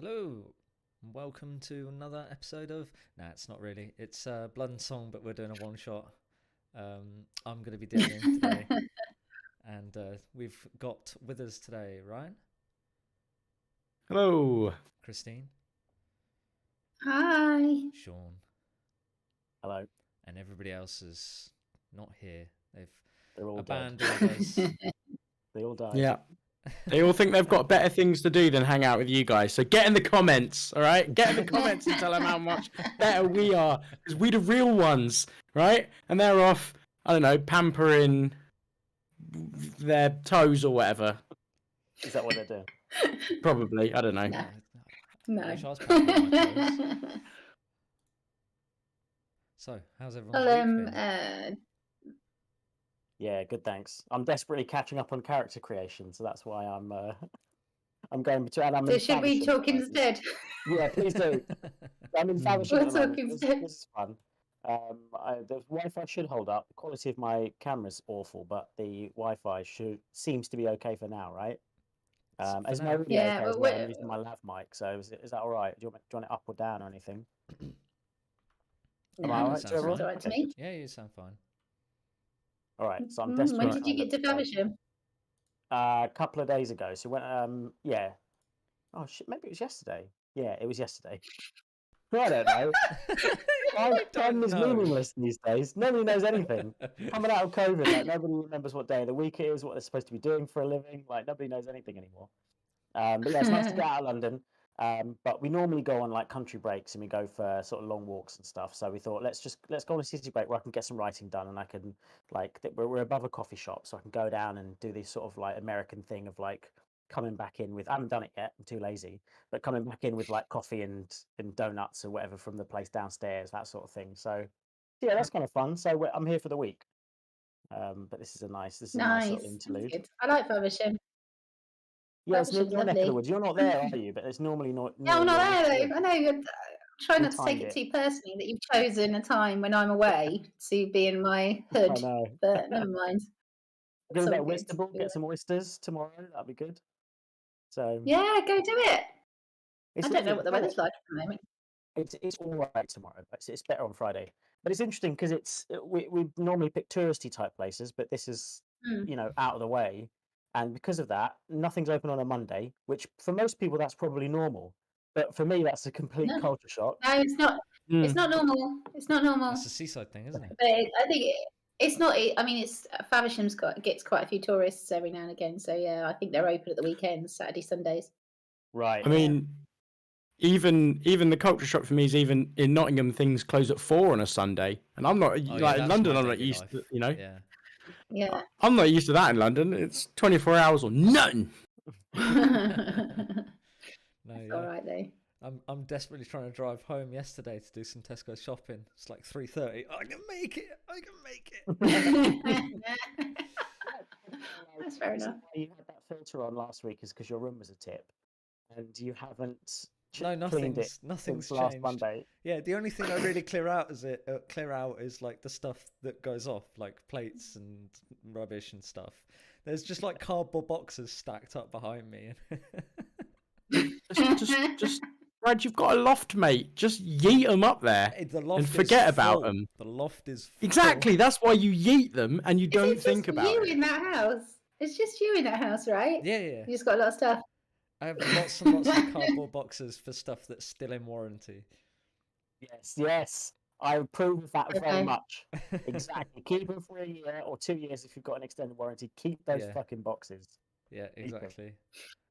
Hello, and welcome to another episode of. Nah, it's not really. It's Blood and Song, but we're doing a one shot. I'm going to be DMing today, and we've got with us today Ryan, Hello. Christine, Hi. Sean, Hello. and everybody else is not here. They're all abandoned dead. us. They all died. Yeah. They all think they've got better things to do than hang out with you guys. So get in the comments, all right? Get in the comments and tell them how much better we are. Because we're the real ones, right? And they're off, I don't know, pampering their toes or whatever. Is that what they're doing? Probably. I don't know. No. I wish I was pampering my toes. So, how's everyone's week been? Yeah, good, thanks. I'm desperately catching up on character creation, so that's why I'm going between. So should we talk instead? Yeah, please do. I'm in Favisham We'll at the talk moment. instead. This is fun. The Wi-Fi should hold up. The quality of my camera's awful, but the Wi-Fi seems to be okay for now, right? As my audio Yeah, okay as but well, I'm using my lav mic, so is that all right? Do you want it up or down or anything? No, I all right, sounds all right to me. Yeah, you sound fine. All right, so I'm When desperate. did you get to Favisham? A couple of days ago. So when yeah. Oh shit, maybe it was yesterday. Yeah, it was yesterday. I don't know. Time is meaningless these days. Nobody knows anything. Coming out of COVID, like nobody remembers what day of the week it is, what they're supposed to be doing for a living. Like nobody knows anything anymore. But yeah, it's nice to get out of London. But we normally go on like country breaks and we go for sort of long walks and stuff. So we thought let's go on a city break where I can get some writing done and I can we're above a coffee shop, so I can go down and do this sort of like American thing of like coming back in with I haven't done it yet, I'm too lazy, but coming back in with like coffee and donuts or whatever from the place downstairs, that sort of thing. So yeah, that's kind of fun. So I'm here for the week. But this is a nice little interlude. Good. I like Favisham. Yeah, it's near Favisham's your neck of the lovely. woods. You're not there, are you? But it's normally not. No, I'm not there though. I know you're trying We not to take timed it too personally that you've chosen a time when I'm away to be in my I hood. know. But never mind. We're It's gonna all go good. Oysterball, get some oysters tomorrow. That'd be good. So Yeah, go do it. it's I don't know lovely. what the weather's like at the moment. It's all right tomorrow, but it's better on Friday. But it's interesting because we normally pick touristy type places, but this is out of the way, and because of that, nothing's open on a Monday, which for most people that's probably normal, but for me that's a complete culture shock. No, it's not. It's not normal. It's not normal. It's a seaside thing, isn't it? But I think it's not. I mean, it's Favisham's gets quite a few tourists every now and again. So yeah, I think they're open at the weekends, Saturday, Sundays. Right. I mean, even the culture shock for me is even in Nottingham things close at 4 on a Sunday, and I'm not in London. I'm not used to Yeah. I'm not used to that in London. It's 24 hours or nothing. All right though. I'm desperately trying to drive home yesterday to do some Tesco shopping. It's like 3:30. I can make it. That's fair enough. You had that filter on last week is because your room was a tip, and you haven't. Nothing's since changed. Last Monday. Yeah, the only thing I really clear out is like the stuff that goes off, like plates and rubbish and stuff. There's just like cardboard boxes stacked up behind me. just Brad, you've got a loft, mate. Just yeet them up there and forget about them. The loft is full. Exactly. That's why you yeet them and you don't think about it. It's you in that house. It's just you in that house, right? Yeah. You just got a lot of stuff. I have lots and lots of cardboard boxes for stuff that's still in warranty. Yes. I approve of that very much. Exactly. Keep them for a year or 2 years if you've got an extended warranty. Keep those fucking boxes. Yeah, exactly.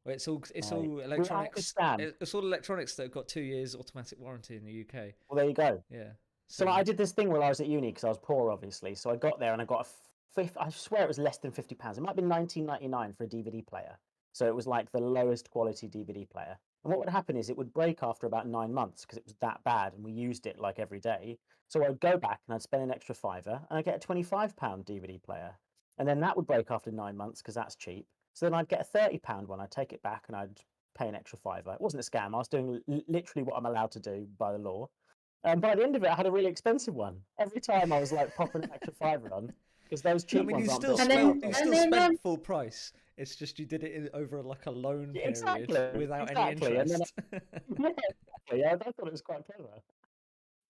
Well, it's all electronics. It's all electronics that have got 2 years automatic warranty in the UK. Well, there you go. Yeah. So I did this thing while I was at uni because I was poor, obviously. So I got there and I got I swear it was less than £50. It might have been £19.99 for a DVD player. So it was like the lowest quality DVD player. And what would happen is it would break after about 9 months because it was that bad and we used it like every day. So I'd go back and I'd spend an extra £5 and I'd get a £25 DVD player. And then that would break after 9 months because that's cheap. So then I'd get a £30 one. I'd take it back and I'd pay an extra £5. It wasn't a scam. I was doing literally what I'm allowed to do by the law. But at the end of it, I had a really expensive one. Every time I was like popping an extra £5 on, because those cheap I mean, ones you aren't still built spent smart, you though. still then, spent full price. It's just you did it over like a loan Yeah, period exactly, without exactly, any and then interest. yeah, I thought it was quite clever.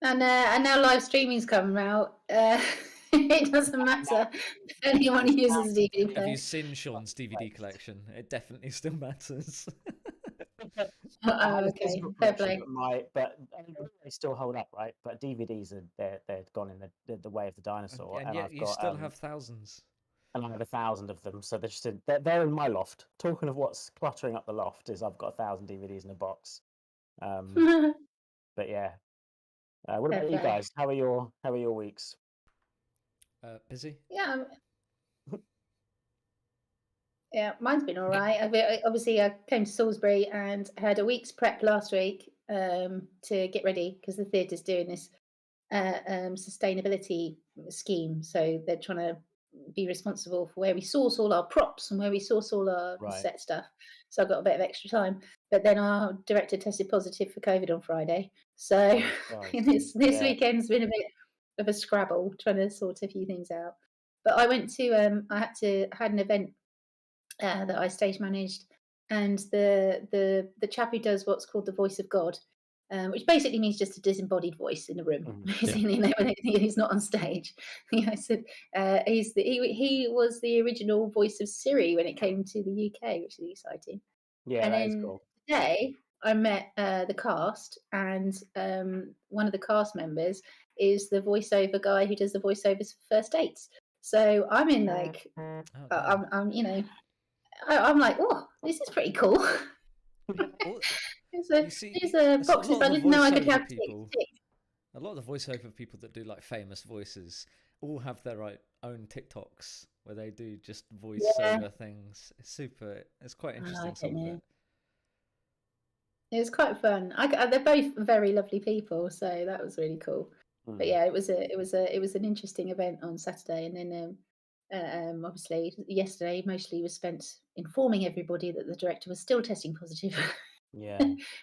and now live streaming's coming out. It doesn't matter if anyone uses DVD Have player. you seen Sean's DVD collection? It definitely still matters. I had a Okay, physical fair collection, play. but I mean, they still hold up, right? But DVDs are they're gone in the way of the dinosaur, And and yet I've you got still have thousands. and I have 1,000 of them, so they're just they're in my loft. Talking of what's cluttering up the loft is I've got 1,000 DVDs in a box. But yeah, what Fair about you play. guys? How are your weeks? Busy? Yeah, yeah, mine's been all right. Obviously, I came to Salisbury and had a week's prep last week to get ready because the theatre's doing this sustainability scheme. So they're trying to be responsible for where we source all our props and where we source all our Right. set stuff. So I've got a bit of extra time. But then our director tested positive for COVID on Friday. So this Yeah. weekend's been a bit of a scrabble trying to sort a few things out. But I went to I had an event that I stage managed, and the chap who does what's called the voice of God, which basically means just a disembodied voice in a room. He's not on stage. So he was the original voice of Siri when it came to the UK, which is exciting. Yeah, And that is then cool. today I met the cast, and one of the cast members is the voiceover guy who does the voiceovers for First Dates. So I'm in like, Oh, damn. I'm like, oh, this is pretty cool. Well, you see, There's a it's a boxes lot I of the didn't know I could voiceover have. people. Tick. A lot of the voiceover people that do like famous voices all have their own TikToks where they do just voiceover things. It's quite interesting. Some of it. It was quite fun. They're both very lovely people, so that was really cool. But yeah, it was an interesting event on Saturday, and then obviously yesterday mostly was spent informing everybody that the director was still testing positive. Yeah,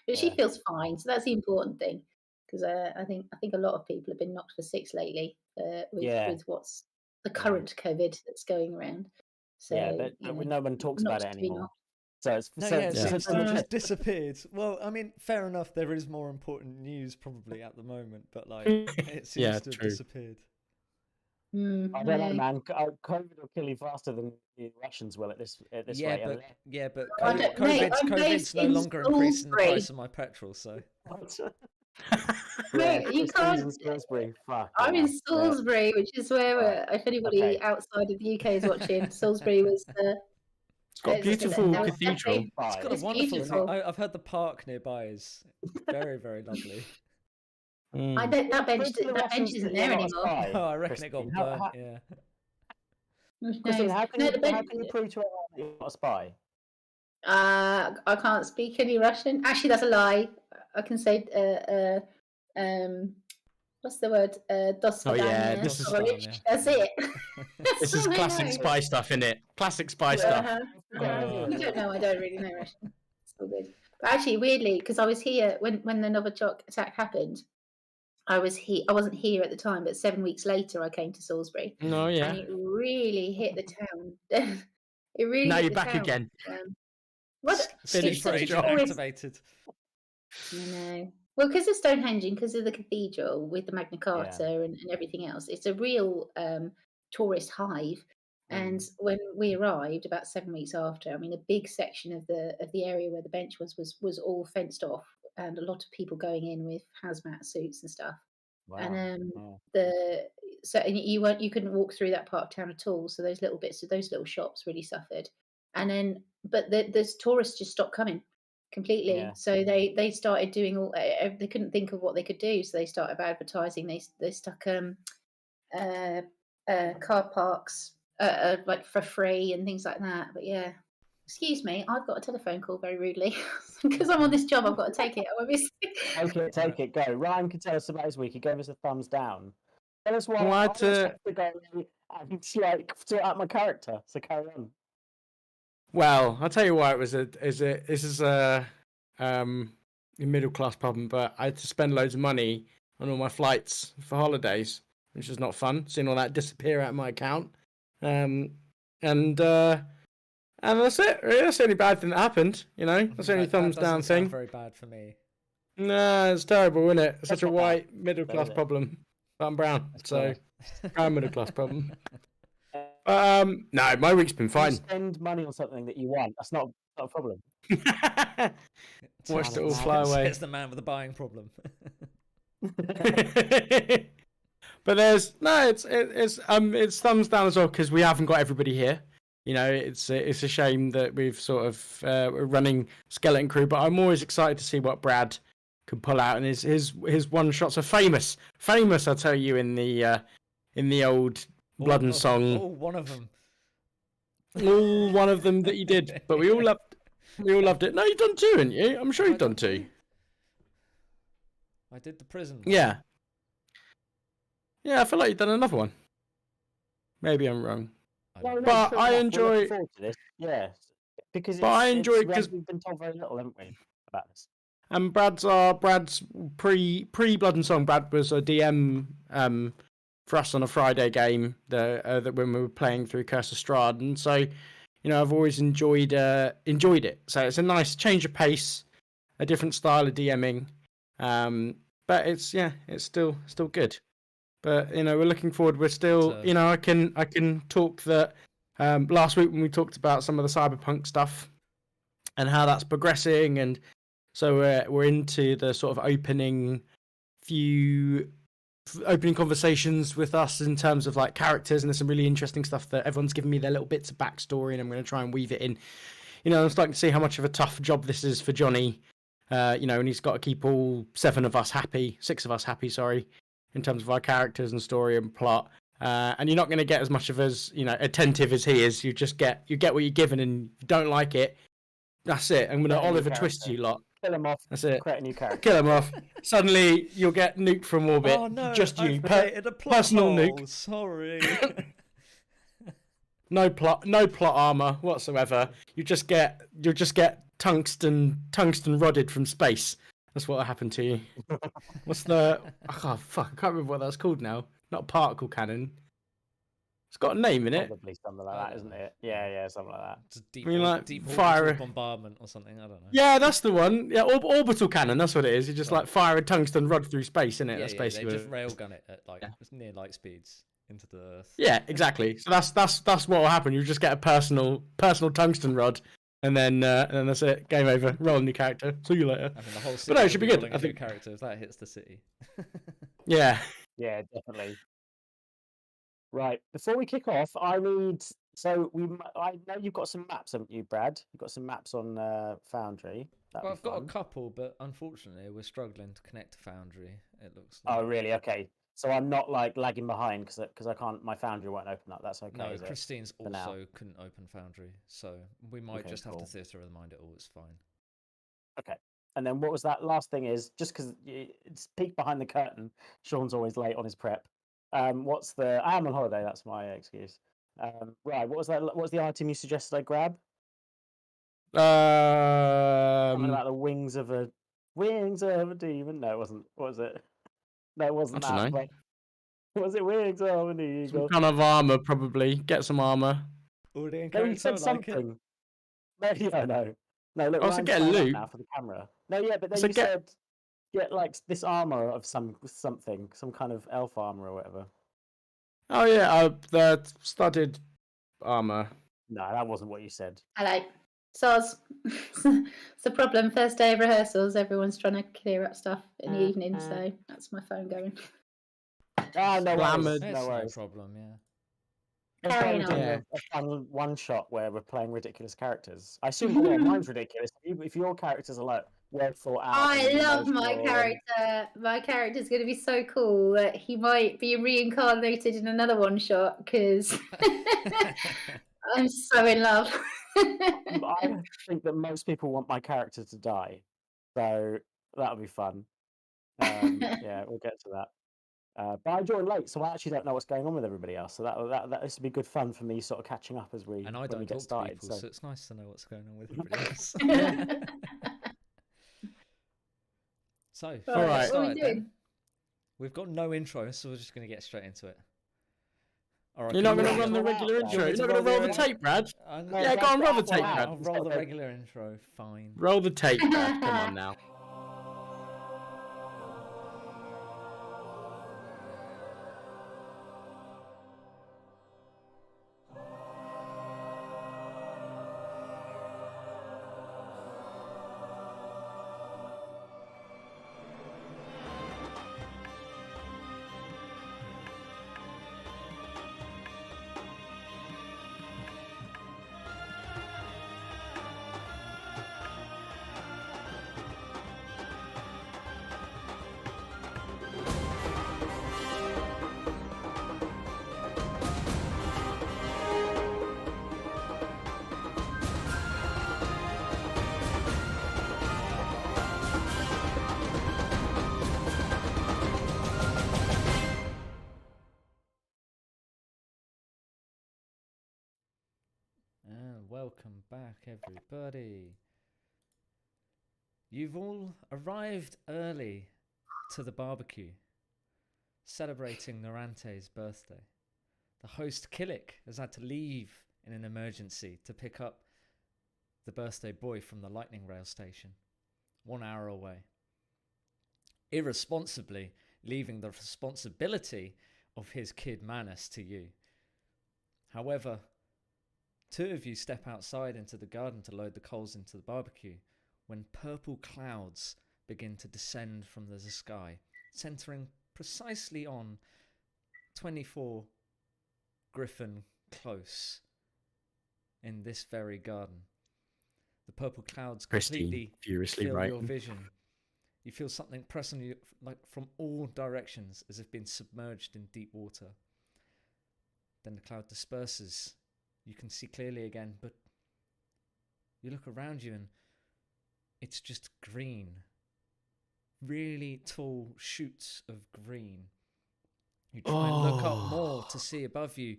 but she feels fine, so that's the important thing. Because I think a lot of people have been knocked for six lately with what's the current COVID that's going around. So yeah, but no one talks about it anymore. So it's it seems to have just disappeared. Well, I mean, fair enough. There is more important news probably at the moment, but like it seems to have disappeared. I don't know, man. COVID will kill you faster than the Russians will at this rate. But COVID's no longer increasing the price of my petrol, so. Mate, you can't. I'm in Salisbury, which is where, if anybody outside of the UK is watching, Salisbury was. It's got a beautiful cathedral. It's got a wonderful thing. I've heard the park nearby is very, very lovely. I bet that bench isn't there anymore. Oh, I reckon it got burnt. Yeah. Christine, how can you prove to everyone that you're not a spy? I can't speak any Russian. Actually, that's a lie. I can say what's the word? Dos vidania. That's it. This is classic spy stuff, isn't it? Classic spy stuff. You don't know. I don't really know Russian. It's all good. But actually, weirdly, because I was here when the Novichok attack happened. I wasn't here at the time, but 7 weeks later, I came to Salisbury. Oh yeah. And it really hit the town. It really. Now hit you're the back town. again. Finished activated. No. Well, because of Stonehenge and because of the cathedral with the Magna Carta and everything else, it's a real tourist hive. And when we arrived about 7 weeks after, I mean, a big section of the area where the bench was all fenced off, and a lot of people going in with hazmat suits and stuff. Wow. And you couldn't walk through that part of town at all. So those little shops really suffered. And then, but the tourists just stopped coming completely. Yeah. So they started doing they couldn't think of what they could do. So they started advertising. They stuck car parks like for free and things like that. But yeah, excuse me, I've got a telephone call very rudely because I'm on this job. I've got to take it. Take it. Go. Ryan can tell us about his week. He gave us a thumbs down. Tell us why I have to go and sort out my character. So carry on. Well, I'll tell you why this is a middle class problem, but I had to spend loads of money on all my flights for holidays, which is not fun. Seeing all that disappear out of my account. And that's it. Really. That's the only bad thing that happened. You know, that's the only thumbs that down doesn't sound thing. very bad for me. Nah, it's terrible, isn't it? It's such a not bad, white middle class is it? problem. But I'm brown, so brown middle class problem. Uh, No, my week's been you fine. spend money on something that you want. That's not a problem. Watched it all Says- fly away. Says the man with the buying problem. But it's thumbs down as well because we haven't got everybody here. You know, it's a shame that we've sort of we're running skeleton crew, but I'm always excited to see what Brad can pull out, and his one shots are famous. I tell you, in the old Blood and Song. Oh, one of them. All one of them that you did, but we all loved it. No, you've done two, haven't you? I'm sure you've done two. I did the prison one. Yeah. Yeah, I feel like you've done another one. Maybe I'm wrong. But I enjoy. To this. Yeah, because I enjoy because we've been told very little, haven't we, about this? And Brad's pre Blood and Song. Brad was a DM for us on a Friday game that when we were playing through Curse of Strahd, and so I've always enjoyed it. So it's a nice change of pace, a different style of DMing, but it's still good. But we're looking forward. We're still I can talk that last week when we talked about some of the cyberpunk stuff and how that's progressing, and so we're into the sort of opening conversations with us in terms of like characters, and there's some really interesting stuff that everyone's given me their little bits of backstory, and I'm going to try and weave it in. I'm starting to see how much of a tough job this is for Johnny, and he's got to keep all six of us happy, in terms of our characters and story and plot. And you're not going to get as much of as attentive as he is. You get what you're given, and if you don't like it, that's it. I'm going to Oliver Twist you lot. Kill him off. That's it. Create a new character. Kill him off. Suddenly you'll get nuked from orbit. Oh no! Just you. A Personal hole. nuke. Sorry. No plot armor whatsoever. You'll just get tungsten rodded from space. That's what'll happen to you. What's the? Oh fuck! I can't remember what that's called now. Not particle cannon. It's got a name in it. Probably something like that, isn't it? Yeah, something like that. It's deep, I mean, like, deep fire bombardment or something. I don't know. Yeah, that's the one. Yeah, orbital cannon. That's what it is. You just like fire a tungsten rod through space, isn't it? Yeah, That's basically. They just railgun it at like near light speeds into the Earth. Yeah, exactly. So that's what will happen. You just get a personal tungsten rod, and then that's it. Game over. Roll a new character. See you later. I mean, the whole city But no, it should be good. I think character if that hits the city. Yeah. Yeah, definitely. Right. Before we kick off, I know you've got some maps, haven't you, Brad? You've got some maps on Foundry. Well, I've got a couple, but unfortunately, we're struggling to connect to Foundry. It looks. Oh, really? Okay. So I'm not like lagging behind because I can't. My Foundry won't open up. That's okay. No, is it? Christine's For now? also couldn't open Foundry, so we might Okay, just have cool. to theatre remind it all. It's fine. Okay. And then what was that last thing? Is just because it's peek behind the curtain. Sean's always late on his prep. I am on holiday. That's my excuse. Right. What was that? What was the item you suggested I grab? Something about the wings of a demon. No, it wasn't. What was it? No, it wasn't I that. don't know. But was it wings of an Some eagle? kind of armor, probably. Get some armor. Already in No, you character, said like something. No, yeah, no. No, look, Also Ryan's get trying up loot. now for the camera. No, yeah, but then So you said get like this armor of something, some kind of elf armor or whatever. Oh yeah, the studded armor. No, that wasn't what you said. Hello. Soz. It's a problem. First day of rehearsals, everyone's trying to clear up stuff in the evening, so that's my phone going. Ah, no worries. Glamored. it's No no worries. problem. Yeah. It's Carrying like we're on. doing a fun one shot where we're playing ridiculous characters. I assume mine's ridiculous. If your characters are like well thought out. I and love my emotional character. My character's going to be so cool that he might be reincarnated in another one shot because I'm so in love. I think that most people want my character to die, so that'll be fun. Yeah, we'll get to that. But I joined late, so I actually don't know what's going on with everybody else. So that this will be good fun for me, sort of catching up as we And I when we don't get talk started. to people, So so it's nice to know what's going on with everybody else. So, Right, All right. what are we doing? We've got no intro, so we're just going to get straight into it. Or I You're can not going roll to run the roll regular out, intro. You're You're not going to roll the tape, Brad. I'm- No, Yeah, go on, roll the that's tape, out. Brad. I'll roll the regular intro. Fine. Roll the tape, Brad. Come on now. And welcome back, everybody. You've all arrived early to the barbecue, celebrating Norante's birthday. The host, Killick, has had to leave in an emergency to pick up the birthday boy from the lightning rail station, 1 hour away. Irresponsibly leaving the responsibility of his kid Manus to you. However, two of you step outside into the garden to load the coals into the barbecue when purple clouds begin to descend from the sky, centering precisely on 24 Griffin Close in this very garden. The purple clouds completely furiously fill right. your vision. You feel something press on you like from all directions as if being submerged in deep water. Then the cloud disperses. You can see clearly again, but you look around you and it's just green. Really tall shoots of green. You try and look up more to see above you,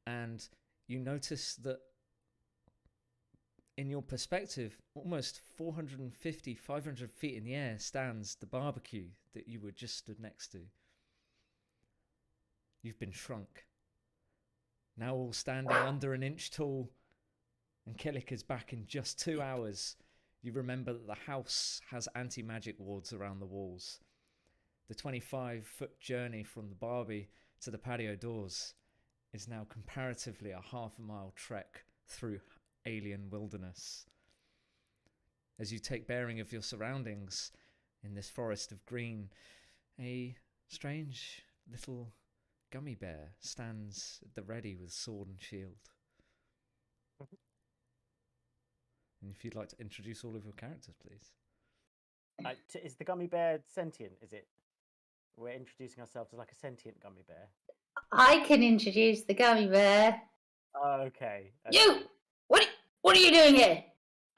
and you notice that in your perspective, almost 450, 500 feet in the air stands the barbecue that you were just stood next to. You've been shrunk. Now all standing under an inch tall, and Killick is back in just 2 hours. You remember that the house has anti-magic wards around the walls. The 25-foot journey from the Barbie to the patio doors is now comparatively a half-a-mile trek through alien wilderness. As you take bearing of your surroundings in this forest of green, a strange little gummy bear stands at the ready with sword and shield. And if you'd like to introduce all of your characters, please. Is the gummy bear sentient? Is it? We're introducing ourselves as like a sentient gummy bear. I can introduce the gummy bear. Okay. You! What are you doing here?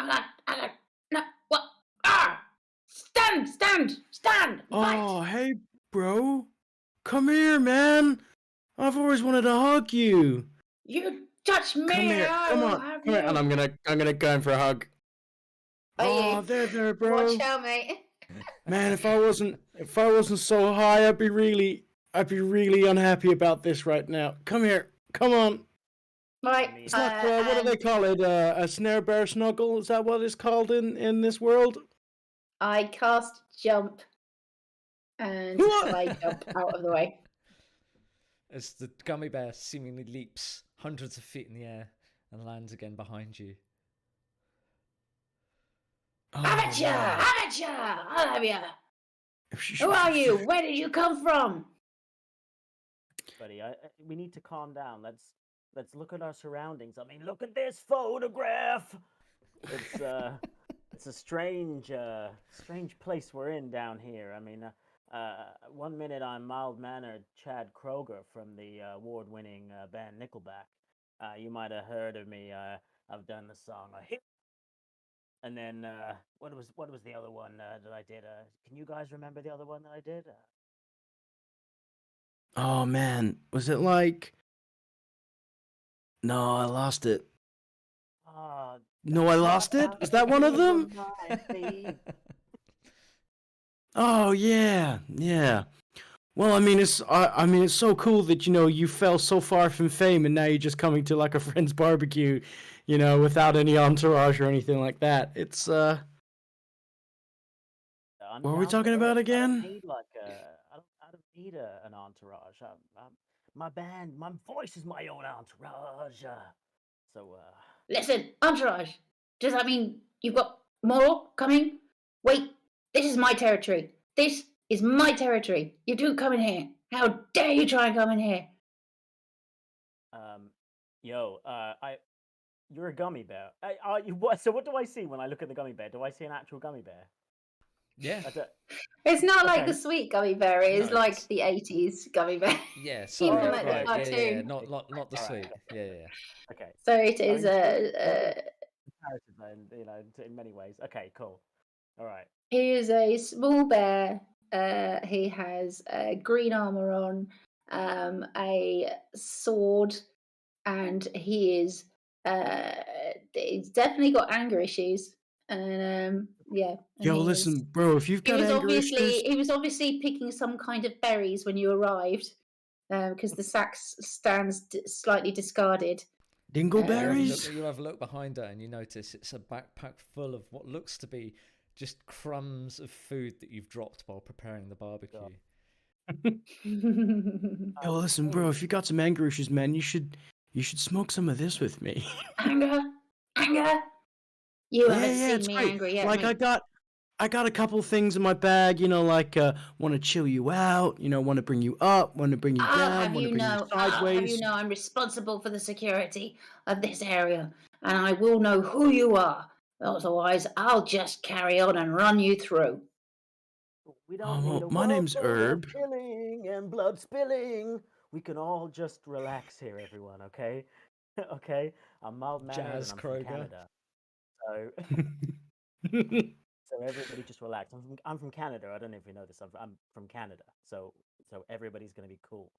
No, what? Ah! Stand! Fight! Oh, hey, bro. Come here, man. I've always wanted to hug you. You touch me! Come here. I Come will on. have Come here. you. And I'm gonna go in for a hug. Are Oh, you? there, bro. Watch out, mate. Man, if I wasn't so high, I'd be really unhappy about this right now. Come here. Come on. Right. It's like what do they call it? A snare bear snuggle? Is that what it's called in this world? I cast jump and What? I jump out of the way. As the gummy bear seemingly leaps hundreds of feet in the air and lands again behind you. Amateur! man. I'll have ya! Who are you? Where did you come from? Buddy, we need to calm down. Let's look at our surroundings. I mean, look at this photograph. It's a strange place we're in down here. I mean, 1 minute I'm mild-mannered Chad Kroger from the award-winning band Nickelback. You might have heard of me. I've done the song Hit. And then what was the other one that I did? Can you guys remember the other one that I did? Oh man, was it like? No, I lost it. No, I lost it. Is that one of them? Oh yeah. Well, I mean, it's so cool that you fell so far from fame, and now you're just coming to like a friend's barbecue, without any entourage or anything like that. It's I'm what are we down for talking about it. I don't again? need like I don't need an entourage. My band, my voice is my own entourage. So Listen, entourage. Does that mean you've got more coming? Wait, this is my territory. This is my territory. You do come in here. How dare you try and come in here? yo, you're a gummy bear. Are you what? So what do I see when I look at the gummy bear? Do I see an actual gummy bear? Yeah. It's not like Okay. the sweet gummy bear. It is No, like it's- the 80s gummy bear. Yeah, Even sorry, like the right. Yeah, cartoon. not the All sweet. right. Yeah. Okay. So it I is mean, a comparative in many ways. Okay, cool. All right. he is a small bear. He has green armor on, a sword, and he is he's definitely got anger issues. And yeah, and Yo, listen, bro. If you've he got was anger issues, obviously picking some kind of berries when you arrived, because the sack stands slightly discarded. dingleberries. You have a look behind her and you notice it's a backpack full of what looks to be just crumbs of food that you've dropped while preparing the barbecue. Yo, listen, bro. If you got some anger issues, man, you should smoke some of this with me. Anger. You haven't Yeah, seen it's me great. angry yet, Like mate. I got a couple things in my bag, like want to chill you out, want to bring you up, want to bring you I'll down, have want to you bring you know, I'll have you sideways. know, I'm responsible for the security of this area, and I will know who you are. Otherwise, I'll just carry on and run you through. We Oh, don't need well, a my world name's full of Herb. killing and blood spilling. We can all just relax here, everyone. Okay, okay. I'm mild mannered and Jazz I'm from Kroger. Canada, so so everybody just relax. I'm from Canada. I don't know if you know this. I'm from Canada, so everybody's gonna be cool.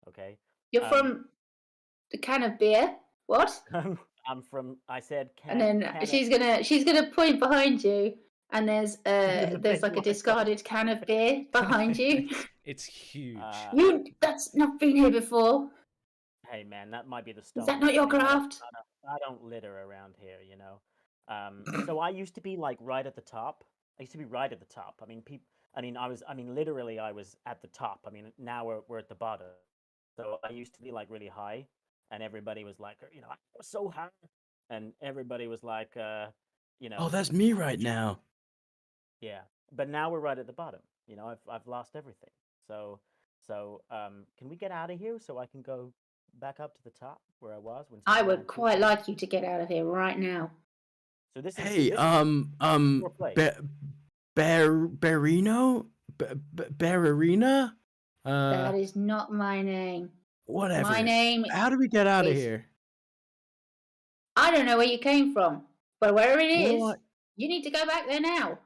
Okay. You're Um, from the can of beer. What? I'm from. I said And then Canada. she's gonna point behind you, and there's There's a there's big like a one. discarded can of beer behind you. It's huge. That's not been here before. Hey man, that might be the Is stones. that not your I mean, craft? I don't litter around here, you know. So I used to be like right at the top. I used to be right at the top. I mean, literally, I was at the top. I mean, now we're at the bottom. So I used to be like really high, and everybody was like, I was so high, and everybody was like, Oh, that's me right "Jump." now. Yeah. But now we're right at the bottom. I've lost everything. So can we get out of here so I can go back up to the top where I was when I Spider-Man would 2 quite came out? like you to get out of here right now. So Hey, this is your place. Barino, Bararina, That is not my name. whatever. My name How do we get out of is. here? I don't know where you came from, but wherever it is, Well, you need to go back there now.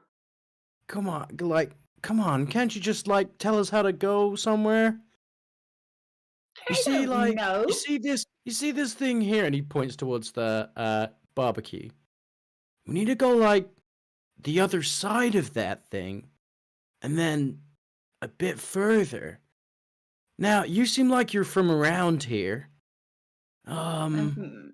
come on, can't you just tell us how to go somewhere? You I see, don't know. you see this thing here, and he points towards the barbecue. We need to go the other side of that thing, and then a bit further. Now, you seem like you're from around here. Mhm.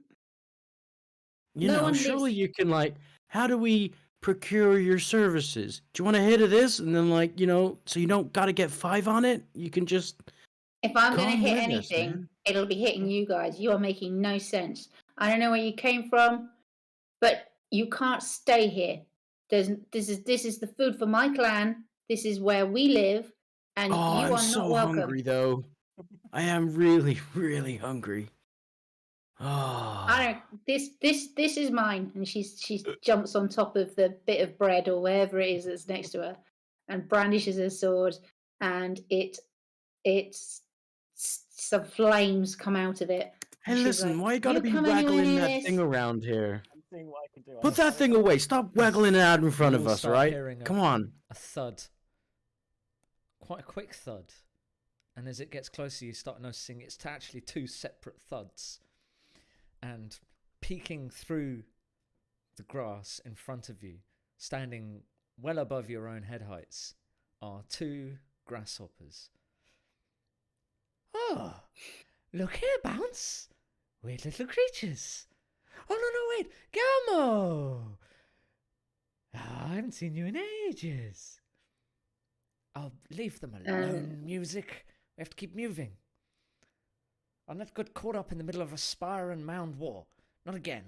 You No know, one surely lives. you can how do we procure your services? Do you want a hit of this, and then so you don't got to get 5 on it? You can just If I'm going to come hit with us, anything, man. it'll be hitting you guys. You are making no sense. I don't know where you came from, but you can't stay here. This is the food for my clan. This is where we live, and Oh, you I'm are not so welcome. hungry though. I am really, really hungry. I Oh. don't. This is mine, and she jumps on top of the bit of bread or wherever it is that's next to her, and brandishes her sword, and some flames come out of it. Hey, And she's listen, like, why you gotta "You be come anywhere waggling near that this?" thing around here? I'm seeing what I can do. Put that thing away. Stop waggling it out in front You of all us, start right? hearing Come on. a thud, quite a quick thud, and as it gets closer, you start noticing it's actually two separate thuds. And peeking through the grass in front of you, standing well above your own head heights, are two grasshoppers. Oh, look here, Bounce. Weird little creatures. Oh, no, wait. Gummo. Oh, I haven't seen you in ages. Oh, leave them alone, music. We have to keep moving. I'll not get caught up in the middle of a spire and mound war. Not again.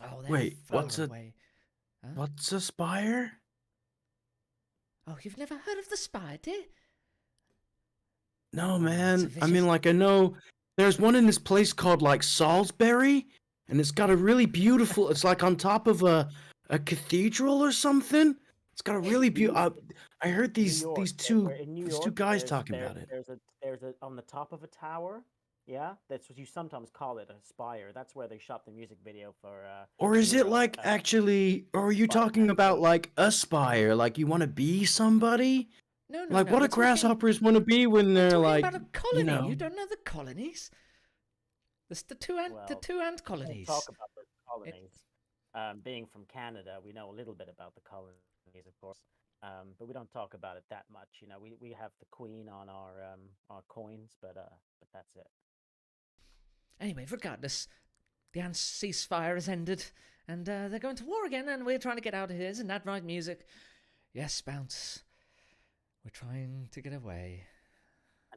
Oh, they're Wait, far what's away. Huh? what's a spire? Oh, you've never heard of the spire, dear? No, Oh, man. it's a I mean, vicious- like, I know there's one in this place called, like, Salisbury, and it's got a really beautiful, it's like on top of a cathedral or something. It's got a really beautiful, I heard New these York, two in New these two York, guys talking about it. There's a on the top of a tower. Yeah, that's what you sometimes call it, a spire. That's where they shot the music video for. Or is it Hero, like actually, or are you talking Spider-Man about 2. like aspire, like you want to be somebody? No, Like what we're do grasshoppers want to be when we're they're talking like, about a colony. you know? You don't know the colonies? There's the two ant We'll colonies. talk about the colonies. Being from Canada, we know a little bit about the colonies, of course. But we don't talk about it that much. You know, we have the Queen on our coins, but that's it. Anyway, regardless, the ant ceasefire has ended, and they're going to war again, and we're trying to get out of here. Isn't that right, music? Yes, Bounce. We're trying to get away.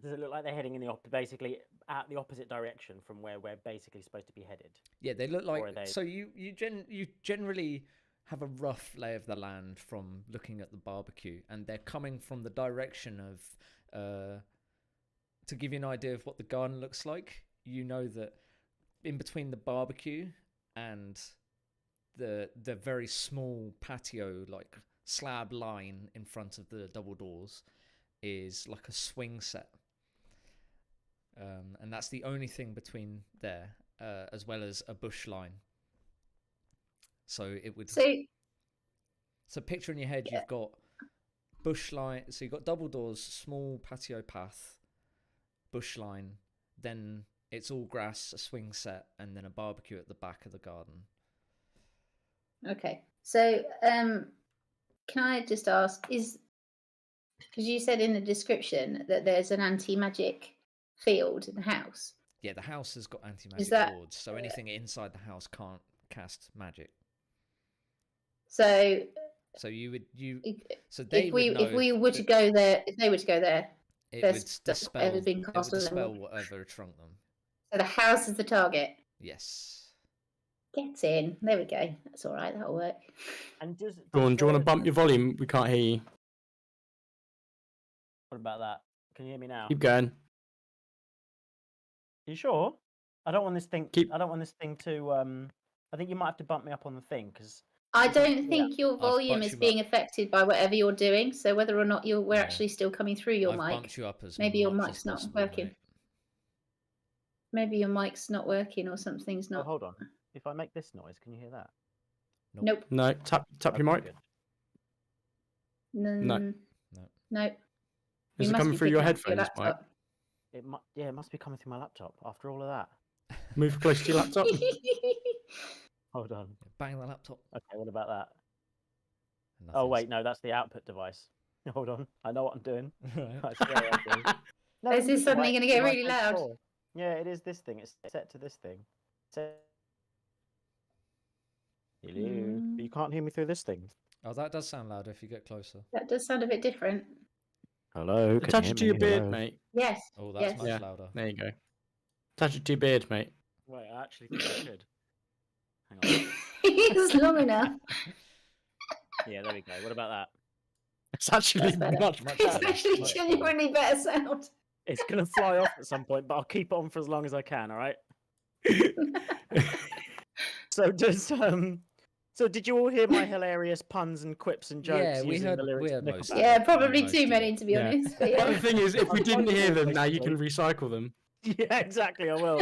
Does it look like they're heading in basically out the opposite direction from where we're basically supposed to be headed? Yeah, they look like. Or are they- So you generally have a rough lay of the land from looking at the barbecue, and they're coming from the direction of. To give you an idea of what the garden looks like, you know that in between the barbecue and the very small patio, like slab line in front of the double doors, is like a swing set. And that's the only thing between there, as well as a bush line. So it would. So picture in your head, you've got bush line. So you've got double doors, small patio path, bush line. Then it's all grass, a swing set, and then a barbecue at the back of the garden. Okay. So, can I just ask, because you said in the description that there's an anti-magic field in the house. Yeah, the house has got anti-magic wards, so anything inside the house can't cast magic. So you would so if we were to go there, if they were to go there, it there's would dispel. ever been It would cast on them. dispel whatever shrunk them. So the house is the target. Yes. Get in. There we go. That's all right. That'll work. And Dawn, do you want to bump your volume? We can't hear you. What about that? Can you hear me now? Keep going. You sure? I don't want this thing. Keep- I don't want this thing to. I think you might have to bump me up on the thing because. I don't think your volume bumped is you being up. affected by whatever you're doing. So whether or not we're Yeah. actually still coming through your I've mic, bumped you up as maybe your much mic's as not possible, working. mate. Maybe your mic's not working or something's Oh, not. hold on. If I make this noise, can you hear that? Nope. No, tap your Okay, mic. good. No. No. Is it coming through your headphones, Mike? It must be coming through my laptop after all of that. Move close to your laptop. Hold on. Bang the laptop. Okay, what about that? Oh Nothing's- wait, no, that's the output device. Hold on, I know what I'm doing. Right. I swear I'm doing. No, Is this the suddenly mic- gonna the get mic really next loud? door. Yeah, it is this thing. It's set to this thing. Hello. Mm. You can't hear me through this thing. Oh, that does sound louder if you get closer. That does sound a bit different. Hello. Attach it to your beard, mate. Yes. Oh, that's Yes. much Yeah. louder. There you go. Attach it to your beard, mate. Wait, I actually think I should. Hang on. It's long enough. Yeah, there we go. What about that? It's actually That's better. much Much It's better. actually Much genuinely better sound. It's gonna fly off at some point, but I'll keep it on for as long as I can. All right. So did you all hear my hilarious puns and quips and jokes Yeah, we using heard- the lyrics we of heard most Nickelback? of Yeah, it. probably Most too of many it. to be Yeah. honest. But But the yeah. thing is, if we I'm didn't hear them, now you basically. can recycle them. Yeah, exactly. I will.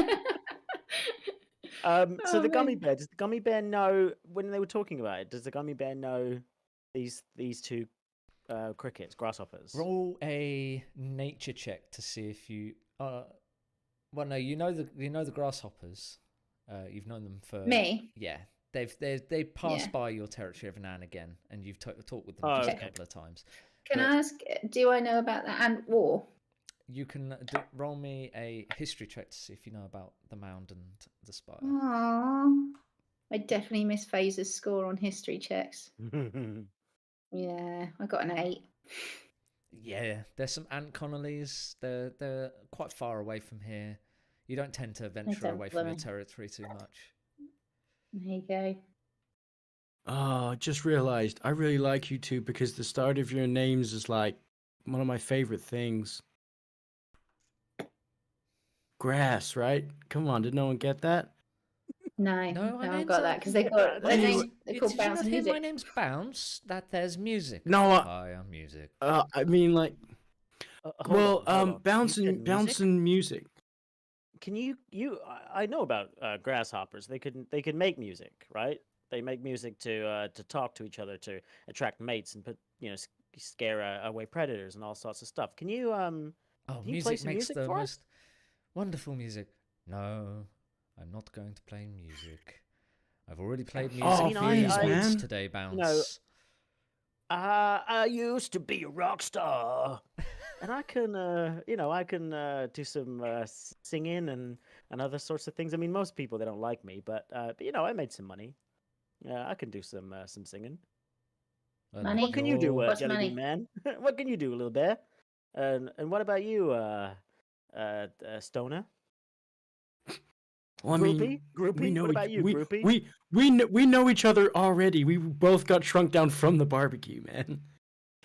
So Oh, the gummy man. bear. Does the gummy bear know when they were talking about it? Does the gummy bear know these two crickets, grasshoppers? Roll a nature check to see if you. Well, no, you know the grasshoppers. You've known them for Me. Yeah, they pass Yeah. by your territory every now and again, and you've talked with them Oh, just okay. a couple of times. Can But- I ask, do I know about the ant war? you can roll me a history check to see if you know about the mound and the spire. Aww. I definitely missed Phaser's score on history checks. Yeah, I got an 8. Yeah, there's some ant colonies. They're quite far away from here. You don't tend to venture don't away from your worry. territory too much. There you go. Oh, I just realized I really like you two because the start of your names is like one of my favorite things. Grass, right? Come on, did no one get that? No, No, I got that because they got My name's- they're called Did you Bounce not and hear Music. my name's Bounce? That there's music. No, Fire music. I mean like, Hold on. bouncing, You said music? bouncing music. Can you? I know about grasshoppers. They can make music, right? They make music to talk to each other, to attract mates, and scare away predators and all sorts of stuff. Can you Oh, Can you play music some makes music the for us? most wonderful music. No, I'm not going to play music. I've already played music Oh, for you please, once man. today, Bounce. I used to be a rock star, and I can do some singing and other sorts of things. I mean, most people they don't like me, but I made some money. Yeah, I can do some singing. Money? What can you do, What's Jelly money? Bean Man? What can you do, little bear? And what about you, Stoner? Well, I mean, Groupie? Groupie? What about you, Groupie? we know each other already. We both got shrunk down from the barbecue, man.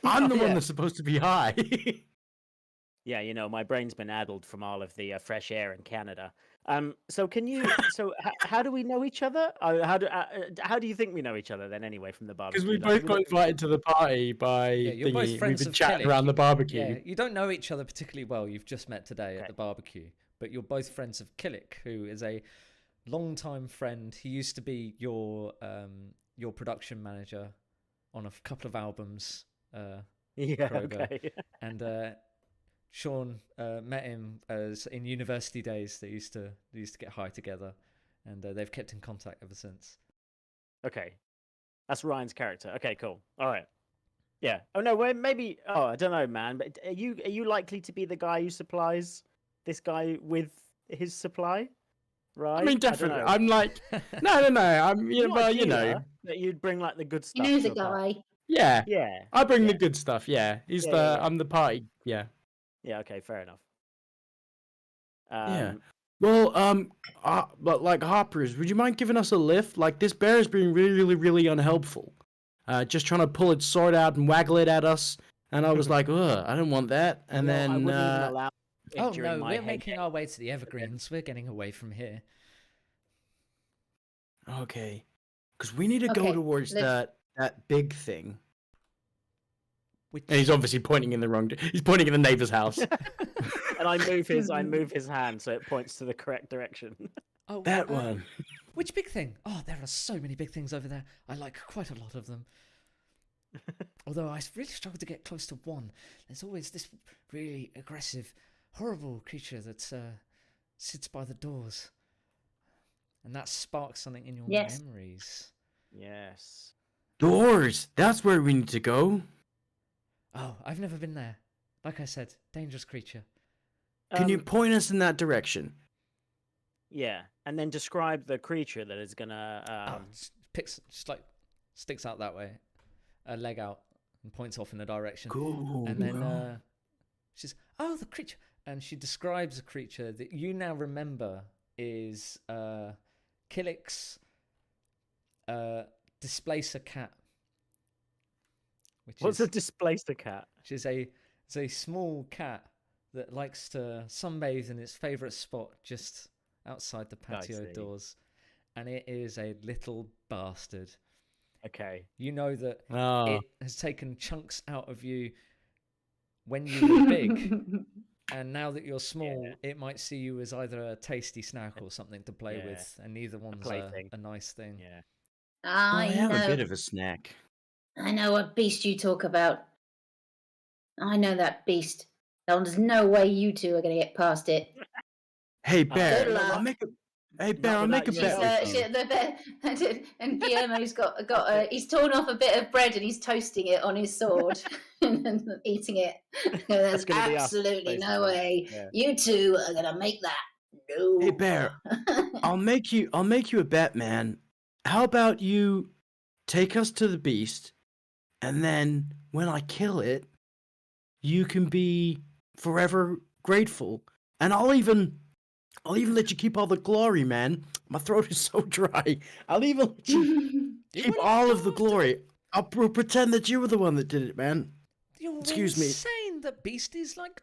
I'm the one Yeah. that's supposed to be high. Yeah, my brain's been addled from all of the fresh air in Canada. So can you? How do we know each other? How do you think we know each other then? Anyway, from the barbecue. Because we Like, both got invited to the party by Yeah, you're both thingy. We've friends been of chatting Killick. around the barbecue. Yeah, you don't know each other particularly well. You've just met today at Okay. the barbecue, but you're both friends of Killick, who is a long-time friend. He used to be your production manager on a couple of albums. Yeah. Kroger. Okay. And Sean met him as in university days. They used to get high together, and they've kept in contact ever since. Okay. That's Ryan's character. Okay, cool. All right. Yeah. Oh no, well, maybe. Oh, I don't know, man. But are you likely to be the guy who supplies this guy with his supply? Right. I mean, don't definitely. know. I'm like, no. I'm, You're not a you know, dealer, that you'd bring like the good He stuff. knows to a party. guy. yeah. Yeah. I bring the Yeah. good stuff. Yeah, he's Yeah. I'm the party. Yeah. Yeah. Okay. Fair enough. Yeah. Well, but like hoppers, would you mind giving us a lift? Like this bear is being really, really, really unhelpful. Just trying to pull its sword out and waggle it at us, and I was like, ugh, I don't want that. And Well, I then, wouldn't even allow it Oh during no, my we're head making game. our way to the Evergreens. We're getting away from here. okay, because we need to go Okay, towards let's- that big thing. Which And he's obviously pointing in the wrong. He's pointing in the neighbor's house. And I move his hand so it points to the correct direction. oh That one. Which big thing? Oh, there are so many big things over there. I like quite a lot of them. Although I really struggle to get close to one. There's always this really aggressive, horrible creature that sits by the doors. And that sparks something in your Yes. memories. Yes. Doors. That's where we need to go. Oh, I've never been there. Like I said, dangerous creature. Can you point us in that direction? Yeah, and then describe the creature that is gonna. Just like sticks out that way, a leg out, and points off in a direction. Cool. And then she says, "Oh, the creature," and she describes a creature that you now remember is Killick's displacer cat. What's a displacer cat? Which is a small cat that likes to sunbathe in its favourite spot just outside the patio see. doors, and it is a little bastard. Okay. You know that Oh. it has taken chunks out of you when you were big, and now that you're small, it might see you as either a tasty snack or something to play Yeah. with, and neither one's plaything. a nice thing. Yeah. I am a bit know. of a snack. I know what beast you talk about. I know that beast. There's no way you two are going to get past it. Hey, good Bear. luck. I'll make a. Hey, Bear. I'll without make a you. bet with you. The bear, and Guillermo's got he's torn off a bit of bread and he's toasting it on his sword. and eating it. There's gonna be us, absolutely no basically. way Yeah. you two are gonna make that. No. Hey, Bear, I'll make you a bet, man. How about you take us to the beast, and then when I kill it, you can be forever grateful, and I'll even let you keep all the glory, man. My throat is so dry. I'll even let you keep all of the glory. I'll pretend that you were the one that did it, man. You're Excuse me. insane. The beast is like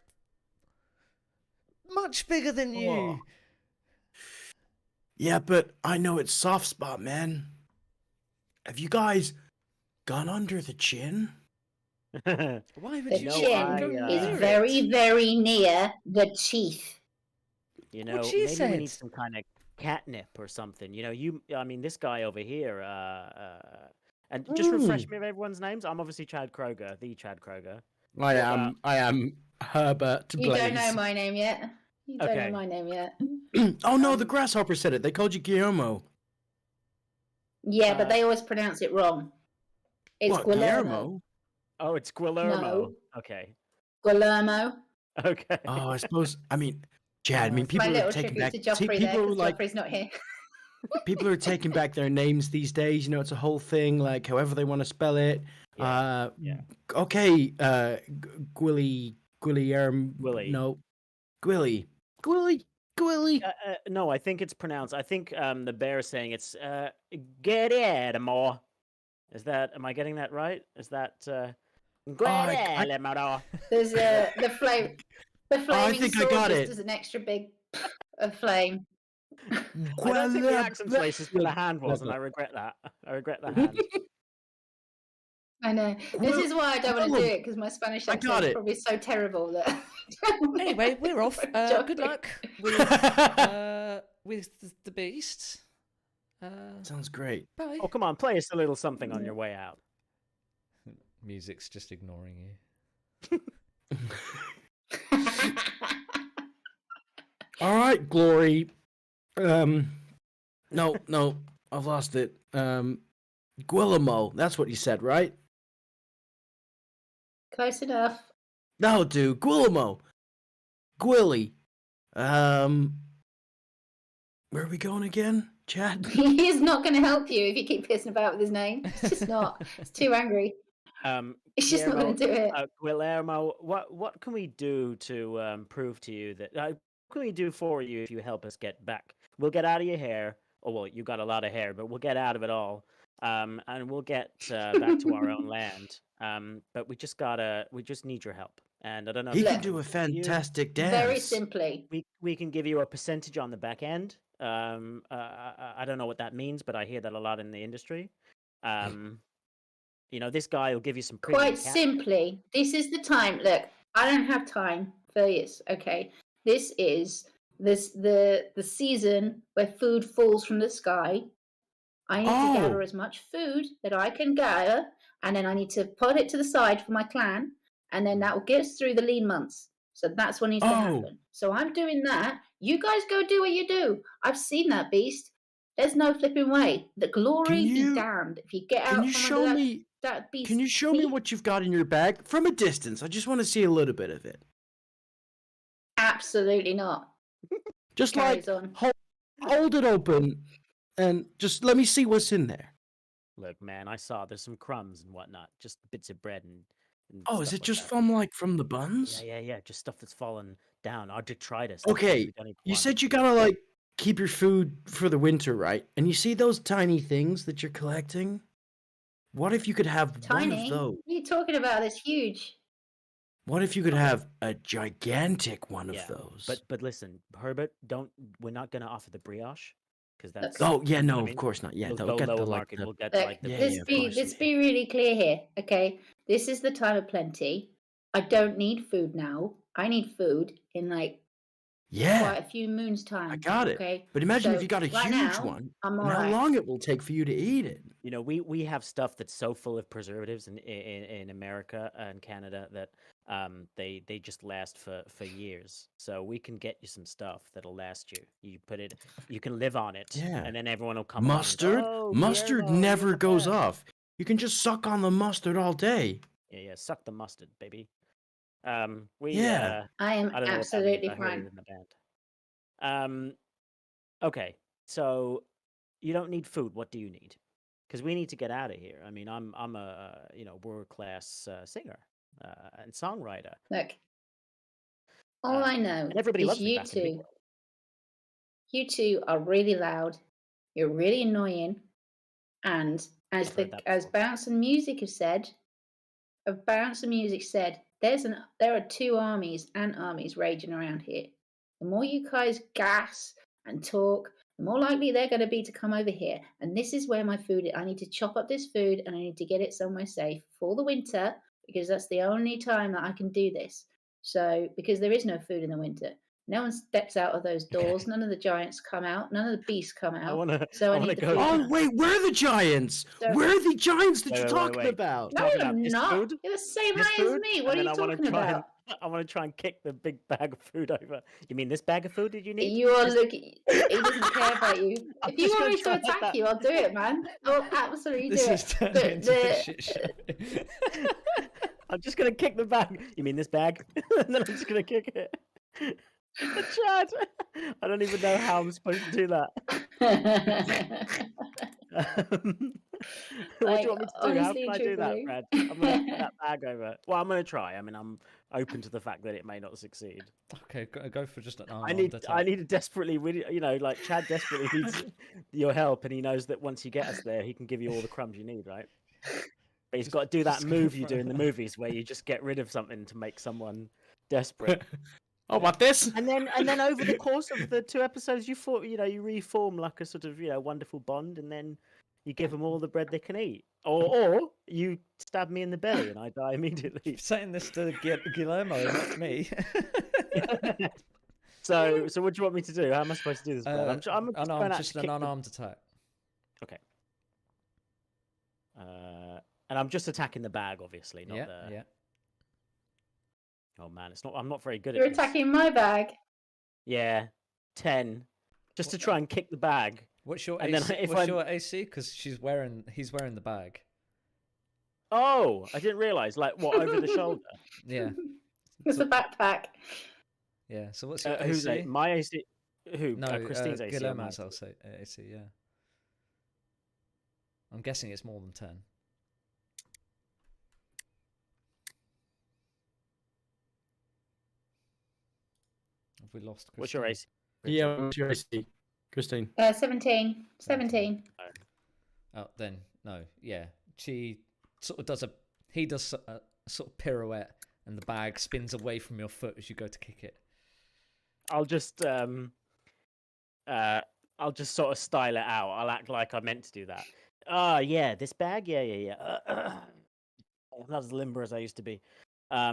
much bigger than you. Oh. Yeah, but I know its soft spot, man. Have you guys gone under the chin? Why would The you No, chin go is near very, it? very near the teeth. You What know, she maybe we need said. some kind of catnip or something. You know, I mean, this guy over here. And just refresh me of everyone's names. I'm obviously Chad Kroger, the Chad Kroger. I What, am Herbert You don't know Blaze. my name yet. You don't Okay. know my name yet. Oh no, the grasshopper said it. They called you Guillermo. Yeah, but they always pronounce it wrong. It's What, Guillermo. Guillermo? Oh, it's Guillermo. No. Okay. Guillermo. Okay. Oh, I suppose. I mean, Chad. I mean, My people are little taking tribute back. to Joffrey there, People are because like, Joffrey's not here. people are taking back their names these days. You know, it's a whole thing. Like, however they want to spell it. Yeah. Okay. Guillermo. Willy. No. Gwilly. No, I think it's pronounced. I think the bear is saying it's Guillermo. Is that? Am I getting that right? Is that Guillermo? There's the flame. The flaming think I sword got just it. does an extra big of flame. I don't think the accent's racist, but the hand was, and I regret that. I regret the hand. I know. This is why I don't want to do it, because my Spanish I got accent is it. probably so terrible that. Anyway, we're off. Joffrey. Good luck with the beast. Sounds great. Bye. Oh, come on, play us a little something on your way out. Music's just ignoring you. All right, Glory. No, I've lost it. Guillermo, that's what you said, right? Close enough. No, dude, Guillermo. Gwilly. Where are we going again, Chad? He's not going to help you if you keep pissing about with his name. It's just not. It's too angry. It's just not going to do it. Guillermo, what can we do to prove to you that? What can we do for you if you help us get back? We'll get out of your hair. Oh well, you got a lot of hair, but we'll get out of it all, and we'll get back to our own land. But we just need your help. And I don't know. He if can that's do a something you- fantastic dance. Very simply. We can give you a percentage on the back end. I don't know what that means, but I hear that a lot in the industry. This guy will give you some premium Quite cat. simply, this is the time. Look, I don't have time for this. Okay, this is the season where food falls from the sky. I need to gather as much food that I can gather, and then I need to put it to the side for my clan, and then that will get us through the lean months. So that's what needs to happen. So I'm doing that. You guys go do what you do. I've seen that beast. There's no flipping way. The glory be damned if you get out Can you from show under me? that beast. Can you show me what you've got in your bag from a distance? I just want to see a little bit of it. Absolutely not. Just Carries like on. hold it open and just let me see what's in there. Look, man, I saw there's some crumbs and whatnot, just bits of bread and Oh, is stuff it like just that. from the buns? Yeah, just stuff that's fallen down. Our detritus. stuff that Okay, we don't even you want. said you gotta like keep your food for the winter, right? And you see those tiny things that you're collecting? What if you could have one Tiny? of those? What are you talking about? It's huge. What if you could have a gigantic one Yeah, of those? But listen, Herbert, we're not gonna offer the brioche because that's. Oh yeah, you know no, what I of mean? course not. Yeah, We'll they'll go get lower the like market. the We'll get Look, like the. Yeah, let's yeah, of be course. let's be really clear here, okay? This is the time of plenty. I don't need food now. I need food in like Yeah, quite a few moons time. I got it. Okay. But imagine if So, you got a right huge now, one, I'm and how alright. long it will take for you to eat it. You know, we have stuff that's so full of preservatives in America and Canada that they just last for years. So we can get you some stuff that'll last you. You can live on it, Yeah. and then everyone will come along and go, Mustard? "Oh, Mustard Guillermo, you're never the goes best." off. You can just suck on the mustard all day. Yeah. Suck the mustard, baby. Yeah. I am I don't know what that means. absolutely I heard it fine. in the band. Okay. So you don't need food. What do you need? Because we need to get out of here. I mean, I'm a world class singer and songwriter, Look, all uh, I know and everybody is loves me back in the big world. you two are really loud. You're really annoying, and as I've heard that as before. Bounce and Music have said, there are two armies and armies raging around here. The more you guys gas and talk, the more likely they're going to be to come over here. And this is where my food is. I need to chop up this food and I need to get it somewhere safe for the winter because that's the only time that I can do this. So, because there is no food in the winter. No one steps out of those doors. None of the giants come out. None of the beasts come out. I wanna need the go. food. Oh wait, where are the giants? So- Where are the giants that Wait, you're wait, talking wait. about? No, talking you're about this not. food? You're the same This height as food, me. What are and you then talking about? I want to try and kick the big bag of food over. You mean this bag of food did you need? You are looking. He doesn't care about you. I'm If you just want gonna me to try and hit attack that. you, I'll do it, man. I'll absolutely This do is it. turning into a shit show. I'm just gonna kick the bag. You mean this bag? And then I'm just gonna kick it. Chad, I don't even know how I'm supposed to do that. What do you want me to do? How honestly, can I do that, truthfully. Brad? I'm gonna kick that bag over. Well, I'm gonna try. I mean, I'm open to the fact that it may not succeed. Okay, go for just an I unarmed need attack. to desperately, really, like Chad desperately needs your help, and he knows that once you get us there, he can give you all the crumbs you need, right? But he's got to do that just go move you for do it. in the movies where you just get rid of something to make someone desperate. Oh, about this? And then over the course of the 2 episodes, you reform like a sort of wonderful bond, and then you give them all the bread they can eat, or you stab me in the belly and I die immediately. You're saying this to Guillermo, not me. So what do you want me to do? How am I supposed to do this, Brad? I'm just going unarmed, to just an unarmed attack. Okay. And I'm just attacking the bag, obviously, not the. Yeah. Oh man, it's not. I'm not very good You're at this. attacking my bag. Yeah, 10, just to try and kick the bag. What's your And then AC? if What's I'm- your AC? Because he's wearing the bag. Oh, I didn't realize. Like what, over the shoulder? Yeah, It's a backpack. yeah. So what's your Who's AC? it? My AC? Who? No, Christine's AC. or Guillermo's mine? AC. Yeah. I'm guessing it's more than 10. Have we lost? What's your Christine? AC? Yeah, what's your AC, Christine? 17. 17. Oh, then no. Yeah, she sort of does a. He does a sort of pirouette, and the bag spins away from your foot as you go to kick it. I'll just sort of style it out. I'll act like I meant to do that. Yeah, this bag. Yeah. I'm not as limber as I used to be. I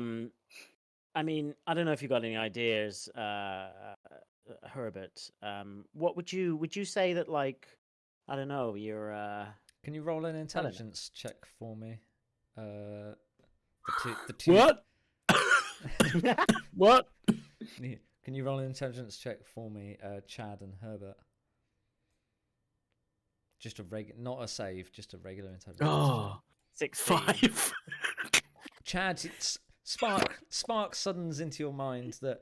mean, I don't know if you got any ideas, Herbert. What would you say that, like, I don't know, you're Can you roll an intelligence check for me? The two. What? What? Can you roll an intelligence check for me, Chad and Herbert? Just a regular, not a save, just a regular intelligence. Oh, 16. 5. Chad, spark suddens into your mind that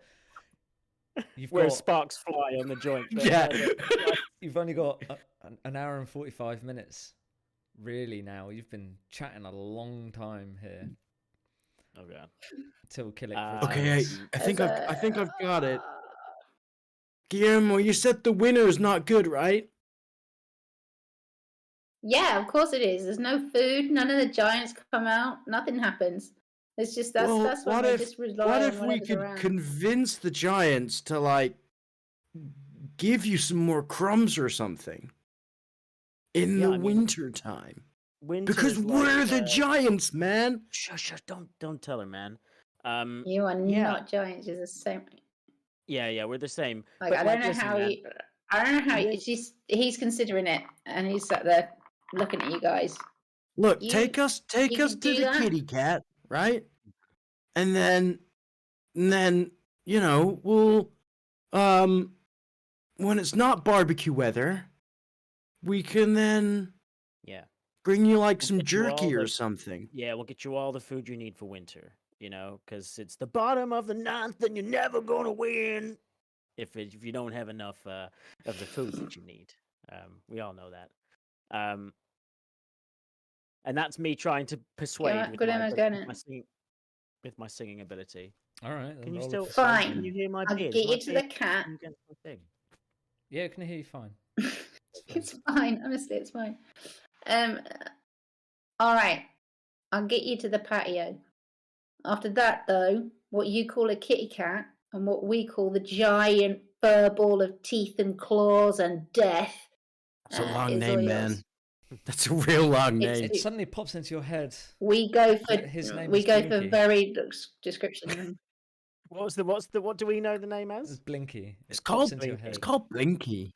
you've Where got, sparks fly on the joint. but Yeah. you've only got an hour and 45 minutes. Really, now you've been chatting a long time here Oh god. till kill it. Okay, I think There's I've got it. Guillermo, you said the winner is not good, right? Yeah, of course it is. There's no food. None of the giants come out. Nothing happens. It's just that's when they just rely what on if we whatever's could around. convince the giants to like give you some more crumbs or something in Yeah, the I mean, winter time? Winter Because is we're like, the giants, man. Shush, don't tell her, man. You are yeah. not giants. You're the same. Yeah, we're the same. Like, But, I don't know listen, how man, he. I don't know how With- he's considering it, and he's sat there looking at you guys. Look, You- take us you to could do the that? kitty cat, right? And then you know, we'll when it's not barbecue weather, we can then Yeah. bring you like some get you all jerky or the- something. Yeah, we'll get you all the food you need for winter. You know, because it's the bottom of the ninth, and you're never gonna win if you don't have enough of the food that you need. We all know that. And that's me trying to persuade with good my, enough, with good my enough. singing, with my singing ability. All right. Can you roll a still? persuasion. Can you Fine. hear my I'll beard? get Is my you to beard the cat. against my thing? Yeah, I can hear you fine. It's fine. Honestly, it's fine. All right. I'll get you to the patio. After that, though, what you call a kitty cat and what we call the giant fur ball of teeth and claws and death. That's a long is all name, yours. man. That's a real long It's- name. It suddenly pops into your head. We go for His name we is go for Blinky. very description. What do we know the name It's as? Blinky. It's It pops called into your Blinky. head. It's called Blinky.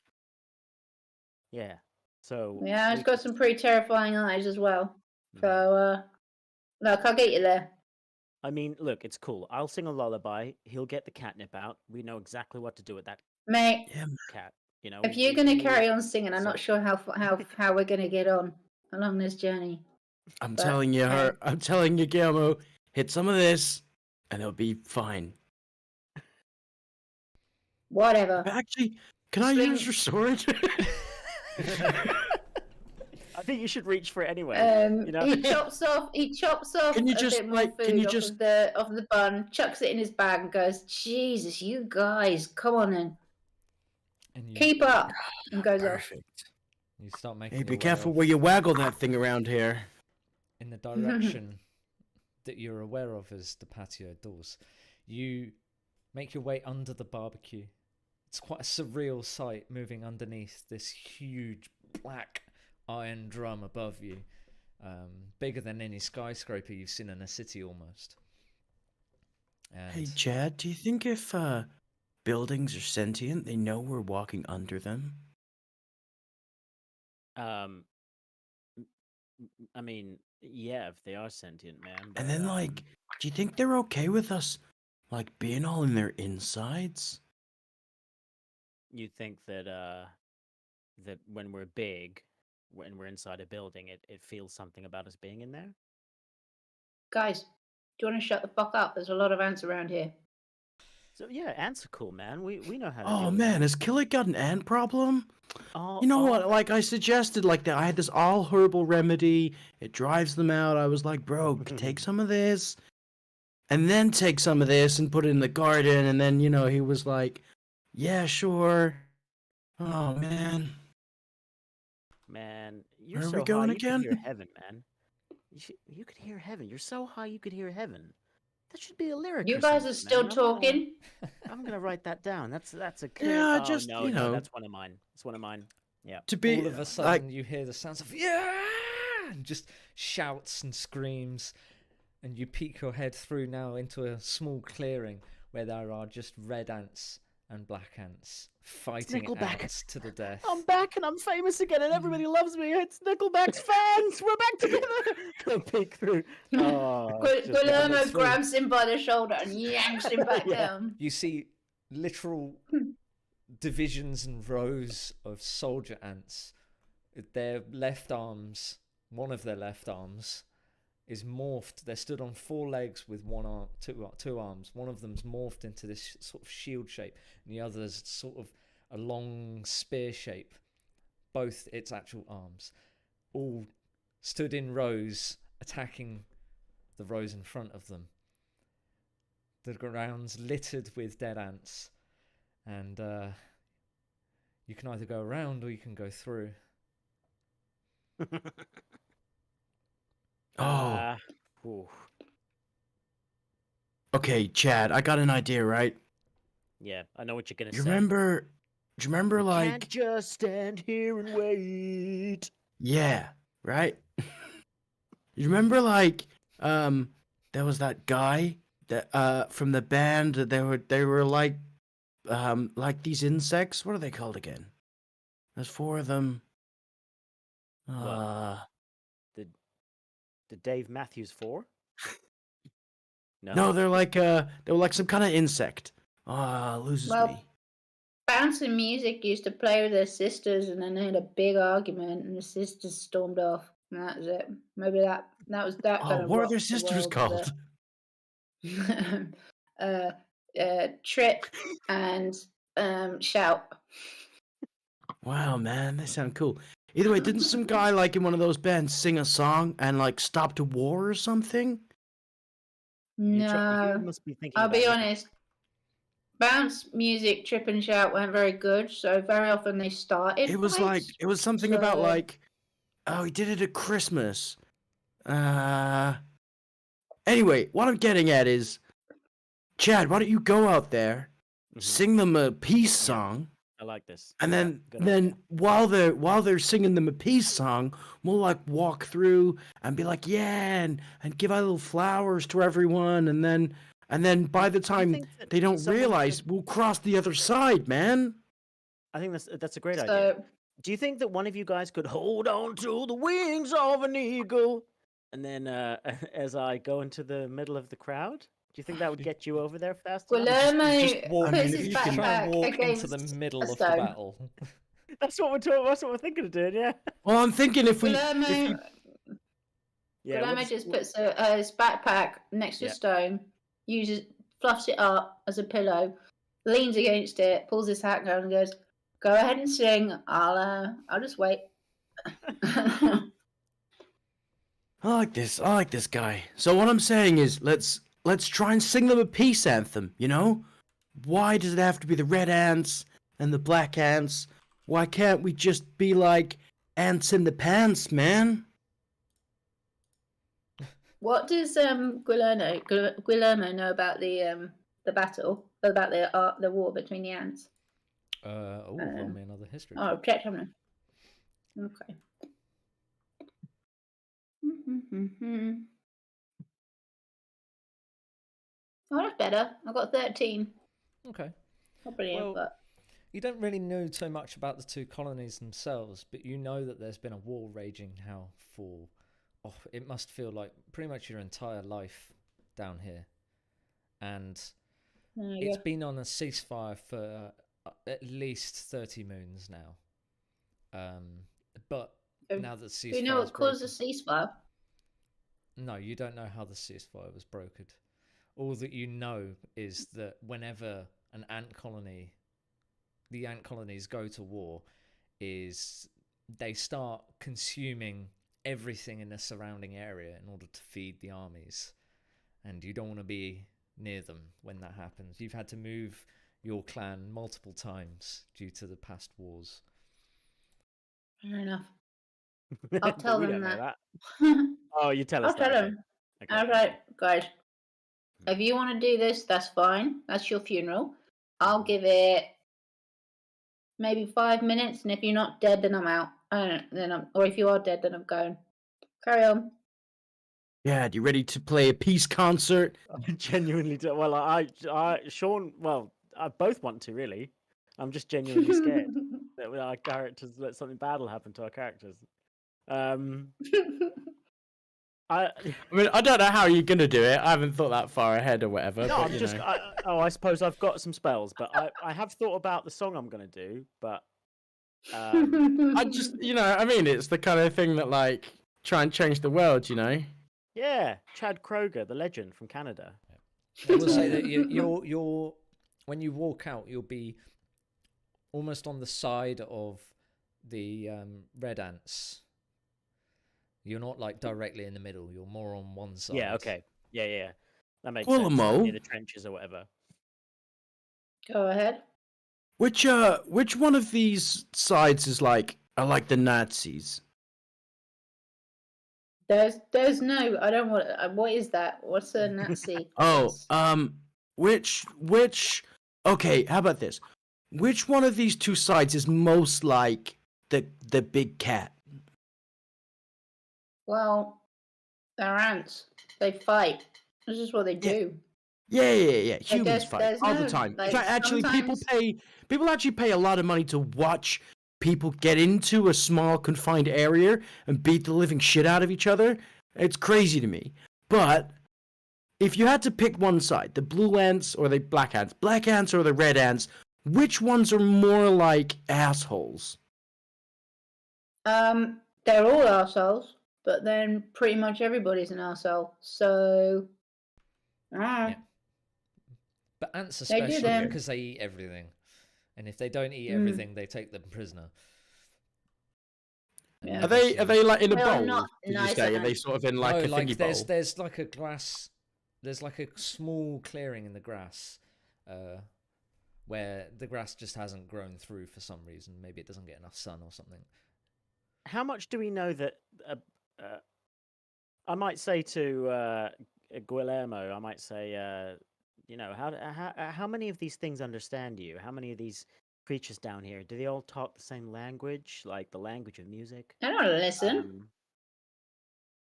Yeah. So Yeah, it's we got could- some pretty terrifying eyes as well. Mhm. So, look, I'll get you there. I mean, look, it's cool. I'll sing a lullaby. He'll get the catnip out. We know exactly what to do with that Mate, Yeah, cat. You know, if you're we- going to we- carry on singing, I'm so- not sure how we're going to get on along this journey. I'm But, telling you, hey. I'm telling you, Guillermo, hit some of this, and it'll be fine. Whatever. Actually, can I Sling- use your sword? I think you should reach for it anyway. you know? He chops off Can you a just, bit more like, food can you off just- of the bun, chucks it in his bag, and goes, "Jesus, you guys, come on then, And you, keep up," and goes off. Perfect. you start making Hey, your be way careful off where you waggle that thing around here. in the direction that you're aware of as the patio doors. You make your way under the barbecue. It's quite a surreal sight moving underneath this huge black iron drum above you, bigger than any skyscraper you've seen in a city almost. And Hey, Chad, do you think if buildings are sentient, they know we're walking under them? I mean, yeah, if they are sentient, man. But, And then, like, do you think they're okay with us, like, being all in their insides? you think that that when we're big, when we're inside a building, it feels something about us being in there. Guys, do you want to shut the fuck up? There's a lot of ants around here. So yeah, ants are cool, man. We know how to. Oh deal with man, them. has Killick got an ant problem? Oh, You know what? oh, Like I suggested, like that I had this all herbal remedy. It drives them out. I was like, bro, take some of this, and then take some of this and put it in the garden. And then he was like, yeah, sure. Oh man, Man, you're Where are so we going high, you could hear again? heaven, man. You could hear heaven. You're so high, you could hear heaven. That should be a lyric. You or guys are something, still man. talking. I'm gonna write that down. That's a good. Yeah, Oh, just, no, you no, know. that's one of mine. It's one of mine. Yeah. to be all of a sudden you hear the sounds of yeah, and just shouts and screams, and you peek your head through now into a small clearing where there are just red ants and black ants fighting Nickelback. ants to the death. I'm back and I'm famous again and everybody loves me. It's Nickelback's fans. We're back together. I'll peek through. Oh, it's just- Guillermo looks through. grabs him by the shoulder and yanks him back Yeah. down. You see literal divisions and rows of soldier ants. Their left arms, one of their left arms, is morphed. They're stood on four legs with one arm, two arms. One of them's morphed into this sort of shield shape, and the other's sort of a long spear shape. Both its actual arms, all stood in rows, attacking the rows in front of them. The ground's littered with dead ants, and you can either go around or you can go through. oh, ooh. okay, Chad, I got an idea, right? Yeah, I know what you're gonna You say. remember? Do you remember Can't like? just stand here and wait. Yeah, right. You remember like there was that guy that from the band that they were like these insects. What are they called again? There's four of them. The Dave Matthews 4? No, they were like some kind of insect. Loses Well, me. Bouncing Music used to play with their sisters, and then they had a big argument, and the sisters stormed off. And that was it. Maybe that was that kind Oh, of what are rocked their the sisters world called? Trip and Shout. Wow, man, they sound cool. Either way, didn't some guy like in one of those bands sing a song and like stopped a war or something? You No, must be thinking. I'll be about honest. Bounce music, Trip and Shout weren't very good, so very often they started. It was fights, something about so- like, oh, he did it at Christmas. Anyway, what I'm getting at is, Chad, why don't you go out there, Mhm. sing them a peace song, I like this. and Yeah, then good idea. while they're singing them a peace song, we'll like walk through and be like, yeah, and give out little flowers to everyone, and then by the time think that they don't someone realize, we'll cross the other side, man. I think that's a great idea. So Do you think that one of you guys could hold on to the wings of an eagle, and then as I go into the middle of the crowd, do you think that would get you over there fast enough? Guillermo Just walk, I mean, puts if his you can try and backpack walk into against the middle a of the stone. battle. That's what we're thinking of doing. Yeah. Well, I'm thinking if you, Guillermo Yeah. Guillermo just puts his backpack next to Yeah. a stone, fluffs it up as a pillow, leans against it, pulls his hat down, and goes, "Go ahead and sing. I'll just wait." I like this guy. So what I'm saying is, let's try and sing them a peace anthem. You know, why does it have to be the red ants and the black ants? Why can't we just be like ants in the pants, man? What does Guillermo know about the battle, about the war between the ants? Roll me another history. Oh, check him. Okay. Oh, that's better. I got 13. Okay. Not brilliant, Well, but you don't really know so much about the two colonies themselves, but you know that there's been a war raging now for, it must feel like pretty much your entire life down here. And it's been on a ceasefire for at least 30 moons now. But now that the ceasefire do you know what caused the ceasefire? No, you don't know how the ceasefire was brokered. All that you know is that whenever the ant colonies go to war, is they start consuming everything in the surrounding area in order to feed the armies. And you don't want to be near them when that happens. You've had to move your clan multiple times due to the past wars. Fair enough. I'll tell them that. Oh, you tell us I'll tell that. them. Okay. All right, guys. If you want to do this, that's fine. That's your funeral. I'll give it maybe 5 minutes, and if you're not dead, then I'm out. Or if you are dead, then I'm going. Carry on. Yeah, you ready to play a peace concert? I genuinely do. Well, Sean. Well, I both want to really. I'm just genuinely scared that with our characters, that something bad will happen to our characters. I mean, I don't know how you're gonna do it. I haven't thought that far ahead or whatever. No, but, I'm just. I suppose I've got some spells, but I have thought about the song I'm gonna do, but I just, I mean, it's the kind of thing that like try and change the world, yeah, Chad Kroger, the legend from Canada. I will say that you're when you walk out, you'll be almost on the side of the red ants. You're not like directly in the middle. You're more on one side. Yeah. Okay. Yeah. That makes Well, sense. Mo. Near the trenches or whatever. Go ahead. Which one of these sides are like the Nazis? There's no. I don't want. What is that? What's a Nazi? Which? Okay, how about this? Which one of these two sides is most like the big cat? Well, they're ants. They fight. This is what they do. Yeah. Humans fight there's all the no, time. like, In fact, actually, sometimes- people actually pay a lot of money to watch people get into a small confined area and beat the living shit out of each other. It's crazy to me. But if you had to pick one side, the blue ants or the black ants or the red ants, which ones are more like assholes? They're all assholes. but then pretty much everybody's an arsehole. So, Yeah. But ants They do especially them. because they eat everything, and if they don't eat Mm. everything, they take them prisoner. And Yeah. Are they obviously- like in a Well, bowl? not Did you nice say? Are they ants. sort of in like no, a like thingy there's bowl? there's like a grass, there's like a small clearing in the grass, where the grass just hasn't grown through for some reason. Maybe it doesn't get enough sun or something. How much do we know that? I might say to Guillermo, I might say, how many of these things understand you? How many of these creatures down here do they all talk the same language, like the language of music? I don't listen.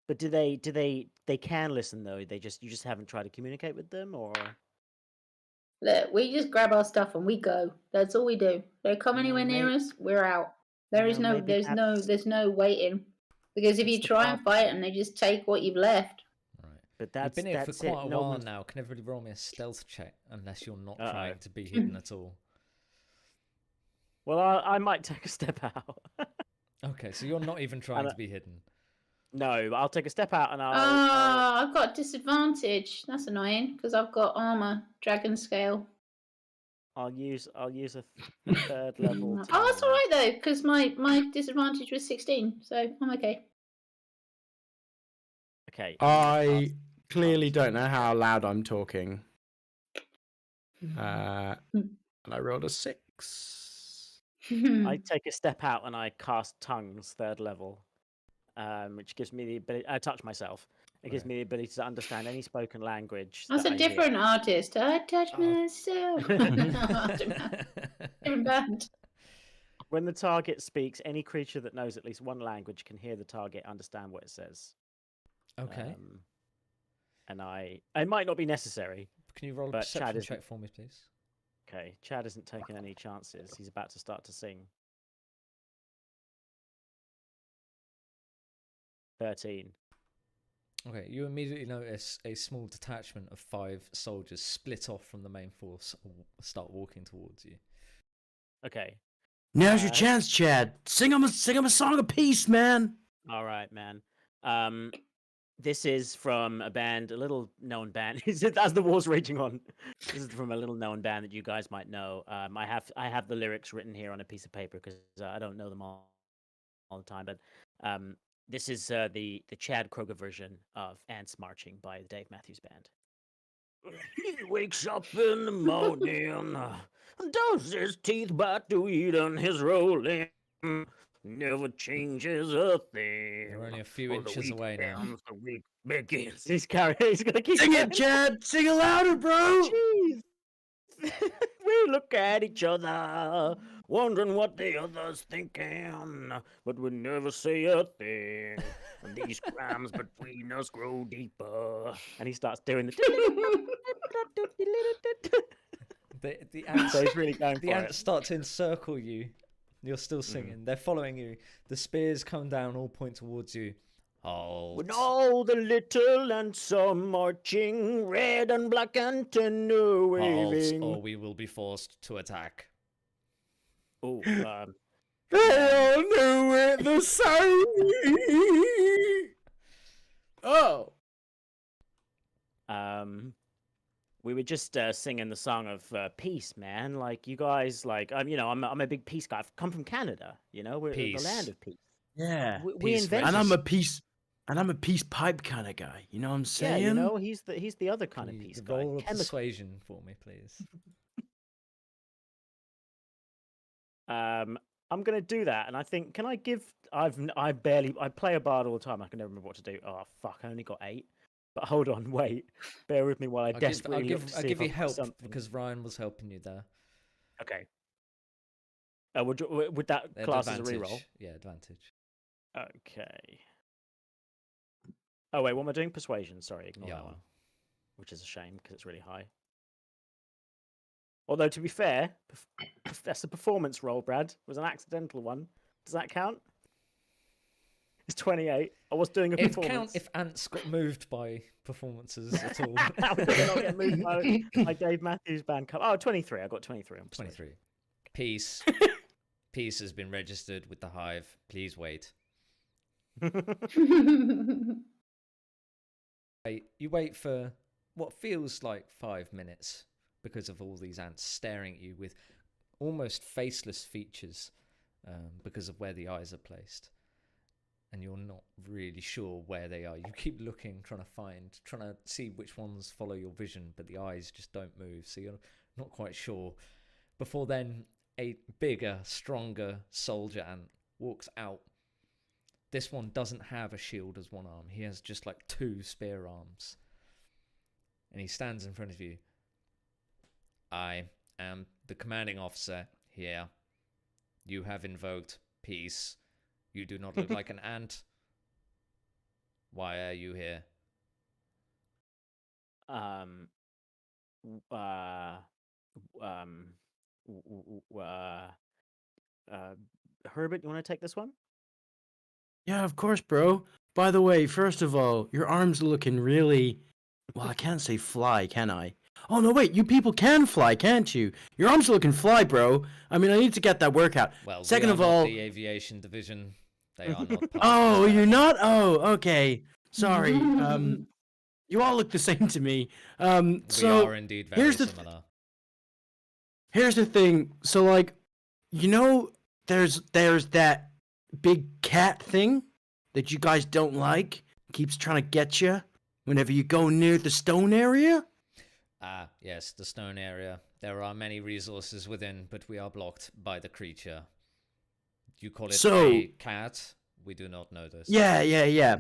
But do they can listen though? You just haven't tried to communicate with them, or Look, we just grab our stuff and we go. That's all we do. They come You know, anywhere near may- us, we're out. There is no, maybe that's- there's no waiting. Because if It's you the try and pub. fight and they just take what you've left. Right. but You've that's been here for that's quite it. a No while one's- now. Can everybody roll me a stealth check? Unless you're not Uh-oh. trying to be hidden at all. Well, I might take a step out. Okay, so you're not even trying to be hidden. No, but I'll take a step out and I'll. I've got disadvantage. That's annoying because I've got armor, dragon scale. I'll use a third level. Oh, that's all talent. right though, because my disadvantage was 16, so I'm okay. Okay. I clearly don't know how loud I'm talking. And I rolled a 6. I take a step out and I cast tongues, third level, which gives me the ability. I touch myself. It gives Right. me the ability to understand any spoken language. That's that a I hear. different artist. I touch Oh. myself. Different band. When the target speaks, any creature that knows at least one language can hear the target understand what it says. Okay. And it might not be necessary. Can you roll a but Chad perception isn't- check for me, please? Okay, Chad isn't taking any chances. He's about to start to sing. 13. Okay, you immediately notice a small detachment of 5 soldiers split off from the main force, start walking towards you. Okay. Now's your Uh, chance, Chad. Sing 'em a song of peace, man. All right, man. This is from a band, a little known band. As the war's raging on, this is from a little known band that you guys might know. I have the lyrics written here on a piece of paper because I don't know them all the time. But this is the Chad Kroger version of "Ants Marching" by the Dave Matthews Band. He wakes up in the morning, does his teeth bite to eating his rolling. Never changes a thing. You're only a few For the inches week away now. ends, the week begins. He's gonna keep Sing going. it, Chad. Sing it louder, bro. Jeez. We look at each other, wondering what the other's thinking, but we never say a thing. And these crimes between us grow deeper. And he starts doing the. The ants, So he's really going the for ants it. start to encircle you. You're still singing. They're following you. The spears come down, all point towards you. Halt. When all the little ants are marching, red and black antenna Halt, waving. or we will be forced to attack. Oh, They all knew it the same. Oh. we were just singing the song of peace, man. Like you guys, like I'm a big peace guy. I've come from Canada. We're the Peace. land of peace. Yeah. We Peace invented. And I'm a peace pipe kind of guy. You know what I'm Yeah, saying? he's the other kind Can of you peace guy. roll a Chemical. persuasion for me, please. I'm gonna do that, and I think can I give? I play a bard all the time. I can never remember what to do. Oh fuck! I only got 8. But hold on, wait. Bear with me while I desperately look to I'll see give if you I've got help something. because Ryan was helping you there. Okay. Would that At class as a advantage. reroll? Yeah, advantage. Okay. Oh wait, what am I doing? Persuasion. Sorry, ignore Yeah. that one. Which is a shame because it's really high. Although to be fair, that's a performance roll, Brad. It was an accidental one. Does that count? It's 28. I was doing a It performance. count if ants got moved by performances at all. How did I not get moved by my Dave Matthews Band cover? Oh, 23. I got 23 on persuasion. 23. Peace. Peace has been registered with the hive. Please wait. You wait for what feels like 5 minutes because of all these ants staring at you with almost faceless features because of where the eyes are placed. And you're not really sure where they are. You keep looking, trying to see which ones follow your vision, but the eyes just don't move, so you're not quite sure. Before then, a bigger, stronger soldier ant walks out. This one doesn't have a shield as one arm. He has just like 2 spear arms. And he stands in front of you. I am the commanding officer here. You have invoked peace. You do not look like an ant. Why are you here? Herbert, you want to take this one? Yeah, of course, bro. By the way, first of all, your arms are looking really... Well, I can't say fly, can I? Oh, no, wait, you people can fly, can't you? Your arms are looking fly, bro. I mean, I need to get that workout. Well, Second we are of not all... the aviation division. They are not part Oh, of you're not? Oh, okay. Sorry. You all look the same to me. So we are indeed very similar. Here's the thing. So, like, you know, there's that big cat thing that you guys don't like. Keeps trying to get you whenever you go near the stone area. Ah, yes, the stone area. There are many resources within, but we are blocked by the creature. You call it a cat? We do not know this. Yeah.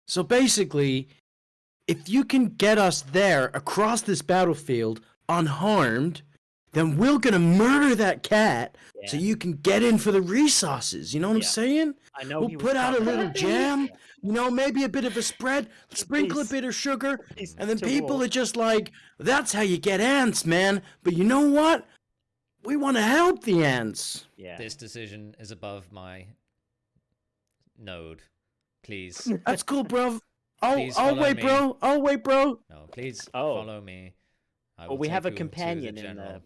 So basically, if you can get us there across this battlefield unharmed, then we're gonna murder that cat so you can get in for the resources. You know what I'm saying? I know. We'll put out a little jam, you know, maybe a bit of a spread, sprinkle a bit of sugar, and then people are just like, that's how you get ants, man. But you know what? We want to help the ants. Yeah. This decision is above my node. Please. That's cool, bro. I'll wait, me. bro. I'll wait, bro. No, please follow me. Well, we have a companion in there.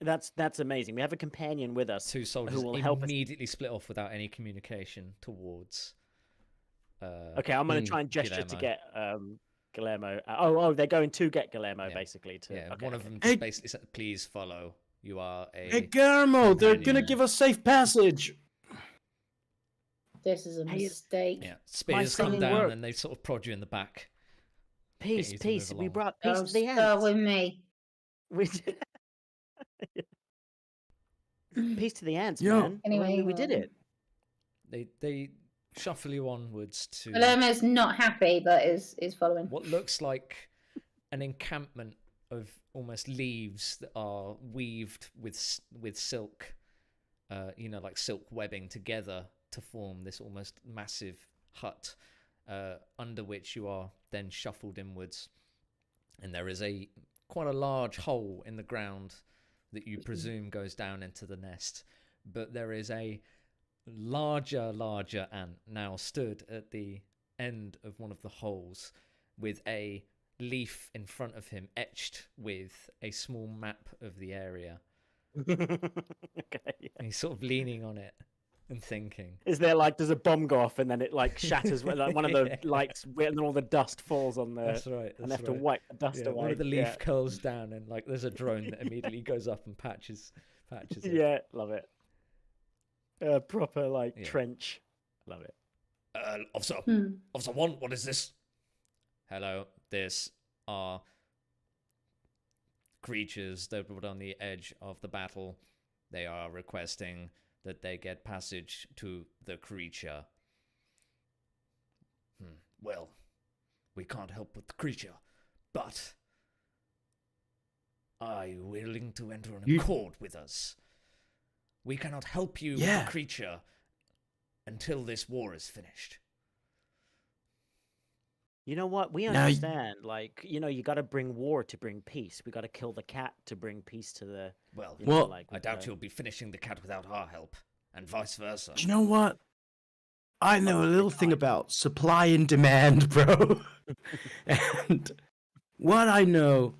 That's amazing. We have a companion with us. 2 soldiers who will help immediately split off without any communication towards. Okay, I'm going to try and gesture to get Guillermo. They're going to get Guillermo basically. One of them just basically said, "Please follow. You are a." Hey, Guillermo, they're gonna give us safe passage. This is a mistake. Yeah, spears come down and they sort of prod you in the back. Peace. We brought peace to the ants. Start with me. Peace to the ants, Yo. man. Anyway, we did it. They shuffle you onwards to. Palermo's not happy, but is following. What looks like an encampment of almost leaves that are weaved with silk, like silk webbing together to form this almost massive hut, under which you are then shuffled inwards, and there is quite a large hole in the ground that you presume goes down into the nest, but there is a larger ant now stood at the end of one of the holes with a leaf in front of him etched with a small map of the area. Okay. Yeah. And he's sort of leaning on it and thinking. Is there does a bomb go off and then it shatters like one of the lights and then all the dust falls on the. That's right. And they have to wipe the dust away. One of the leaf curls down and there's a drone that immediately goes up and patches it. Yeah, love it. Proper trench. Love it. Officer 1, what is this? Hello, this are creatures that were on the edge of the battle. They are requesting that they get passage to the creature. Well, we can't help with the creature, but are you willing to enter an accord with us? We cannot help you with the creature until this war is finished. You know what? We understand. You got to bring war to bring peace. We got to kill the cat to bring peace to the. Well, I doubt you'll be finishing the cat without our help, and vice versa. Do you know what? I know a little thing about supply and demand, bro. And what I know,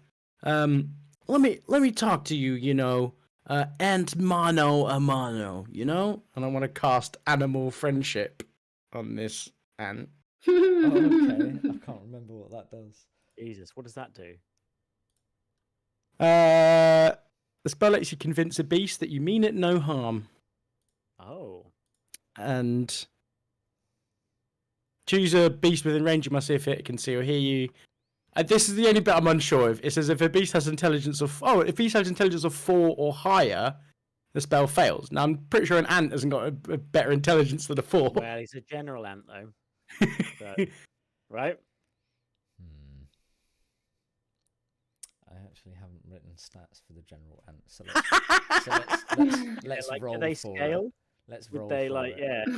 let me talk to you. Ant mano a mano, and I want to cast animal friendship on this ant. Oh, okay. I can't remember what that does. Jesus, what does that do? The spell lets you convince a beast that you mean it no harm, Oh. and choose a beast within range. You must see if it can see or hear you. This is the only bit I'm unsure of. It says if a beast has intelligence of if a beast has intelligence of 4 or higher, the spell fails. Now I'm pretty sure an ant hasn't got a better intelligence than a 4. Well, he's a general ant though. So, right? I actually haven't written stats for the general ant, so let's Like, roll do they for scale? it. Let's Would roll they for like? it.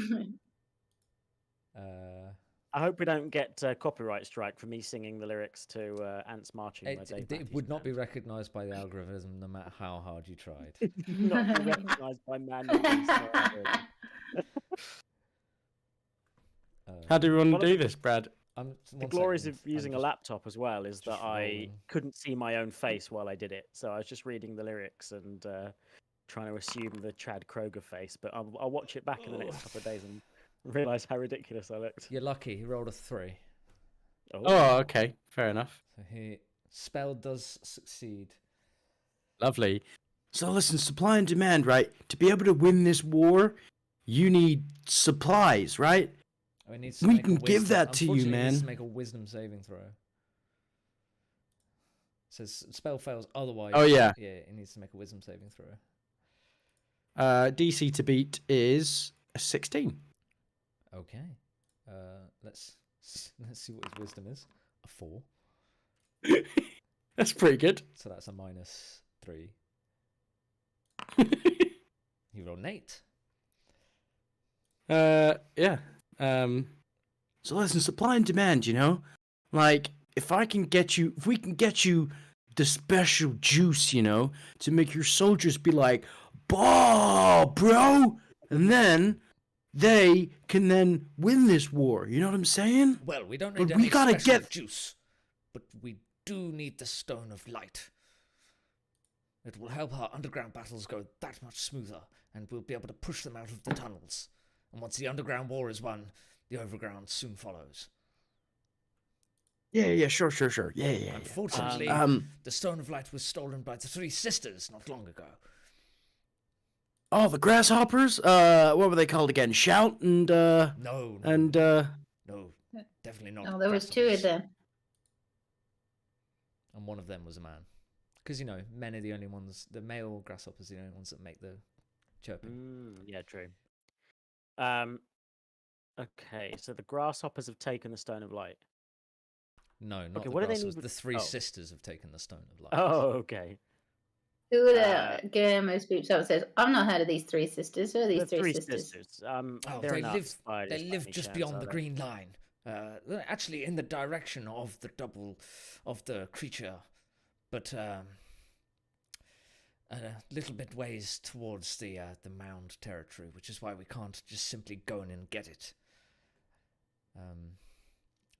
Yeah. Uh, I hope we don't get copyright strike for me singing the lyrics to "Ants Marching" by Dave it Matthews would not be Band. recognised by the algorithm, no matter how hard you tried. Not be recognised by man. How How do we want One to of do the- this, Brad? The glories of using a laptop as well is that I rolling. couldn't see my own face while I did it, so I was just reading the lyrics and trying to assume the Chad Kroger face. But I'll watch it back in the next couple of days and realise how ridiculous I looked. You're lucky. He rolled a 3. Oh, okay, fair enough. So spell does succeed. Lovely. So listen, supply and demand, right? To be able to win this war, you need supplies, right? Oh, he needs to We make a can give wisdom- that to you, unfortunately, He needs man. to make a wisdom saving throw. It says spell fails otherwise. Oh, yeah. Yeah, he needs to make a wisdom saving throw. DC to beat is a 16. Okay. Let's see what his wisdom is. A 4. That's pretty good. So that's a -3. He rolled an 8. Yeah. So listen, supply and demand, you know? Like, if we can get you the special juice, you know, to make your soldiers be like, "Bah, bro!" And then they can then win this war. You know what I'm saying? Well, we don't But need we any gotta special get- juice, but we do need the Stone of Light. It will help our underground battles go that much smoother, and we'll be able to push them out of the tunnels. And once the underground war is won, the overground soon follows. Yeah, sure. Yeah. Unfortunately, the Stone of Light was stolen by the 3 sisters not long ago. Oh, the grasshoppers? What were they called again? Shout and No, definitely not. Oh, there was 2 of grasshoppers. them. And one of them was a man. Because, you know, men are the only ones, the male grasshoppers are the only ones that make the chirping. Yeah, true. Okay, so the grasshoppers have taken the Stone of Light. No, not Okay, the what do they grasshoppers. need- The 3 oh. sisters have taken the Stone of Light. Oh, okay. Who are the Guillermo spoops out and says, I've not heard of these 3 sisters. Who are these The 3 three sisters? Oh, they're they not live. spiders They by live any just chance, beyond are the they? green line. They're actually in the direction of the double of the creature, but a little bit ways towards the mound territory, which is why we can't just simply go in and get it.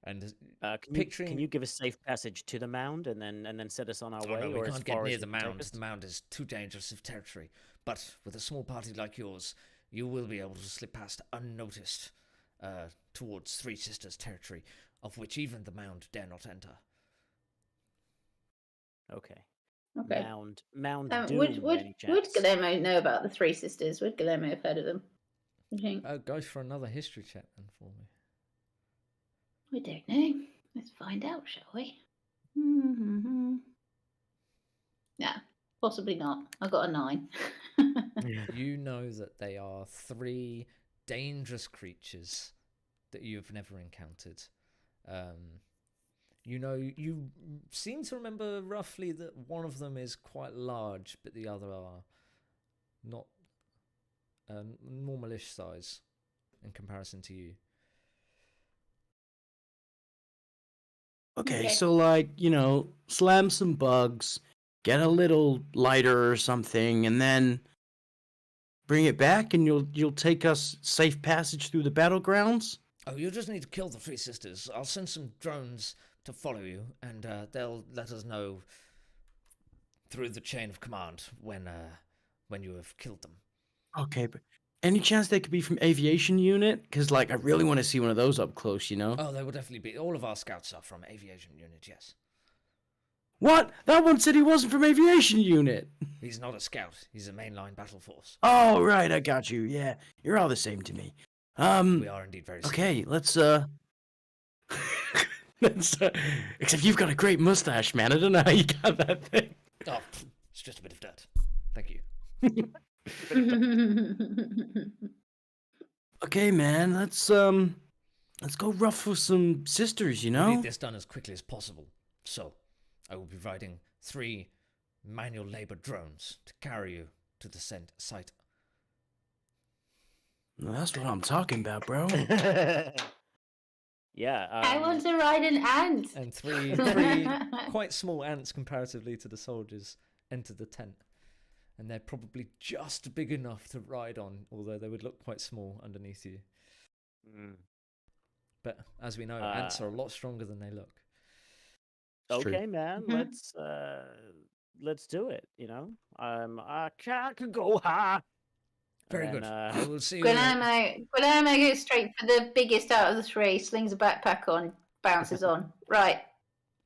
And Can you give us safe passage to the mound and then set us on our way? no, we or as can't get far near as the you can take mound. us? The mound is too dangerous of territory. But with a small party like yours, you will be able to slip past unnoticed towards 3 sisters' territory, of which even the mound dare not enter. Okay. Okay. Mound Doom. Would by any would chance? Guillermo know about the 3 sisters? Would Guillermo have heard of them? I think. Go for another history check then for me. I don't know. Let's find out, shall we? Mm-hmm. Yeah, possibly not. I got a 9. You know that they are 3 dangerous creatures that you have never encountered. You know, you seem to remember roughly that one of them is quite large, but the other are not normalish size in comparison to you. Okay, Okay. so like, you know, slam some bugs, get a little lighter or something, and then bring it back, and you'll take us safe passage through the battlegrounds. Oh, you just need to kill the 3 sisters. I'll send some drones to follow you, and they'll let us know through the chain of command when you have killed them. Okay, but Any chance they could be from aviation unit? Because like I really want to see one of those up close. You know. Oh, they will definitely be. All of our scouts are from aviation unit. Yes. What? That one said he wasn't from aviation unit. He's not a scout. He's a mainline battle force. Oh right, I got you. Yeah, you're all the same to me. We are indeed very similar. Okay, let's let's except you've got a great mustache, man. I don't know how you got that thing. Oh, it's just a bit of dirt. Thank you. Okay, man, let's go ruffle some sisters, you We know? need this done as quickly as possible. So, I will be riding 3 manual labor drones to carry you to the site. Well, that's what I'm talking about, bro. Yeah. I want to ride an ant. And three quite small ants comparatively to the soldiers enter the tent. And they're probably just big enough to ride on, although they would look quite small underneath you. Mm. But as we know, ants are a lot stronger than they look. It's true. Okay, man. Let's do it. You know, I can go high. Very And good. then, I will see you. Guillermo goes straight for the biggest out of the 3, slings a backpack on, bounces on. Right.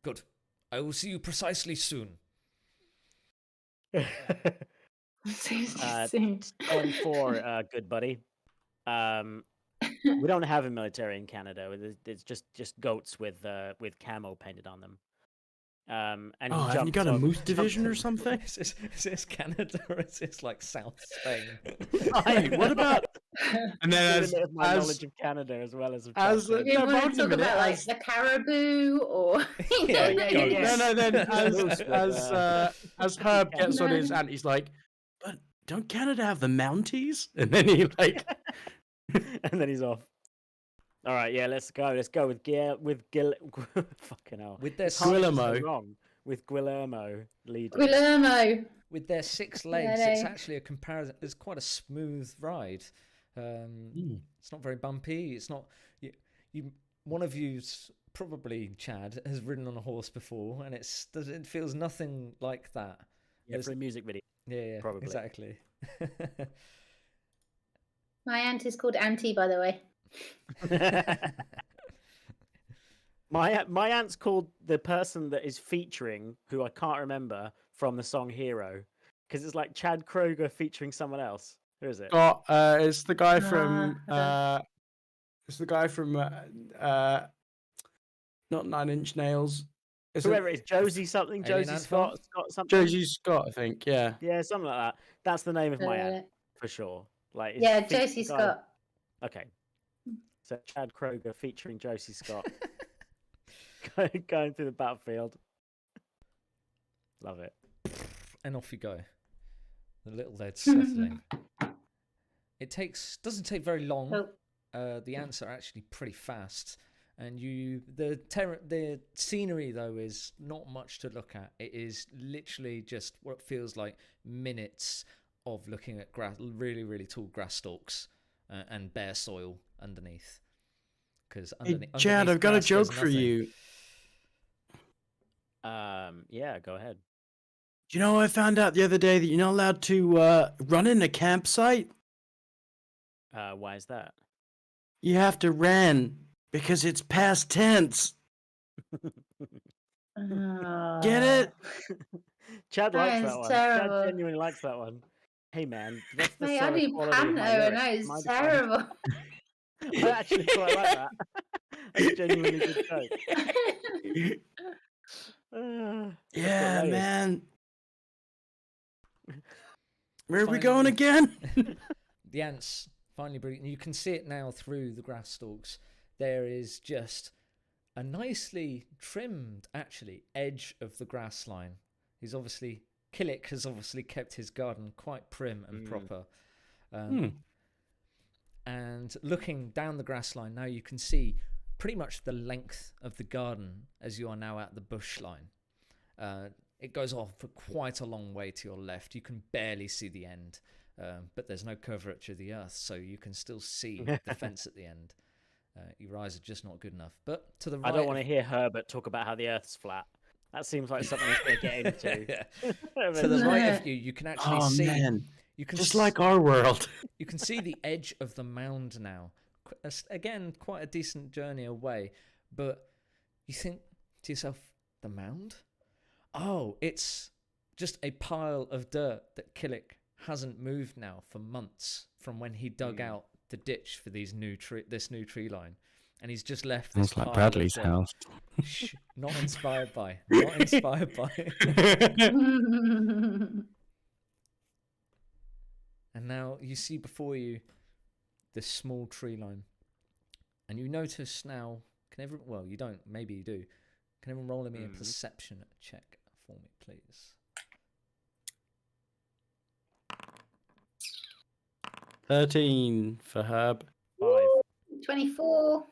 Good. I will see you precisely soon. Soon. 10-4, good buddy. We don't have a military in Canada. It's just goats with camo painted on them. And Oh, he haven't you got a jumped moose division or something? Is this Canada or is this like South Spain? Hey, what about? And then Giving it my knowledge of Canada as well as of as China. Do you no, want hold to on a talk minute, about like as- the caribou or? Yeah, yeah. No, then Moose with, as Herb gets on his No. ant, he's like, but don't Canada have the Mounties? And then he like, And then he's off. All right, yeah, let's go. Let's go with Gil. Fucking hell. With their It's hard to say Guillermo. wrong. With Guillermo leading. Guillermo. with their 6 legs, it's no. actually a comparison. It's quite a smooth ride. It's not very bumpy. It's not you. One of you's probably Chad has ridden on a horse before, and it feels nothing like that. Yeah, for a music video. Yeah, Probably. exactly. My aunt is called Auntie, by the way. My aunt's called the person that is featuring, who I can't remember, from the song Hero, because it's like Chad Kroger featuring someone else. Who is it? it's the guy from not 9 Inch Nails. It's Whoever it is, Josie something, Alien Josie Ant Scott, Scott something. Josie Scott, I think. Yeah. Yeah, something like that. That's the name of my aunt for sure. Like, it's Yeah, featuring Josie guy- Scott. Okay, so Chad Kroger featuring Josie Scott going through the battlefield. Love it. And off you go. The little lead settling. Doesn't take very long. Oh. The ants are actually pretty fast, and the scenery though is not much to look at. It is literally just what feels like minutes of looking at really, really tall grass stalks and bare soil underneath. Because Hey, Chad, I've got a joke for you. Yeah, go ahead. Do you know I found out the other day that you're not allowed to run in a campsite? Why is that? You have to ran because it's past tense. Get it? Chad That likes is that one. terrible. Chad genuinely likes that one. Hey man, that's the Mate, I sort of do quality of panto my and lyrics. that is Mind if terrible. I actually quite like that. That's a genuinely good joke. Yeah, layers. man. Where are we Finally. going again? The ants finally breeding. You can see it now through the grass stalks. There is just a nicely trimmed, actually, edge of the grass line. Killick has obviously kept his garden quite prim and proper. And looking down the grass line now, you can see pretty much the length of the garden as you are now at the bush line. It goes off for quite a long way to your left. You can barely see the end, but there's no curvature of the earth, so you can still see the fence at the end. Your eyes are just not good enough. But to the right, I don't want to hear Herbert talk about how the Earth's flat. That seems like something he's going to get into. To the right of you, you can actually see. Man. You can Just like our world. you can see the edge of the mound now. Again, quite a decent journey away, but you think to yourself, the mound? Oh, it's just a pile of dirt that Killick hasn't moved now for months from when he dug out the ditch for this new tree line, and he's just left this It's like pile Bradley's of dirt. house. Shh, not inspired by. Not inspired by. And now you see before you this small tree line, and you notice now. Well, you don't. Maybe you do. Can everyone roll me a perception check for me, please? 13 for Herb. 5. 24.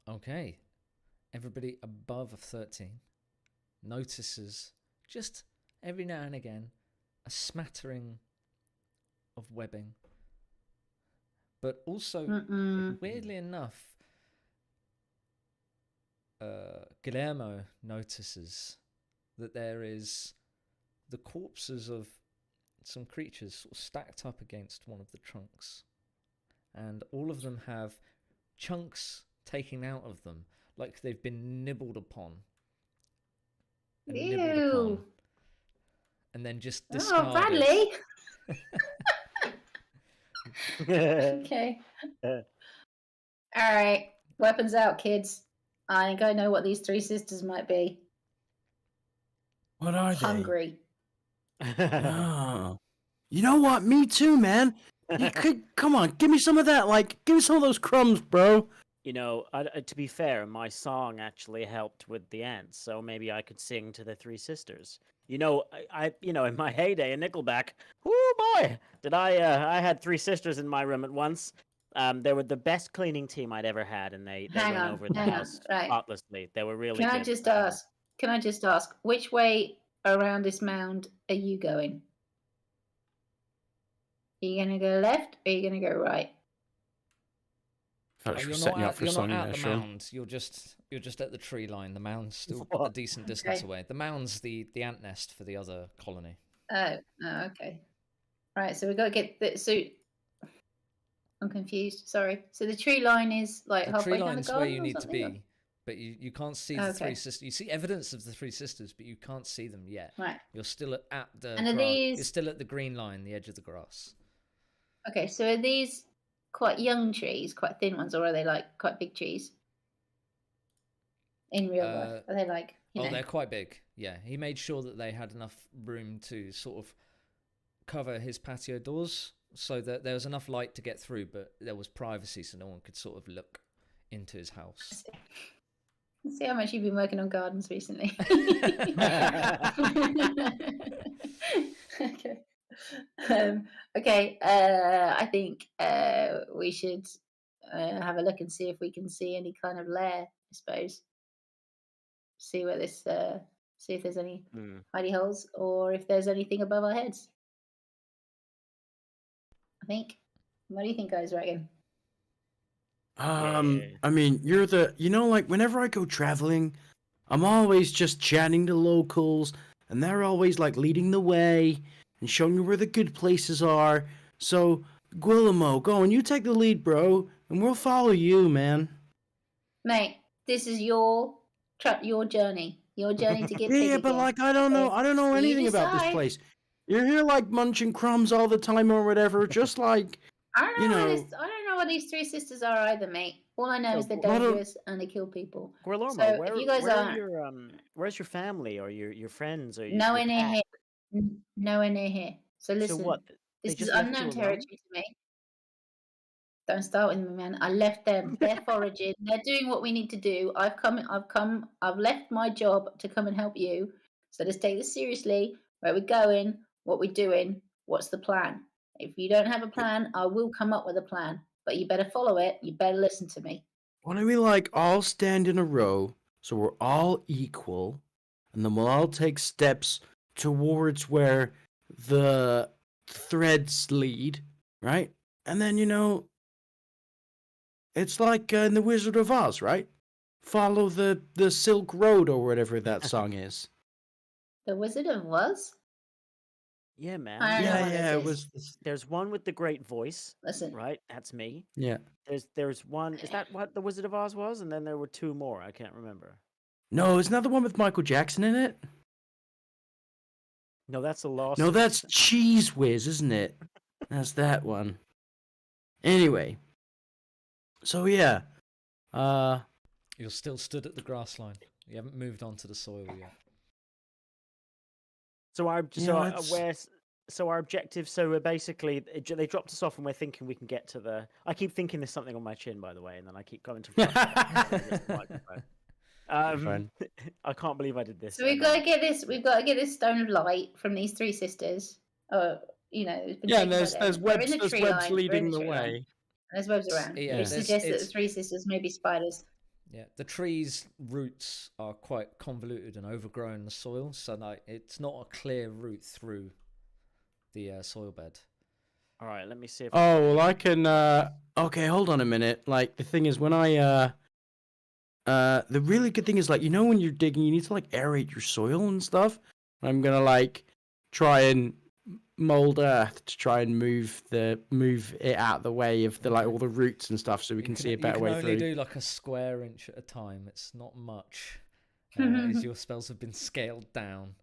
Okay. Everybody above 13 notices just every now and again a smattering of webbing. But also, weirdly enough, Guillermo notices that there is the corpses of some creatures sort of stacked up against one of the trunks, and all of them have chunks taken out of them, like they've been nibbled upon. Ew. And then just discarded. Oh, Bradley. Okay. All right. Weapons out, kids. I think I know what these three sisters might be. What are they? Hungry. Oh. You know what? Me too, man. You could come on, give me some of that. Like, give me some of those crumbs, bro. You know, to be fair, my song actually helped with the ants, so maybe I could sing to the three sisters. You know, I in my heyday in Nickelback, whoo boy, did I had three sisters in my room at once. They were the best cleaning team I'd ever had, and they Hang went on, over the hang on, house right. spotlessly. They were really Can I good. just ask? Can I just ask which way around this mound are you going? Are you gonna go left or are you gonna go right? Thanks for You're setting you not up for you're not song at there, the Sean. mound. You're just at the tree line. The mound's still a What? decent distance Okay. away. The mound's the ant nest for the other colony. Oh, okay. Right, so we got to get the so. I'm confused. Sorry. So the tree line is like The halfway tree down the line's garden where you or need to something, or- be, but you can't see the three Okay. sisters. You see evidence of the three sisters, but you can't see them yet. Right. You're still at the And are grass. these- You're still at the green line, the edge of the grass. Okay, so are these quite young trees, quite thin ones, or are they like quite big trees? In real life, are they like? They're quite big. Yeah, he made sure that they had enough room to sort of cover his patio doors, so that there was enough light to get through, but there was privacy, so no one could sort of look into his house. Let's see how much you've been working on gardens recently. Okay. Okay. I think we should have a look and see if we can see any kind of lair. I suppose. See where this. See if there's any hidey holes or if there's anything above our heads. I think. What do you think, guys? Reckon? Yeah. I mean, like whenever I go traveling, I'm always just chatting to locals, and they're always like leading the way and showing me where the good places are. So, Guillermo, go on, you take the lead, bro, and we'll follow you, man. Mate, this is your journey. Your journey to get big Yeah, but again. like I don't know You anything about this decide. place. You're here like munching crumbs all the time or whatever, just like I don't know. you I know. don't know what these three sisters are either, mate. All I know is they're what are- dangerous and they kill people. Guillermo, So if you guys where are aren't- your where's your family or your friends or Nowhere your near pack? here. Nowhere near here. So listen, So what? They this is just left you unknown alone? territory to me. Don't start with me, man. I left them. They're foraging. They're doing what we need to do. I've left my job to come and help you. So let's take this seriously. Where we're going, what we're doing, what's the plan? If you don't have a plan, I will come up with a plan. But you better follow it. You better listen to me. Why don't we like all stand in a row so we're all equal, and then we'll all take steps towards where the threads lead, right? And then it's like in the Wizard of Oz, right? Follow the Silk Road or whatever that song is. The Wizard of Oz? Yeah, man. I don't know Yeah, what yeah, it this is. was. There's one with the great voice, Listen, right? That's me. Yeah. There's one. Is that what the Wizard of Oz was? And then there were two more. I can't remember. No, isn't that the one with Michael Jackson in it? No, that's the Lost. No, that's Cheese Whiz, isn't it? That's that one. Anyway. So yeah. You're still stood at the grass line. You haven't moved on to the soil yet. So our Yeah, that's- so our objective. So we're basically they dropped us off, and we're thinking we can get to the. I keep thinking there's something on my chin, by the way, and then I keep going to. Fine. I can't believe I did this. so we've got to get this. We've got to get this stone of light from these three sisters. You know, it's been Yeah, taken and by there's them. They're in webs the there's tree webs line. They're in leading the the tree line. way. There's webs around, Yeah, which there's- suggests that the it's- three sisters may be spiders. Yeah, the tree's roots are quite convoluted and overgrown in the soil, so like it's not a clear route through the soil bed. All right, let me see if. Oh, well, I can. Okay, hold on a minute. Like the thing is, when I the really good thing is like when you're digging, you need to like aerate your soil and stuff. I'm gonna like try and mold earth to try and move it out of the way of the like all the roots and stuff, so we can see a better way You can only through. do like a square inch at a time. It's not much, as your spells have been scaled down.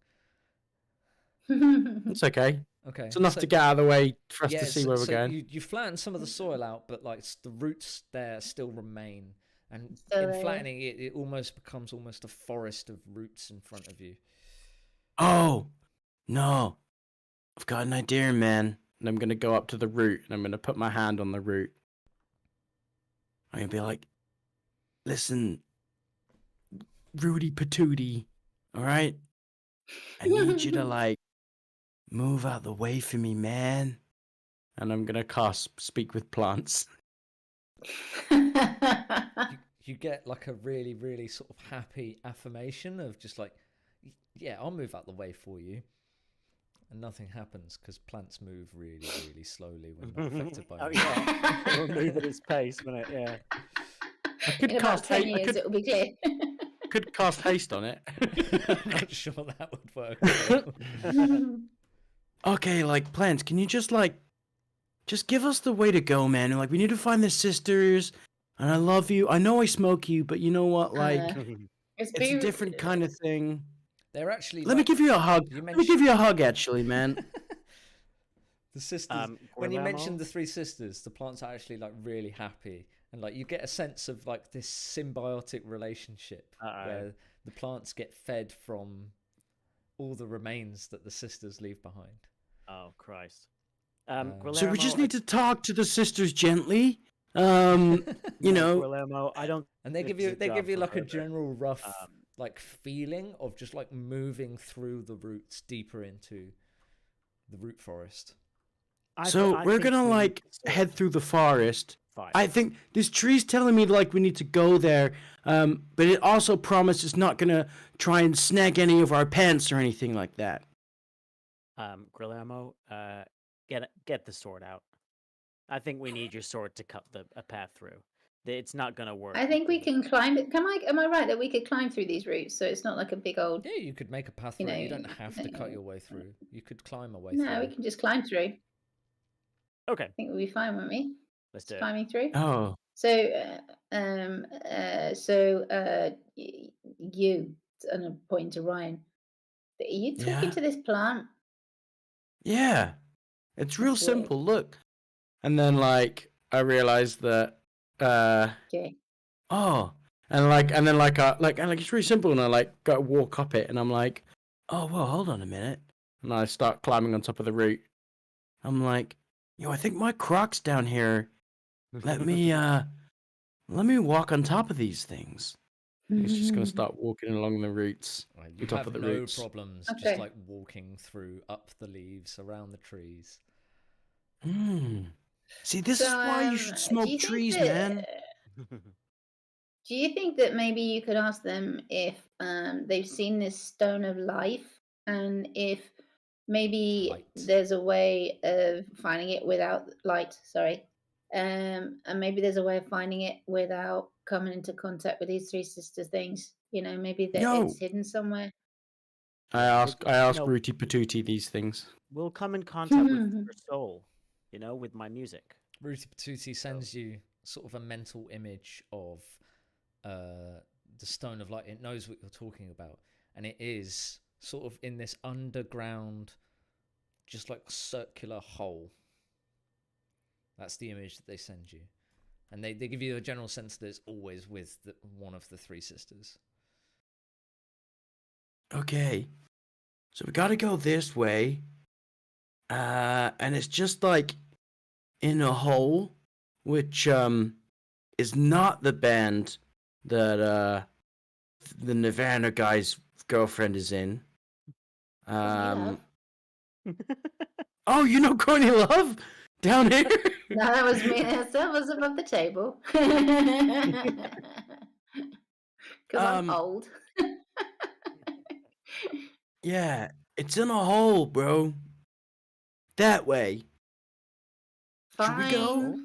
It's okay. Okay, It's enough so- to get out of the way for us yeah, to see where we're so going. You flatten some of the soil out, but like the roots there still remain, and Still in there, yeah. flattening it, it almost becomes almost a forest of roots in front of you. Oh no, I've got an idea, man. And I'm gonna go up to the root and I'm gonna put my hand on the root. I'm gonna be like, listen, Rudy Patootie, all right? I need you to like move out the way for me, man. And I'm gonna cast Speak with Plants. You get like a really, really sort of happy affirmation of just like, yeah, I'll move out the way for you. And nothing happens because plants move really, really slowly when not affected by Oh it. yeah, it'll move at its pace, won't it? Yeah. I could In about cast 10 haste. years, it'll be clear. Could cast haste on it. I'm not sure that would work. Okay, like plants, can you just give us the way to go, man? And like we need to find the sisters. And I love you. I know I smoke you, but you know what? Like It's it's a different kind of thing. They're actually. Let me give you a hug. You Let me give mentioned you a hug, actually, man. the sisters. When you Guillermo? mentioned the three sisters, the plants are actually like really happy, and like you get a sense of like this symbiotic relationship where the plants get fed from all the remains that the sisters leave behind. Oh Christ. So we just Guillermo, need to talk to the sisters gently. You know. Guillermo, I don't. And they This give is you a they job give you for like a further. general rough Um, like feeling of just like moving through the roots deeper into the root forest. So I we're think gonna we like need to- head through the forest. Fine. I think this tree's telling me like we need to go there, but it also promised it's not gonna try and snag any of our pants or anything like that. Guillermo, get the sword out. I think we need your sword to cut a path through. It's not gonna work. I think we with the- can climb it. Am I right that we could climb through these routes? So it's not like a big old. Yeah, you could make a path You through. You know, don't have to cut your way through. You could climb a way No, through. we can just climb through. I Okay, think we'll be fine, won't we? let's do it. Climbing through. Oh, You, and a point to Ryan. Are you talking Yeah. to this plant? yeah. It's real That's weird. simple. Look, and then like I realized that. Okay. Oh, and it's really simple, and I like got to walk up it, and I'm like, oh well, hold on a minute, and I start climbing on top of the root. I'm like, I think my Croc's down here. Let me walk on top of these things. He's just gonna start walking along the roots. Right, on you top have of the no roots. problems Okay. just like walking through up the leaves around the trees. See, this is why you should do smoke you think trees, that- man. Do you think that maybe you could ask them if they've seen this stone of life, and if maybe Light. there's a way of finding it without light? Sorry, and maybe there's a way of finding it without coming into contact with these three sisters things. Maybe that Yo. it's hidden somewhere. I ask Rooty Patooty these things. We'll come in contact with your soul, with my music. Rooty Patooty sends you sort of a mental image of the Stone of Light. It knows what you're talking about, and it is sort of in this underground, just like circular hole. That's the image that they send you, and they give you a general sense that it's always with one of the three sisters. Okay, so we gotta go this way, and it's just like in a hole, which is not the band that the Nirvana guy's girlfriend is in. Oh, you know Courtney Love down here? No, that was me. That was above the table. Because I'm old. Yeah, it's in a hole, bro. That way. Fine. Should we go?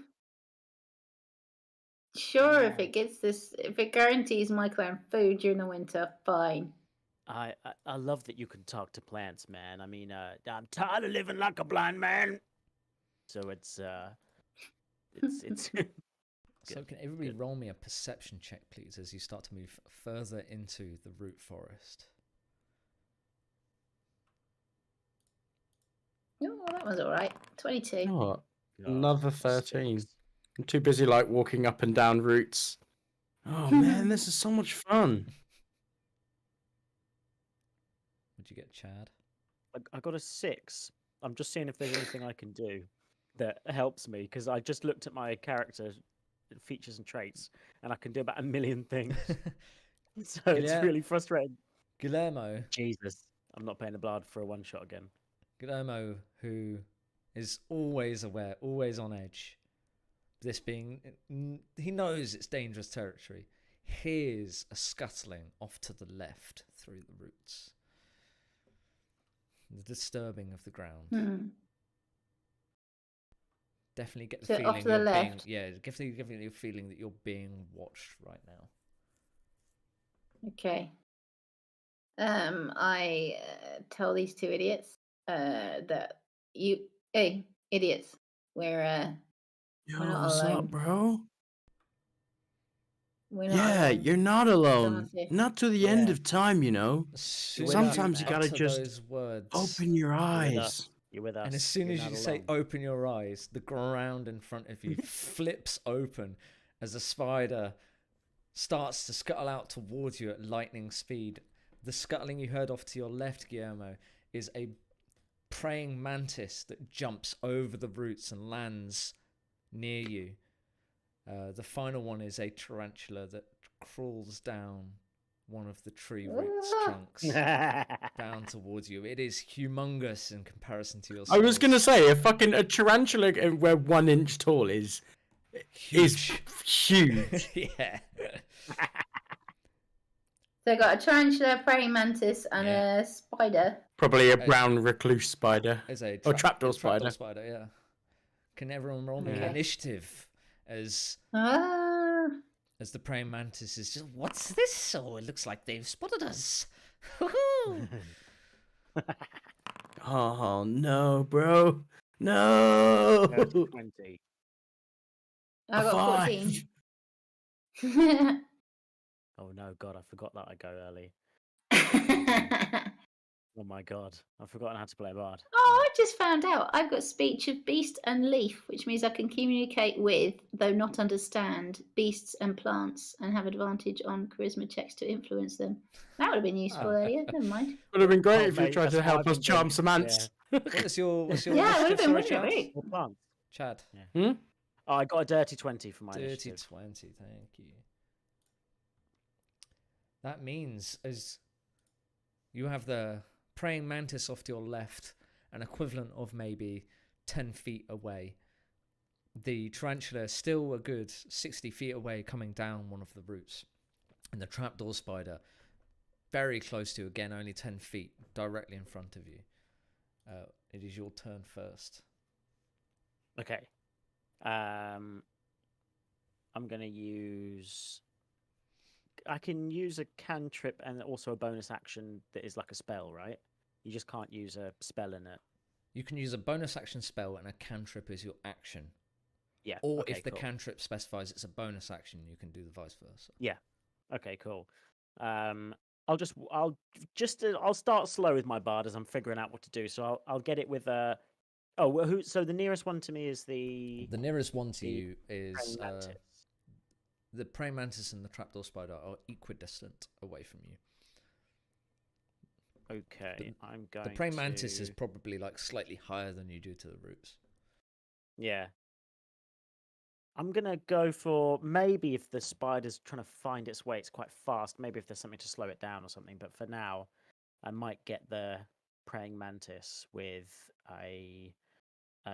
Sure, if it guarantees Michael and food during the winter, fine. I love that you can talk to plants, man. I mean, I'm tired of living like a blind man. So it's So can everybody roll me a perception check, please, as you start to move further into the root forest? Oh, that was all right. 22. Oh, another 13. I'm too busy walking up and down routes. Oh man, this is so much fun. Would you get Chad? I got a 6. I'm just seeing if there's anything I can do that helps me, because I just looked at my character features and traits, and I can do about a million things. So it's really frustrating. Guillermo. Jesus, I'm not paying the blood for a one shot again. Guillermo, who is always aware, always on edge. This being, he knows it's dangerous territory. Hears a scuttling off to the left through the roots. The disturbing of the ground. Definitely get the feeling off to the left. definitely a feeling that you're being watched right now. Okay. I tell these two idiots that hey, idiots, we're not what's alone. up, bro? We're not alone. You're not alone. Not to the end of time, Sometimes you gotta just open your eyes. You're with us. And as soon as you say open your eyes, the ground in front of you flips open as a spider starts to scuttle out towards you at lightning speed. The scuttling you heard off to your left, Guillermo, is a praying mantis that jumps over the roots and lands near you. The final one is a tarantula that crawls down one of the tree roots trunks down towards you. It is humongous in comparison to your size. I was gonna say a tarantula where 1 inch tall is huge. Yeah. So I got a tarantula, praying mantis, and a spider. Probably a brown recluse spider. Trapdoor spider. Trapdoor spider, yeah. Can everyone roll me initiative as the praying mantis is just, what's this? Oh, it looks like they've spotted us. Oh no, bro. No. 20. I got 14. Oh no, God, I forgot that I go early. Oh my God, I've forgotten how to play a bard. Oh, I just found out. I've got speech of beast and leaf, which means I can communicate with, though not understand, beasts and plants and have advantage on charisma checks to influence them. That would have been useful earlier. Never mind. Would have been great if you tried to help us charm some ants. Yeah. What's your yeah, it would have been really Chad? great. Chad. Yeah. Oh, I got a dirty 20 for my dirty initiative. 20, thank you. That means as you have the praying mantis off to your left, an equivalent of maybe 10 feet away. The tarantula is still a good 60 feet away, coming down one of the roots. And the trapdoor spider, very close to you, again, only 10 feet, directly in front of you. It is your turn first. Okay. I'm going to use I can use a cantrip and also a bonus action that is like a spell, right? You just can't use a spell in it. You can use a bonus action spell, and a cantrip is your action. Yeah. Or okay, if the cool. cantrip specifies it's a bonus action, you can do the vice versa. Yeah. Okay, cool. I'll start slow with my bard as I'm figuring out what to do. So I'll get it with Oh, well, so the nearest one to me is the nearest one to the you is praying mantis. the praying mantis and the trapdoor spider are equidistant away from you. Okay, I'm going. The praying mantis is probably like slightly higher than you do to the roots. Yeah. I'm gonna go for maybe if the spider's trying to find its way, it's quite fast. Maybe if there's something to slow it down or something. But for now, I might get the praying mantis with a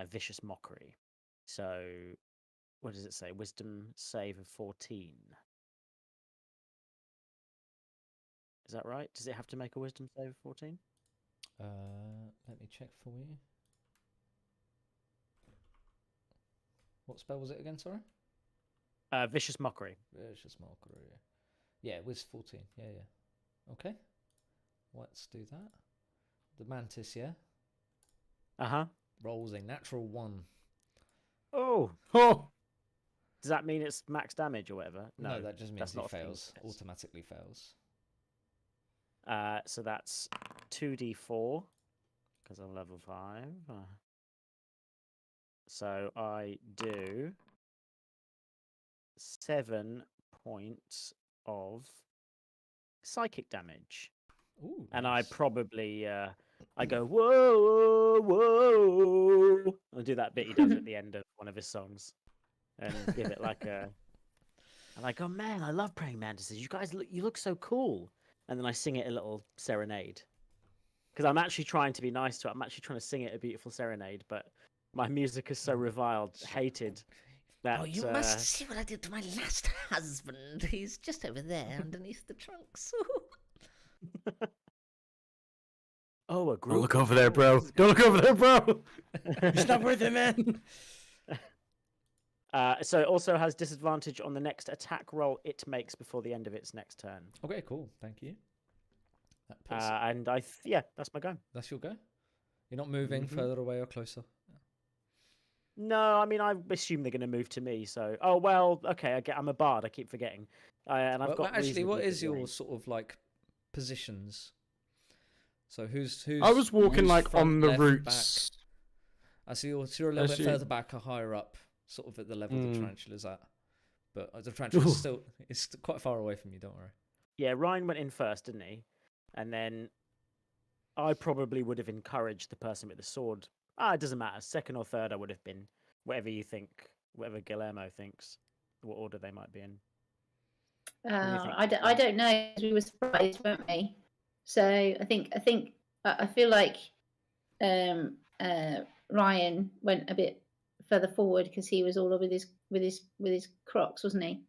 vicious mockery. So, what does it say? Wisdom save of 14. Is that right? Does it have to make a wisdom save of 14? Let me check for you. What spell was it again? Sorry. Vicious mockery. Vicious mockery. Yeah, Wiz 14. Yeah. Okay. Let's do that. The mantis, yeah. Rolls a natural 1. Oh. Oh, Does that mean it's max damage or whatever? No, that just means that's it not a thing. fails. Automatically fails. So that's 2d4 because I'm level 5. So I do 7 points of psychic damage. Ooh, And nice. I probably I go whoa whoa. I'll do that bit he does at the end of one of his songs, and give it like a. And I go, man, I love praying mantises. You look so cool. And then I sing it a little serenade, because I'm actually trying to be nice to it. I'm actually trying to sing it a beautiful serenade, but my music is so reviled, hated. That, oh, you must see what I did to my last husband. He's just over there underneath the trunks. Oh, a group. don't look over there, bro. Don't look over there, bro. It's not worth it, man. So it also has disadvantage on the next attack roll it makes before the end of its next turn. Okay, cool. Thank you. That puts... And that's my go. That's your go? You're not moving further away or closer? No, I mean, I assume they're going to move to me. So, oh well, okay. I'm a bard. I keep forgetting. And I've got. Actually, what reasonably is good your range. sort of like positions? So who's? I was walking who's like front, on the left, roots. Back? I see you're a little bit further back or higher up, sort of at the level the tarantula's at. But the tarantula's it's quite far away from you. Don't worry. Yeah, Ryan went in first, didn't he? And then I probably would have encouraged the person with the sword. It doesn't matter. Second or third, I would have been. Whatever you think, whatever Guillermo thinks, what order they might be in. I don't know. We were surprised, weren't we? So I feel like Ryan went a bit further forward because he was all with his Crocs, wasn't he?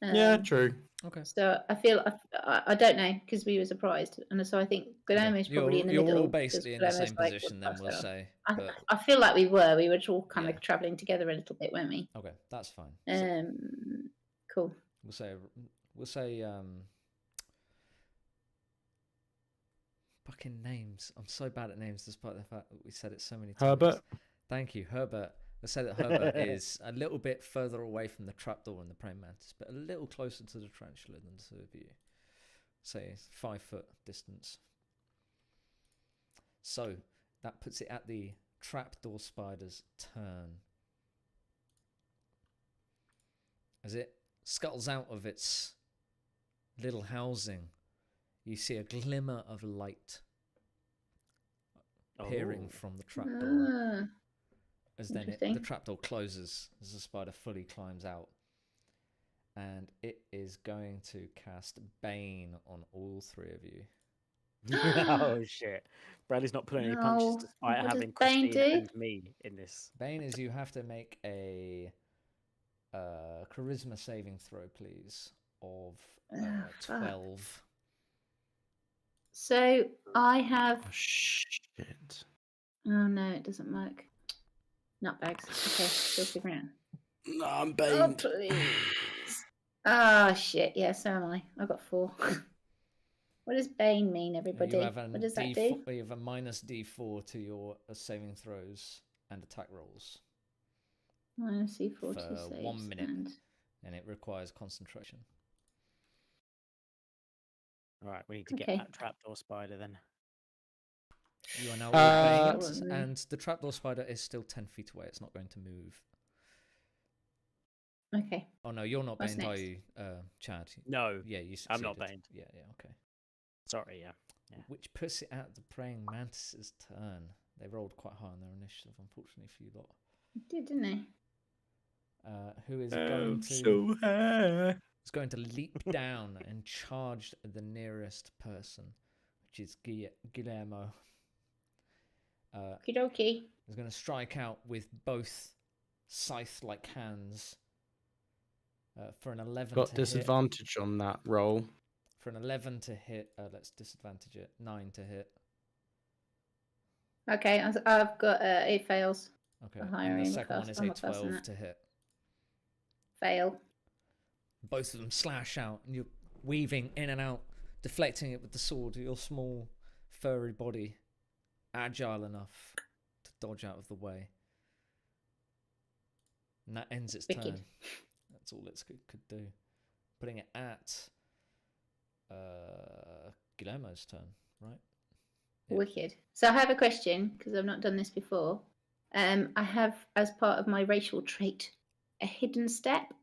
Yeah, true. Okay. So I don't know because we were surprised, and so I think Guillermo's probably in the middle. You're all basically in the same position, then we'll say. I feel like we were all kind of traveling together a little bit, weren't we? Okay, that's fine. Cool. We'll say fucking names. I'm so bad at names, despite the fact that we said it so many times. Herbert. Thank you, Herbert. Let's say that Herbert is a little bit further away from the trapdoor and the praying mantis, but a little closer to the tarantula than to the view. Say 5 foot distance. So that puts it at the trapdoor spider's turn. As it scuttles out of its little housing, you see a glimmer of light appearing from the trapdoor. As then the trapdoor closes as the spider fully climbs out. And it is going to cast Bane on all 3 of you. Oh shit. Bradley's not pulling any punches despite having Christine and me in this. Bane is you have to make a charisma saving throw, please, of 12. So I have. Oh, shit. Oh no, it doesn't work. Nutbags. Okay, still figuring out. No, I'm Bane. Oh, please. Ah, shit. Yeah, so am I. I've got 4. What does Bane mean, everybody? You have What does that do? You have a minus D4 to your saving throws and attack rolls Minus C4 for to saves 1 minute, and it requires concentration. All right, we need to get Okay. that trapdoor spider then. You are now Uh, all baned, and the trapdoor spider is still 10 feet away. It's not going to move. Okay. Oh no, you're not What's baned, are next? you, Chad? No, Yeah, you succeeded. I'm not baned. Yeah, okay. Sorry, yeah. Which puts it at the praying mantis's turn. They rolled quite high on their initiative, unfortunately for you lot. It did, didn't they? Who is going to so high. is going to leap down and charge the nearest person, which is Guillermo. Okie Is going to strike out with both scythe-like hands for an 11 Got to disadvantage on that roll. hit. For an 11 to hit, let's disadvantage it. 9 to hit. Okay, I've got 8 fails. Okay, A higher and the aim second one class- is I'm a a class in 12 that. to hit. Fail. Both of them slash out, and you're weaving in and out, deflecting it with the sword. Your small, furry body, agile enough to dodge out of the way. And that ends its Wicked. turn. That's all it could do. Putting it at Guillermo's turn, right? Yeah. Wicked. So I have a question because I've not done this before. I have, as part of my racial trait, a hidden step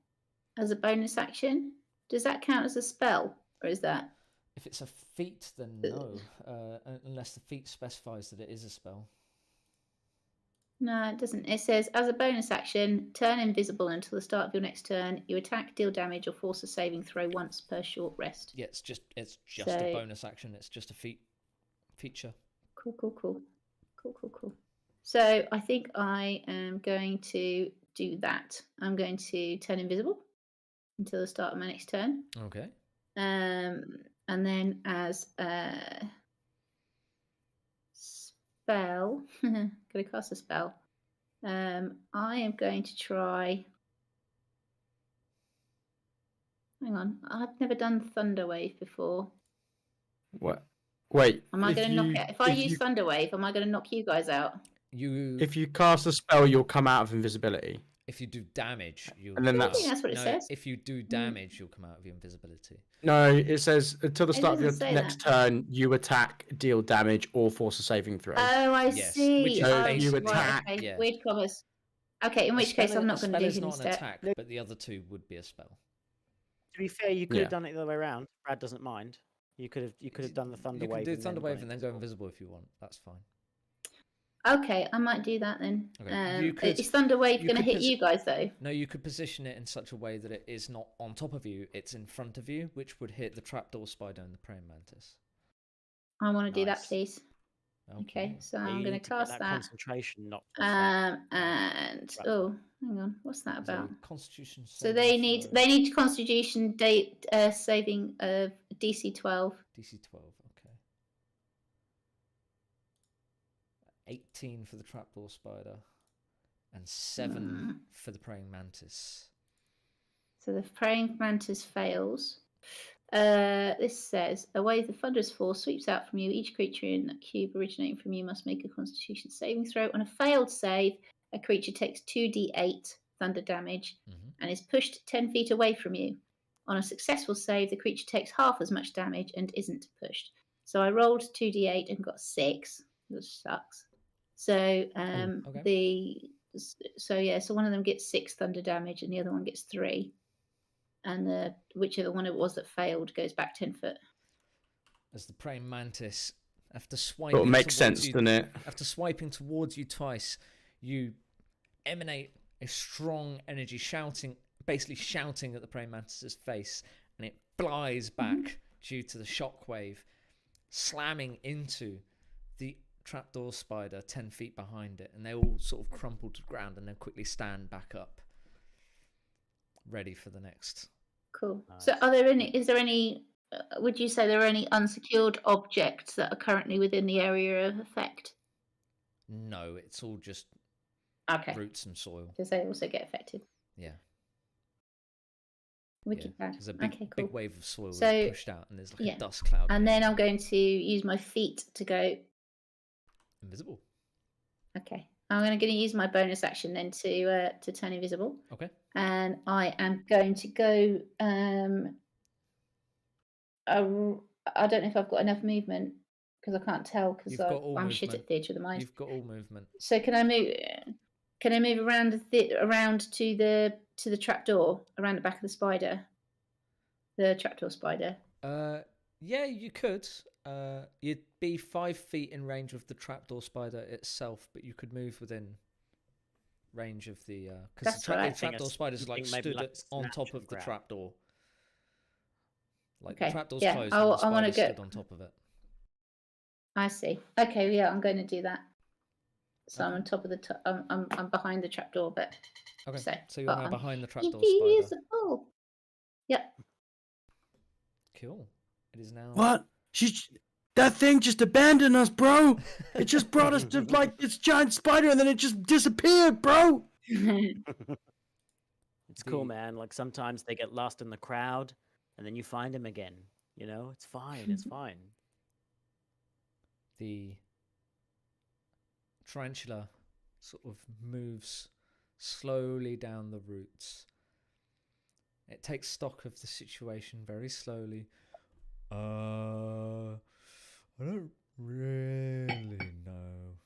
as a bonus action. Does that count as a spell, or is that? If it's a feat, then no, unless the feat specifies that it is a spell. No, it doesn't. It says, as a bonus action, turn invisible until the start of your next turn. You attack, deal damage, or force a saving throw once per short rest. Yeah, it's just So- a bonus action. It's just a feature. Cool. So I think I am going to do that. I'm going to turn invisible until the start of my next turn. Okay. And then as a spell, gonna cast a spell. I am going to try. Hang on, I've never done Thunder Wave before. What? Wait. Am I going to knock it? If I use you, Thunder Wave, am I going to knock you guys out? if you cast a spell, you'll come out of invisibility. If you do damage, you'll. And then I think that's what it no, says. if you do damage, you'll come out of your invisibility. No, it says until the It start of your doesn't say next that. turn, you attack, deal damage, or force a saving throw. Oh, I Yes, see. which is Oh, basically- you right, attack, okay. yeah. Weird commas. Okay, in which case I'm not going to do A spell is hidden not an step. attack, but the other two would be a spell. To be fair, you could Yeah. have done it the other way around. Brad doesn't mind. You could have done the thunder You wave. can do and Thunder then Wave gone and then go invisible. invisible if you want. That's fine. Okay, I might do that then. Okay, you could- Is Thunder Wave you going to could hit you guys though? No, you could position it in such a way that it is not on top of you, it's in front of you, which would hit the trapdoor spider and the praying mantis. I want to do that, Nice. please. Okay, so Yeah, I'm you going need to get cast that. concentration knocked off that. And Right. oh, hang on, what's that So about? Constitution So saving they need throw. Constitution date saving of DC 12. DC 12, okay. 18 for the trapdoor spider and 7 for the praying mantis. So the praying mantis fails. This says, a wave of thunderous force sweeps out from you. Each creature in that cube originating from you must make a Constitution saving throw. On a failed save, a creature takes 2d8 thunder damage and is pushed 10 feet away from you. On a successful save, the creature takes half as much damage and isn't pushed. So I rolled 2d8 and got 6, which sucks. So okay. so one of them gets 6 thunder damage and the other one gets 3. And whichever one it was that failed goes back 10 foot. As the praying mantis, after It swiping makes towards sense, you, doesn't it? after swiping towards you twice, you emanate a strong energy, basically shouting at the praying mantis's face, and it flies back due to the shockwave, slamming into the trapdoor spider 10 feet behind it, and they all sort of crumple to the ground and then quickly stand back up, ready for the next. Cool. Nice. So is there any, would you say there are any unsecured objects that are currently within the area of effect? No, it's all just Okay. roots and soil. Because they also get affected. Yeah. Wicked bad. There's a big, Okay, cool. big wave of soil So, is pushed out, and there's like yeah. a dust cloud. And then I'm going to use my feet to go. Invisible. Okay. I'm going to use my bonus action then to turn invisible. Okay. And I am going to go. I don't know if I've got enough movement because I can't tell because I'm shit at theatre of the mind. You've got all movement. So can I move? Can I move around around to the trapdoor around the back of the spider? The trapdoor spider. Yeah, you could. You'd be 5 feet in range of the trapdoor spider itself, but you could move within range of the because the trapdoor spider's like stood on top of the trapdoor. Like the trapdoor's closed, and the spider stood on top of it. I see. Okay, yeah, I'm going to do that. So I'm on top of the. I'm behind the trapdoor, but. Okay. So you're now behind the trapdoor spider. Yep. Cool. It is now. What? That thing just abandoned us, bro. It just brought us to like this giant spider, and then it just disappeared, bro. It's cool, man. Like sometimes they get lost in the crowd, and then you find him again. You know, it's fine. It's fine. The tarantula sort of moves slowly down the roots. It takes stock of the situation very slowly. I don't really know.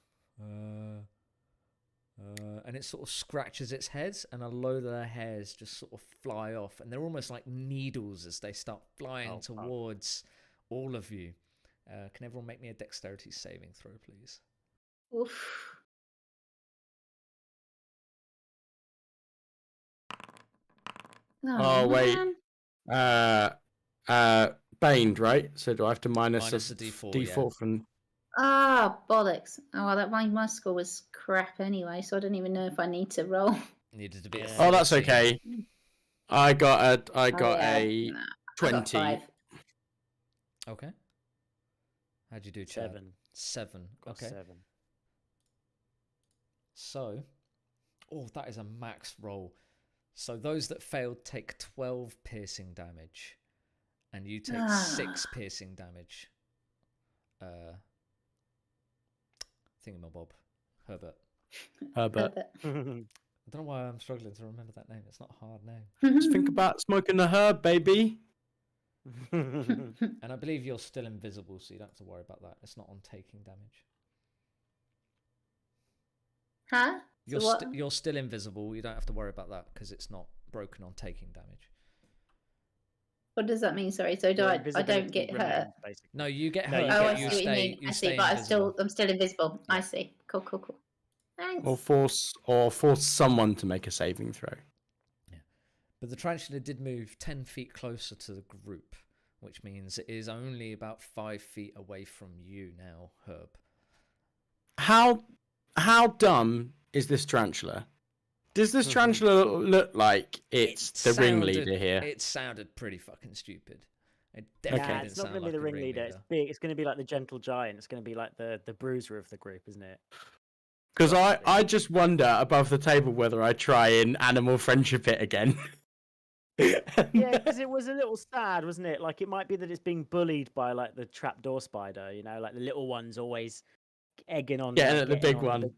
And it sort of scratches its head, and a load of their hairs just sort of fly off, and they're almost like needles as they start flying towards all of you. Can everyone make me a dexterity saving throw, please? Oof. Oh wait. Baned, right? So do I have to minus a D4 from? Ah, bollocks! Oh well, my score was crap anyway, so I don't even know if I need to roll. Needed to be. Oh, that's okay. I got a 20. Okay. How'd you do, Chad? 7. Okay. 7. So, that is a max roll. So those that failed take 12 piercing damage, and you take 6 piercing damage. Thingamabob. Herbert. I don't know why I'm struggling to remember that name. It's not a hard name. Just think about smoking the herb, baby. And I believe you're still invisible, so you don't have to worry about that. It's not on taking damage. Huh? You're still invisible. You don't have to worry about that because it's not broken on taking damage. What does that mean? Sorry. So I don't get hurt? Basically. No, you get hurt. I see what you mean. I see, but I'm still invisible. Yeah. I see. Cool. Thanks. Or force someone to make a saving throw. Yeah. But the tarantula did move 10 feet closer to the group, which means it is only about 5 feet away from you now, Herb. How dumb is this tarantula? Does this tarantula look like it's the ringleader here? It sounded pretty fucking stupid. It definitely it's not going to be the ringleader. It's big. It's going to be like the gentle giant. It's going to be like the bruiser of the group, isn't it? Because I just wonder above the table whether I try and animal friendship it again. Yeah, because it was a little sad, wasn't it? Like it might be that it's being bullied by like the trapdoor spider. You know, like the little one's always egging on. Yeah, the big one.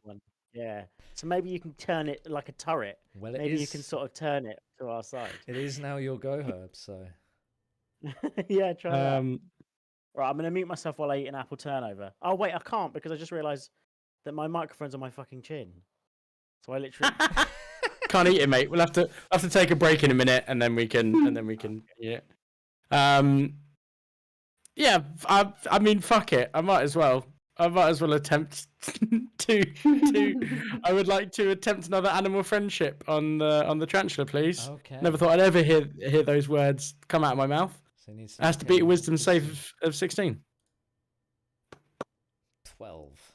Yeah. So maybe you can turn it like a turret. Well, maybe you can sort of turn it to our side. It is now your go, Herb. So. Yeah, try that. Right, I'm gonna mute myself while I eat an apple turnover. Oh wait, I can't because I just realised that my microphone's on my fucking chin. So I literally can't eat it, mate. We'll have to take a break in a minute, and then we can. Yeah. Yeah. I mean, fuck it. I might as well attempt to. I would like to attempt another animal friendship on the tarantula, please. Okay. Never thought I'd ever hear those words come out of my mouth. So it has to beat a wisdom save of 16. 12.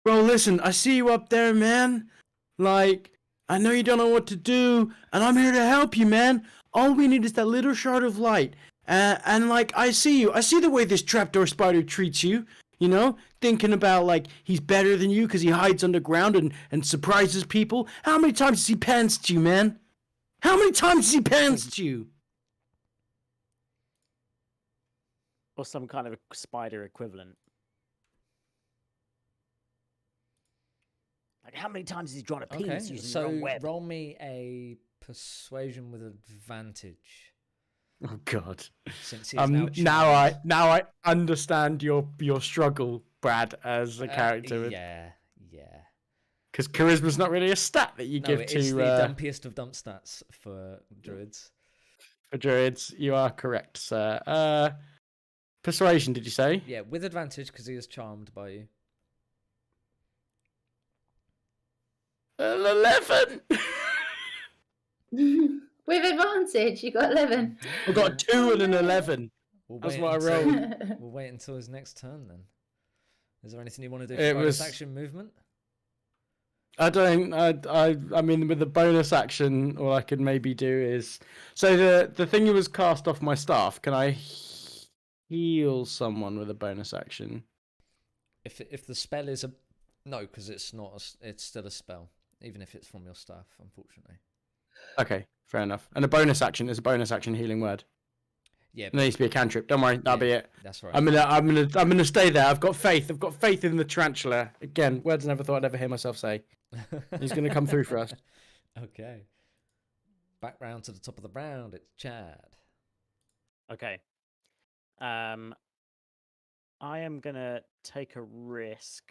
Bro, listen, I see you up there, man. Like, I know you don't know what to do, and I'm here to help you, man. All we need is that little shard of light. And like, I see you. I see the way this trapdoor spider treats you. You know, thinking about like he's better than you because he hides underground and surprises people. How many times has he pantsed you, man? How many times has he pounced you? Or some kind of a spider equivalent. Like, how many times has he drawn a penis Okay, using the wrong so web? roll me a persuasion with advantage. Oh God! Since he is now I understand your struggle, Brad, as a character. Yeah. Because charisma's not really a stat that you give it to is the dumpiest of dump stats for druids. For druids. You are correct, sir. Persuasion, did you say? Yeah, with advantage because he is charmed by you. An 11. With advantage, you got 11. I've got a 2 and an 11. We'll That's wait what I until, rolled. We'll wait until his next turn then. Is there anything you want to do for It bonus was- action movement? I don't. I mean, with the bonus action, all I could maybe do is. So the thing was cast off my staff. Can I heal someone with a bonus action? If the spell is a no, because it's not. It's still a spell, even if it's from your staff. Unfortunately. Okay, fair enough. And a bonus action is a bonus action healing word. Yeah, It needs to be a cantrip. Don't worry, that'll be it. That's right. I'm gonna stay there. I've got faith. I've got faith in the tarantula. Again, words I never thought I'd ever hear myself say. He's gonna come through for us. Okay. Back round to the top of the round. It's Chad. Okay. I am gonna take a risk.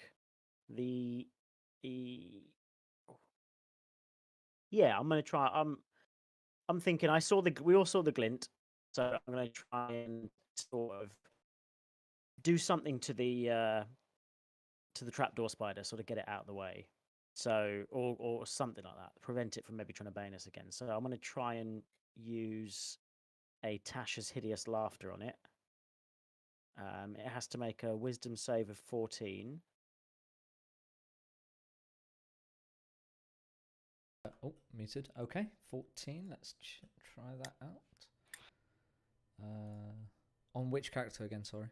Yeah, I'm gonna try. I'm thinking. We all saw the glint, so I'm gonna try and sort of do something to the trapdoor spider, sort of get it out of the way. So, or something like that, prevent it from maybe trying to bane us again. So I'm gonna try and use a Tasha's hideous laughter on it. It has to make a wisdom save of 14. Oh, muted. Okay, 14. Let's try that out. On which character again? Sorry.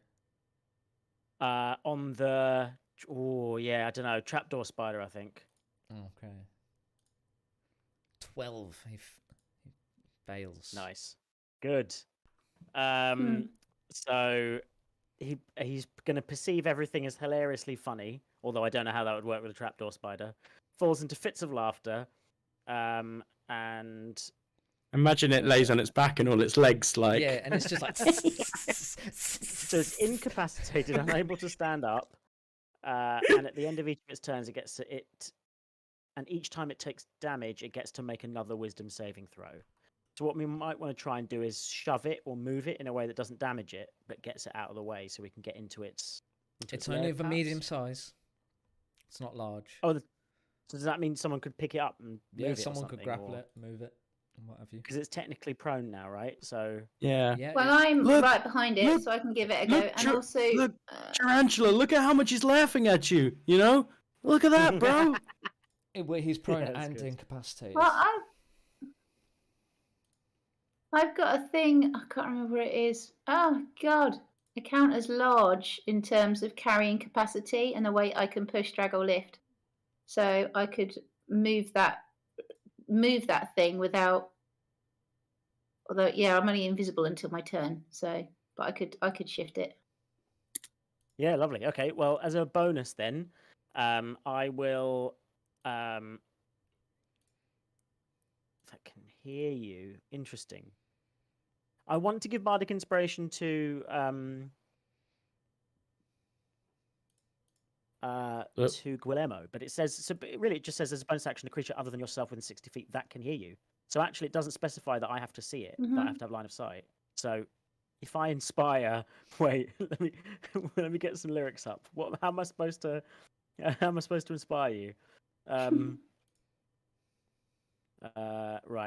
On the I don't know, trapdoor spider, I think. Okay. 12. He fails. Nice, good. So he's going to perceive everything as hilariously funny, although I don't know how that would work with a trapdoor spider. Falls into fits of laughter, and Imagine it lays on its back and all its legs like. Yeah, and it's just like. so it's incapacitated, unable to stand up. And at the end of each of its turns, and each time it takes damage, it gets to make another wisdom saving throw. So what we might want to try and do is shove it or move it in a way that doesn't damage it, but gets it out of the way, so we can get into its. It's only of a medium size. It's not large. Oh, so does that mean someone could pick it up and move it? Someone could grapple it, move it, and what have you? Because it's technically prone now, right? So Yeah. Well, I'm right behind it, so I can give it a go. And also, look, tarantula, look at how much he's laughing at you. You know, look at that, bro. Well, he's prone Yeah, and good. incapacitated. well, I've got a thing. I can't remember what it is. Oh God, I count as large in terms of carrying capacity and the weight I can push, drag, or lift. So I could move that thing without. Although, yeah, I'm only invisible until my turn. So, but I could shift it. yeah, lovely. Okay, well, as a bonus, then, I will. If I can hear you, interesting. I want to give bardic inspiration to Guillermo, but it says so. Really, it just says as a bonus action, a creature other than yourself within 60 feet that can hear you. So actually, it doesn't specify that I have to see it. That I have to have line of sight. So if I inspire, wait, let me get some lyrics up. How am I supposed to? How am I supposed to inspire you? Right,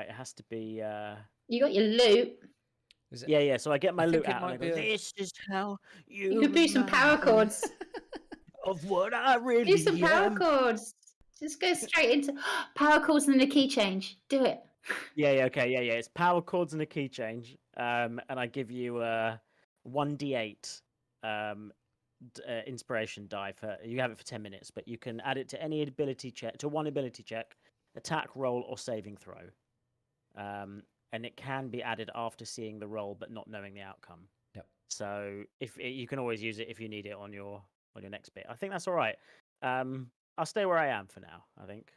it has to be. You got your loot. Yeah. So I get my I loot think it out. And I might go, be a- this is how You could do some power chords. of what I really Do some power am. chords. Just go straight into power chords and then a key change. Do it. Yeah. Okay. Yeah. It's power chords and a key change. And I give you 1d8 inspiration die for. You have it for 10 minutes, but you can add it to any ability check, to one ability check, attack, roll, or saving throw. and it can be added after seeing the roll but not knowing the outcome. Yep. So you can always use it if you need it on your next bit. I think that's all right. I'll stay where I am for now, I think.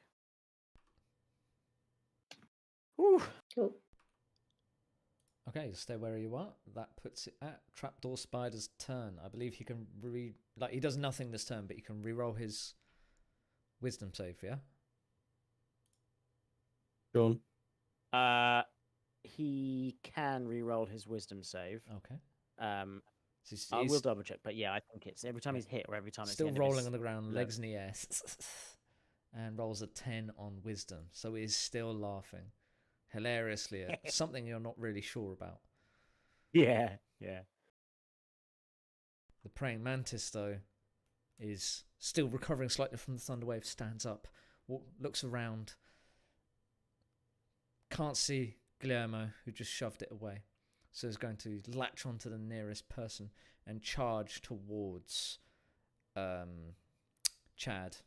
Whew. Cool. Okay, stay where you are. That puts it at Trapdoor Spider's turn. I believe he can he does nothing this turn, but he can re-roll his wisdom save, yeah? Go on. He can re-roll his wisdom save. Okay. I So will double check, but yeah, I think it's every time he's hit or every time it's still rolling on the ground, low. legs in the air, and rolls a 10 on wisdom. So he's still laughing hilariously at something you're not really sure about. Yeah. The praying mantis, though, is still recovering slightly from the thunderwave, stands up, looks around, can't see Guillermo, who just shoved it away. So is going to latch onto the nearest person and charge towards Chad.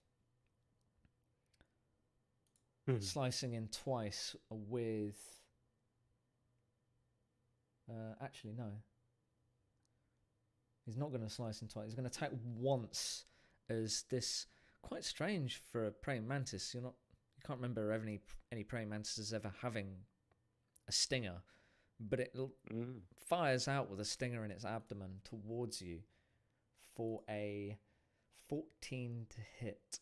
Slicing in twice with... actually, no. He's not going to slice in twice. He's going to attack once, as this... Quite strange for a praying mantis. You can't remember any praying mantises ever having a stinger. But it fires out with a stinger in its abdomen towards you for a 14 to hit.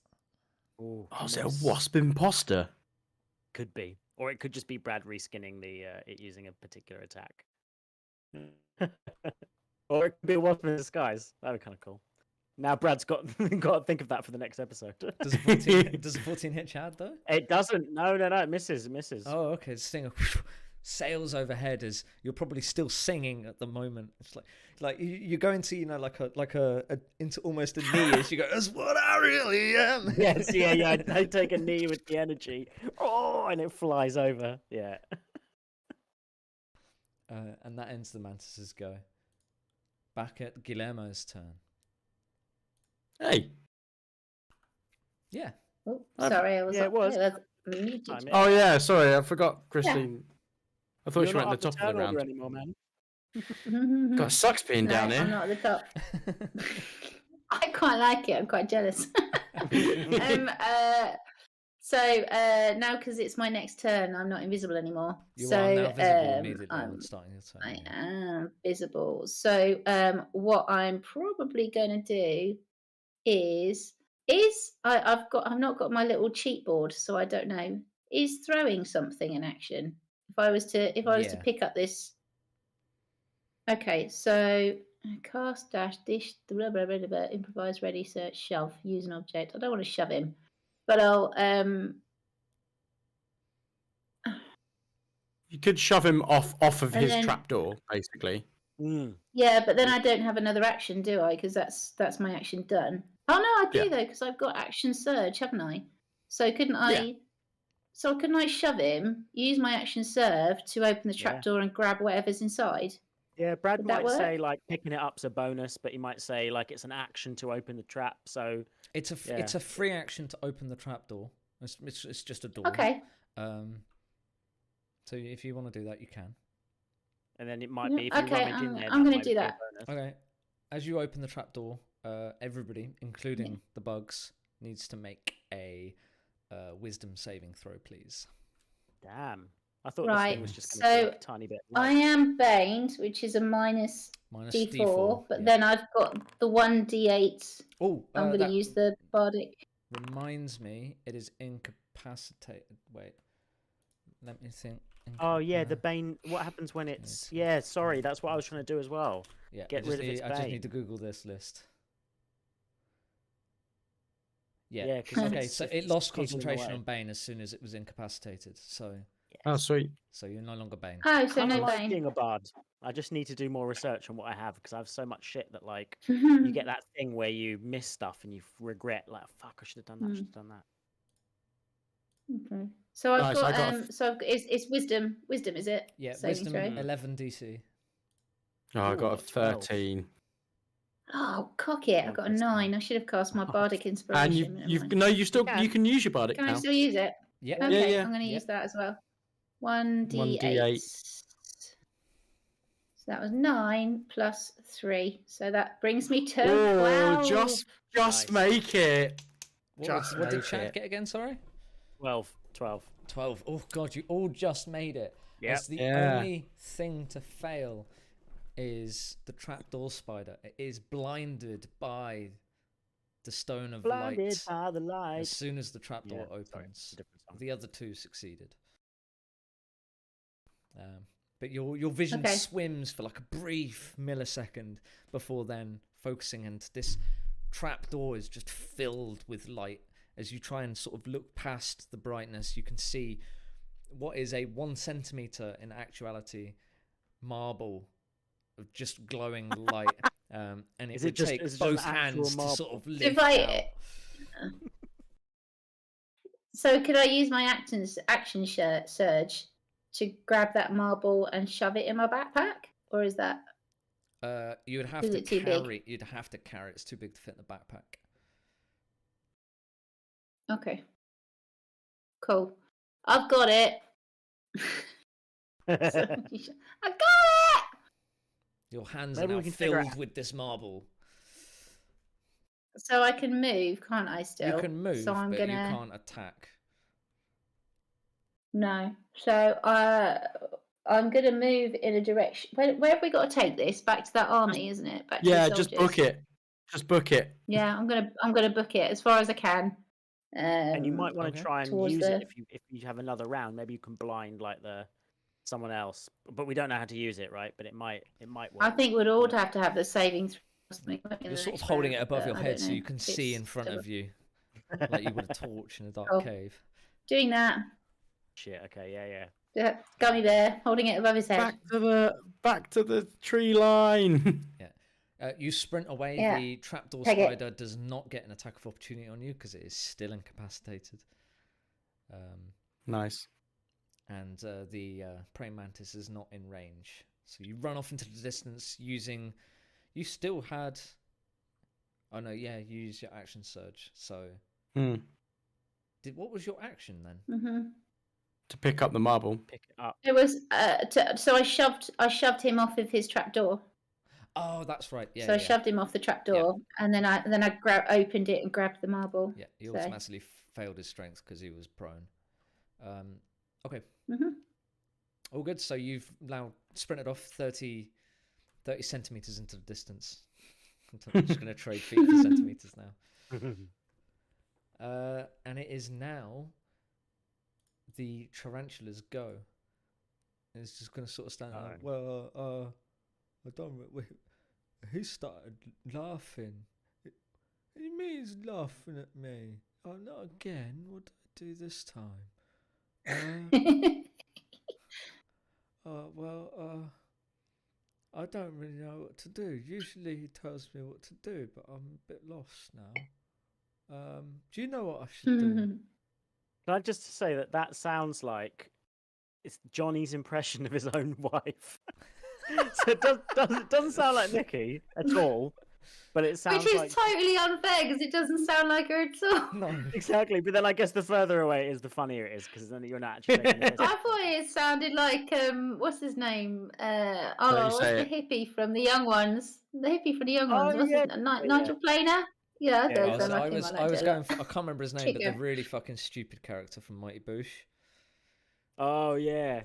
Oh, is it a wasp imposter? Could be. Or it could just be Brad reskinning it using a particular attack. Or it could be a wasp in disguise. That would be kind of cool. Now Brad's got to think of that for the next episode. Does a 14 hit Chad, though? It doesn't. No, it misses. Oh, okay. Stinger sails overhead as you're probably still singing at the moment. It's like you go into like a into almost a knee as you go. That's what I really am. Yes, yeah. I take a knee with the energy. Oh, and it flies over. Yeah. And that ends the mantis's go. Back at Guillermo's turn. Hey. Yeah. Oh, sorry, I was. Yeah, it was. Muted. Oh yeah, sorry, I forgot, Christine. I thought You're she went not at the up top of the turn order round. anymore, man. God, it sucks being down I'm here. not at the top. I quite like it. I'm quite jealous. So now, because it's my next turn, I'm not invisible anymore. You so, are now visible immediately on starting your turn. I am visible. So what I'm probably going to do is I've not got my little cheat board, so I don't know. Is throwing something an action? If I was to pick up this. Okay, so cast, dash, dish, blah, blah, blah, blah, improvise, ready, search, shove, use an object. I don't want to shove him, but I'll You could shove him off of his trapdoor, basically. Yeah, but then I don't have another action, do I? Because that's my action done. Oh no, I do though, because I've got action surge, haven't I? So couldn't I? Yeah. So couldn't I shove him, use my action serve to open the trapdoor and grab whatever's inside? Yeah, Brad might say like picking it up's a bonus, but he might say like it's an action to open the trap. So it's a free action to open the trapdoor. It's just a door. Okay. So if you want to do that, you can. And then it might be if you rummage in there. I'm going to do that. Okay. As you open the trapdoor, everybody, including the bugs, needs to make a wisdom saving throw, please. Damn. I thought this thing was just going to be like a tiny bit. I am baned, which is a minus D4, but then I've got the 1D8. Oh, I'm going to use the bardic. Reminds me, it is incapacitated. Wait, let me think. Oh yeah, the bane. What happens when it's? Yeah, sorry, that's what I was trying to do as well. Yeah, get rid of its bane. I just need to Google this list. Yeah. Yeah. Okay, so it lost concentration on bane as soon as it was incapacitated. So. Oh, sweet. So you're no longer bane. Oh, so no like bane. Being a bard, I just need to do more research on what I have because I have so much shit that like you get that thing where you miss stuff and you regret like fuck, I should have done that. Should have done that. Okay. So I've got it's wisdom. Wisdom, is it? Yeah, saving wisdom throw? 11 DC. Oh, I got a 13. Oh, cock it! I got a 9. I should have cast my bardic inspiration. And you can use your bardic Can now. I still use it? Yeah. Okay, Yeah. I'm going to use that as well. 1d8. 1d8. So that was 9 plus 3. So that brings me to Oh, 12. just Nice. make it. What did Chad get again? Sorry. 12. 12. Oh god, you all just made it. Yep. As the only thing to fail is the trapdoor spider. It is blinded by the stone of Blinded light. by the light. As soon as the trapdoor Sorry, opens, it's a different song. the other two succeeded. But your vision Okay. swims for like a brief millisecond before then focusing, and this trapdoor is just filled with light. As you try and sort of look past the brightness, you can see what is a 1 centimeter in actuality marble of just glowing light. And it Is it would just- take is it just both an actual hands to sort of lift If out. So could I use my action surge to grab that marble and shove it in my backpack, or is that? You would have Is to it too big? carry. You'd have to carry. It's too big to fit in the backpack. Okay. Cool. I've got it. I've got it. Your hands Maybe are we now can figure filled out- with this marble. So I can move, can't I? Still. You can move, So I'm but gonna. you can't attack. No. So I'm gonna move in a direction. Where have we got to take this? Back to that army, isn't it? Back to Yeah, the just soldiers. book it. Just book it. Yeah, I'm gonna book it as far as I can. And you might want to okay. try and Towards use the- it if you have another round. Maybe you can blind like someone else, but we don't know how to use it, right? But it might work. I think we'd all have to have the saving throw or something in You're the sort of next holding it round, above but your I head don't so know you can if see it's in front still- of you, like you would a torch in a dark Oh. cave. Doing that. Shit. Okay. Yeah. Yeah, Gummy bear holding it above his head. Back to the tree line. You sprint away. Yeah. The trapdoor Take it. spider does not get an attack of opportunity on you because it is still incapacitated. Nice. And the praying mantis is not in range. So you run off into the distance using. You still had. Oh no! Yeah, you used your action surge. So Hmm. what was your action then? Hmm. To pick up the marble. Pick it up. It was so I shoved him off of his trapdoor. Oh, that's right. Yeah. So I yeah. shoved him off the trapdoor, and then I opened it and grabbed the marble. Yeah, he So- automatically failed his strength because he was prone. Okay, Mhm. all good. So you've now sprinted off 30 centimeters into the distance. I'm just going to trade feet for centimeters now. And it is now the tarantula's go. And it's just going to sort of stand there. Well, I don't. He started laughing. He means laughing at me. Oh, not again. What did I do this time? I don't really know what to do. Usually he tells me what to do, but I'm a bit lost now. Do you know what I should do? Can I just say that sounds like it's Johnny's impression of his own wife? So it doesn't sound like Nikki at all, but it sounds Which is like totally unfair because it doesn't sound like her at all. No. exactly. But then I guess the further away it is, the funnier it is because then you're not actually making it. I thought it sounded like what's his name? you What's say the hippie from the young ones? The hippie from the young ones. Oh, What's yeah. his name? Nigel Planer? Yeah, that Yeah, does sound like I him. was I liked it a going lot. for, I can't remember his name, but the Chico. really fucking stupid character from Mighty Boosh. Oh yeah,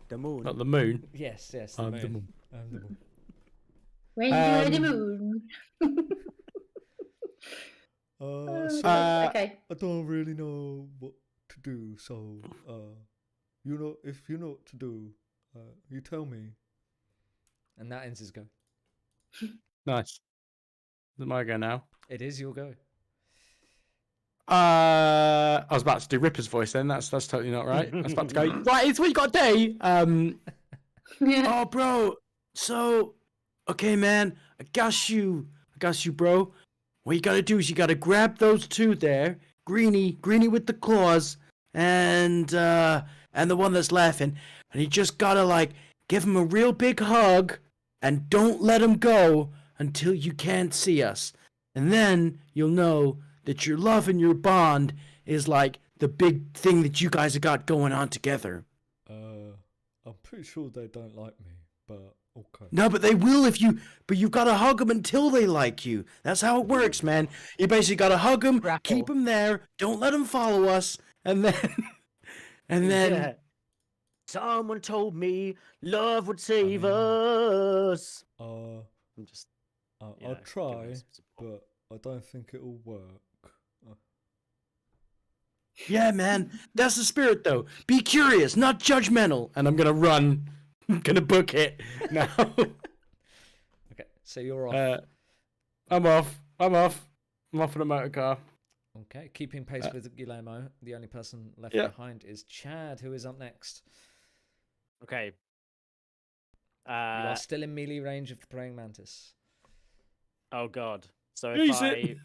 the moon. Not the moon. Yes, the I'm moon. the moon. I'm the moon. When you're the Um, moon. Okay. I don't really know what to do, so if you know what to do, you tell me. And that ends his go. Nice. Is it my go now? It is your go. I was about to do Ripper's voice then. That's totally not right. I was about to go, right, it's what you got to do. Yeah. Oh, bro. So, okay, man. I got you, bro. What you gotta do is you gotta grab those two there, Greenie with the claws, and the one that's laughing, and you just gotta like give him a real big hug, and don't let him go until you can't see us, and then you'll know that your love and your bond is like the big thing that you guys have got going on together. I'm pretty sure they don't like me, but okay. No, but they will if you. But you've got to hug them until they like you. That's how it works, man. You basically got to hug them, Grapple. keep them there, don't let them follow us, and then, and then. Yeah. Someone told me love would save mean, us. Uh, I'm just. I'll you know, giving try, them some support. but I don't think it'll work. Yeah, man. That's the spirit, though. Be curious, not judgmental. And I'm gonna run. I'm gonna book it now. Okay, so you're off. I'm off. I'm off in a motor car. Okay, keeping pace with Guillermo. The only person left Yeah. behind is Chad, who is up next. Okay. You are still in melee range of the praying mantis. Oh God. So Use it.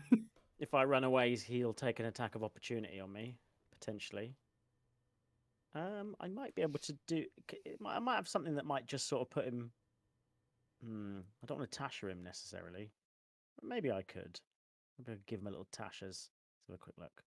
if I run away, he'll take an attack of opportunity on me potentially. I might be able to do. I might have something that might just sort of put him. I don't want to Tasha him necessarily. But maybe I could. Maybe I could give him a little Tashas. Let's have a quick look.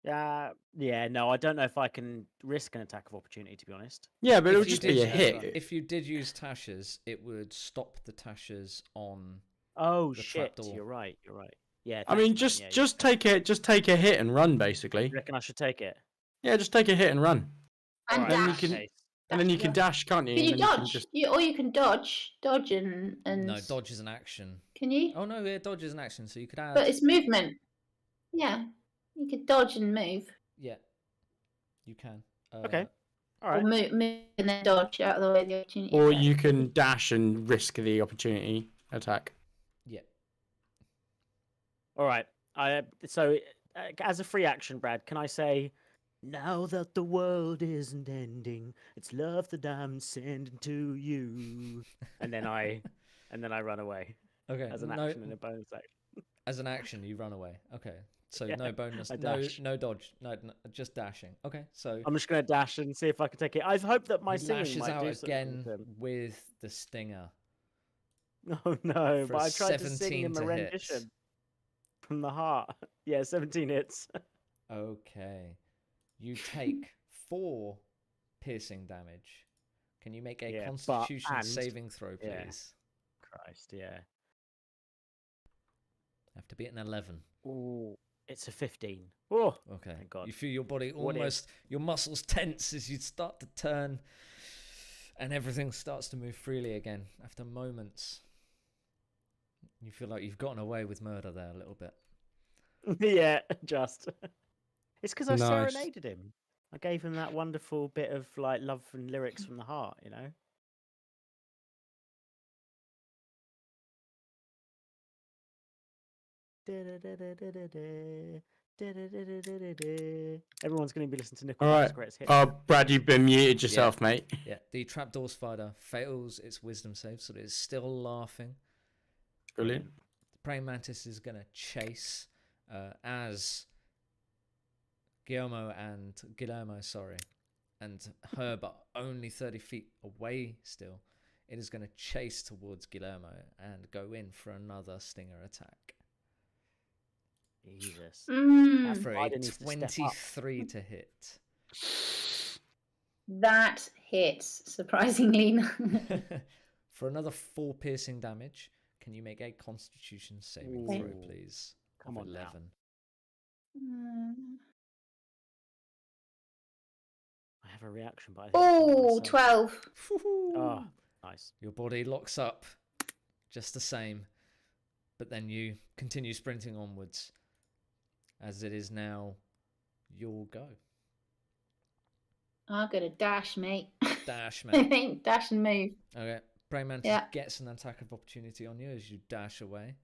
Yeah, no, I don't know if I can risk an attack of opportunity, to be honest. Yeah, but If it would you just be a did- hit. If you did use Tasha's, it would stop the Tasha's on. Oh The shit! trapdoor. You're right. Yeah. I mean, thanks, man. just take a hit and run, basically. You reckon I should take it? Yeah, just take a hit and run, And Alright, then you dash. can- okay. and then you can dash, can't you? Can you And then you can dodge? just. Or you can dodge and. No, dodge is an action. Can you? Oh no, yeah, dodge is an action, so you could add. But it's movement. Yeah, you could dodge and move, Yeah, you can. Okay. All or right. move and then dodge out of the way of the opportunity. Or attack. you can dash and risk the opportunity attack. Yeah. All right. So as a free action, Brad, can I say, now that the world isn't ending, it's love that I'm sending to you, and then I run away Okay. as an no, action and a bonus action. As an action, you run away. Okay. So Yeah, no bonus, I no dash. dodge, no, just dashing. Okay, so I'm just gonna dash and see if I can take it. I've hoped that my he singing lashes might out do something again to him. with the stinger. Oh no! For But a I tried to sing 17 him a to hit. rendition from the heart. Yeah, 17 hits. Okay. You take 4 piercing damage. Can you make a Yeah, Constitution and- saving throw, yeah. please? Christ, yeah. Have to be at an 11. Ooh, it's a 15. Oh, Okay. Thank God. You feel your body What if- almost, your muscles tense as you start to turn, and everything starts to move freely again after moments. You feel like you've gotten away with murder there a little bit. yeah, just. It's because I Nice. serenaded him. I gave him that wonderful bit of like love and lyrics from the heart, you know. Everyone's going to be listening to All right. Nickelback's greatest hit. Oh, Brad, you've been muted yourself, mate. Yeah, the trapdoor spider fails its wisdom save, so it is still laughing. Brilliant. The praying mantis is going to chase as Guillermo, and Herb are only 30 feet away still. It is going to chase towards Guillermo and go in for another stinger attack. Jesus. For a Spider needs to step up. 23 to hit. That hits, surprisingly. For another 4 piercing damage, can you make a Constitution saving Ooh. throw, please? Come Of on now. 11. I have a reaction, but I think it's Oh, myself. 12. Oh, nice. Your body locks up just the same, but then you continue sprinting onwards as it is now your go. I'm going to dash, mate. Dash, I mate. think dash and move. Okay. Praying Mantis Yeah. gets an attack of opportunity on you as you dash away.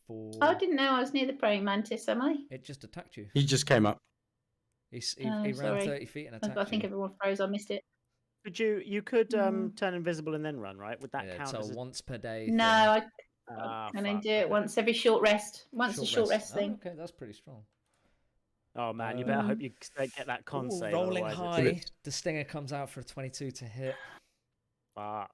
For Oh, I didn't know I was near the praying mantis, am I? it just attacked you. He just came up. He Oh, ran sorry. 30 feet and I attacked think you. everyone froze. I missed it. You could Mm. turn invisible and then run, right? Would that Yeah, count it's as a a once per day No, thing. I can only fuck, do it okay. once every short rest. Once a short rest Oh, thing. okay, that's pretty strong. Oh man, you better hope you get that con Ooh, save. rolling otherwise it's- high. The stinger comes out for a 22 to hit, Fuck.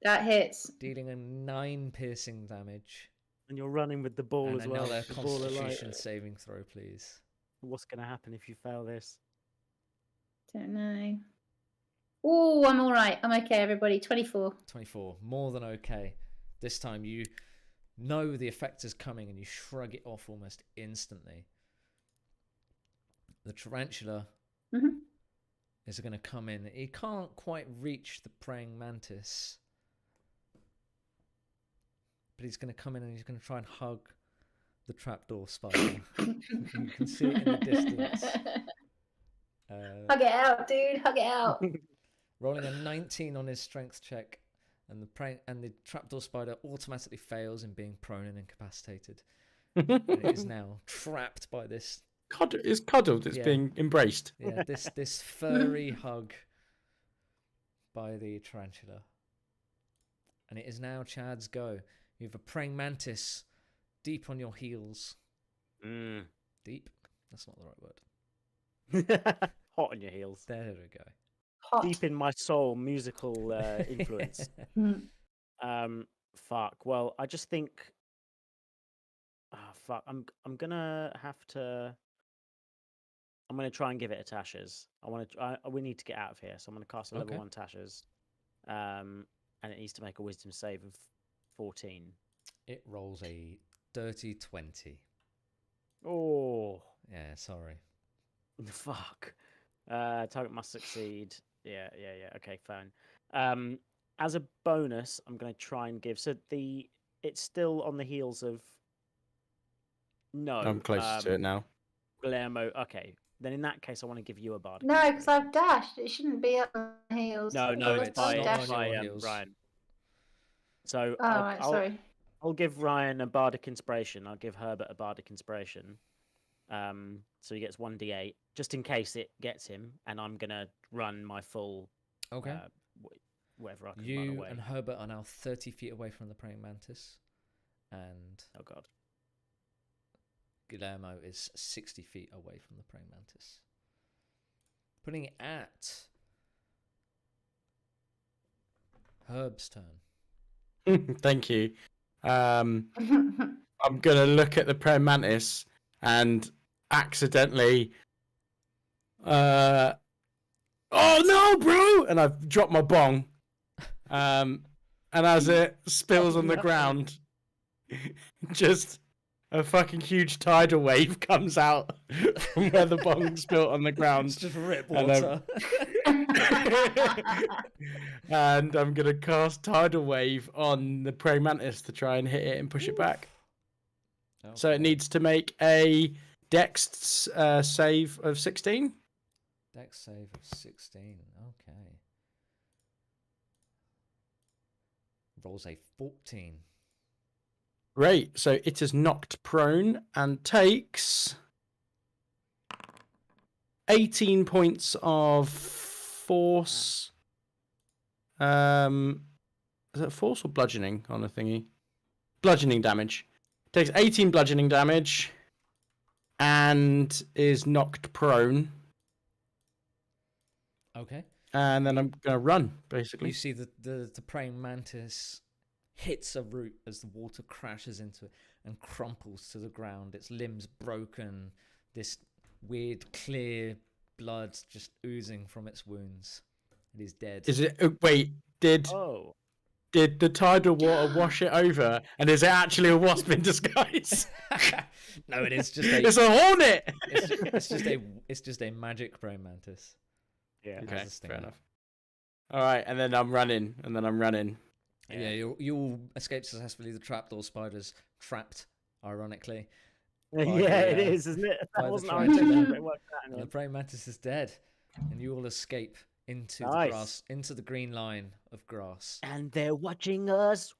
That hits. dealing a 9 piercing damage. And you're running with the ball And as well. another The ball of light. Constitution saving throw, please. What's going to happen if you fail this? Don't know. Oh, I'm all right. I'm okay, everybody. 24. 24, more than okay. This time you know the effect is coming and you shrug it off almost instantly. The tarantula is going to come in. He can't quite reach the praying mantis, but he's going to come in and he's going to try and hug the trapdoor spider. You can see it in the distance. Hug it out, dude. Hug it out. Rolling a 19 on his strength check, and the trapdoor spider automatically fails in being prone and incapacitated. And it is now trapped by this. It's cuddled. It's being embraced. Yeah, this furry hug by the tarantula. And it is now Chad's go. You have a praying mantis deep on your heels. Deep? That's not the right word. Hot on your heels. There we go. Hot. Deep in my soul, musical influence. Fuck. Well, I just think. Fuck. I'm gonna have to. I'm gonna try and give it a Tasha's. We need to get out of here, so I'm gonna cast a level 1 Tasha's. And it needs to make a Wisdom save of 14. It rolls a dirty 20. Oh. Yeah, sorry. Fuck. Target must succeed. Yeah. Okay, fine. As a bonus, I'm going to try and give. So it's still on the heels of. No. I'm close to it now. Guillermo. Okay. Then in that case, I want to give you a bardic. No, because I've dashed. It shouldn't be up on the heels. No, it's it's by not on your heels. Ryan. So Sorry. I'll give Ryan a bardic inspiration. I'll give Herbert a bardic inspiration. So he gets 1d8 just in case it gets him, and I'm gonna run my full. Okay. Whatever I can run You away. and Herbert are now 30 feet away from the praying mantis, and Oh god. Guillermo is 60 feet away from the praying mantis. Putting it at Herb's turn. Thank you. I'm gonna look at the praying mantis and accidentally oh no, bro! And I've dropped my bong. And as it spills on the ground, just a fucking huge tidal wave comes out from where the bong spilled on the ground. It's just rip And, water. And I'm gonna cast tidal wave on the praying mantis to try and hit it and push it back. Okay. So it needs to make a dex save of 16. Dex save of 16. Okay. Rolls a 14. Great. So it is knocked prone and takes 18 points of force. Is that force or bludgeoning on a thingy? Bludgeoning damage. Takes 18 bludgeoning damage and is knocked prone. Okay. And then I'm going to run, basically. You see the praying mantis hits a root as the water crashes into it and crumples to the ground. Its limbs broken. This weird clear blood just oozing from its wounds. It is dead. Is it? Wait, did the tidal water wash it over? And is it actually a wasp in disguise? No, it is just a. It's a hornet. It's just a magic praying mantis. Yeah. Okay, fair enough. All right, and then I'm running, Yeah, you all escape successfully. The trapdoor spider's trapped, ironically. It is, isn't it? by That the wasn't our tarantula. intention, but it worked out And anyway. the praying mantis is dead, and you all escape into the Nice. grass, into the green line of grass. And they're watching us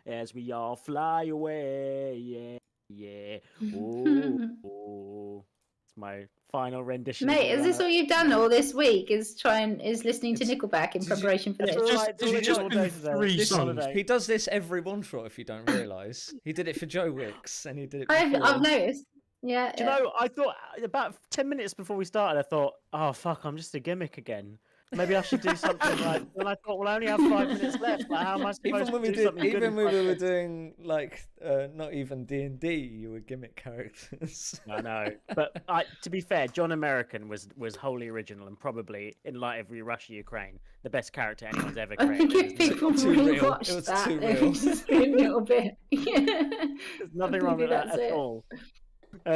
as we all fly away. Yeah. Oh. It's my final rendition. of Mate, the is this run-up. all you've done all this week? Is listening to Nickelback in preparation for It's this? all Just- right, it's all just all been day today. 3 This songs. holiday. He does this every one shot, if you don't realise. He did it for Joe Wicks, and he did it I've before. noticed. Yeah. Do you know, I thought about 10 minutes before we started, I thought, oh, fuck, I'm just a gimmick again. Maybe I should do something like. And I thought, well, I only have 5 minutes left. Like, how am I supposed Even when to we do something good? even in when 5 we were minutes? doing like not even D&D, you were gimmick characters. I know, but to be fair, John American was wholly original and probably, in light of Russia Ukraine, the best character anyone's ever I think created. if people Too really real. It watched was that, too they real. would just be a little bit. Yeah. There's nothing wrong with that at all.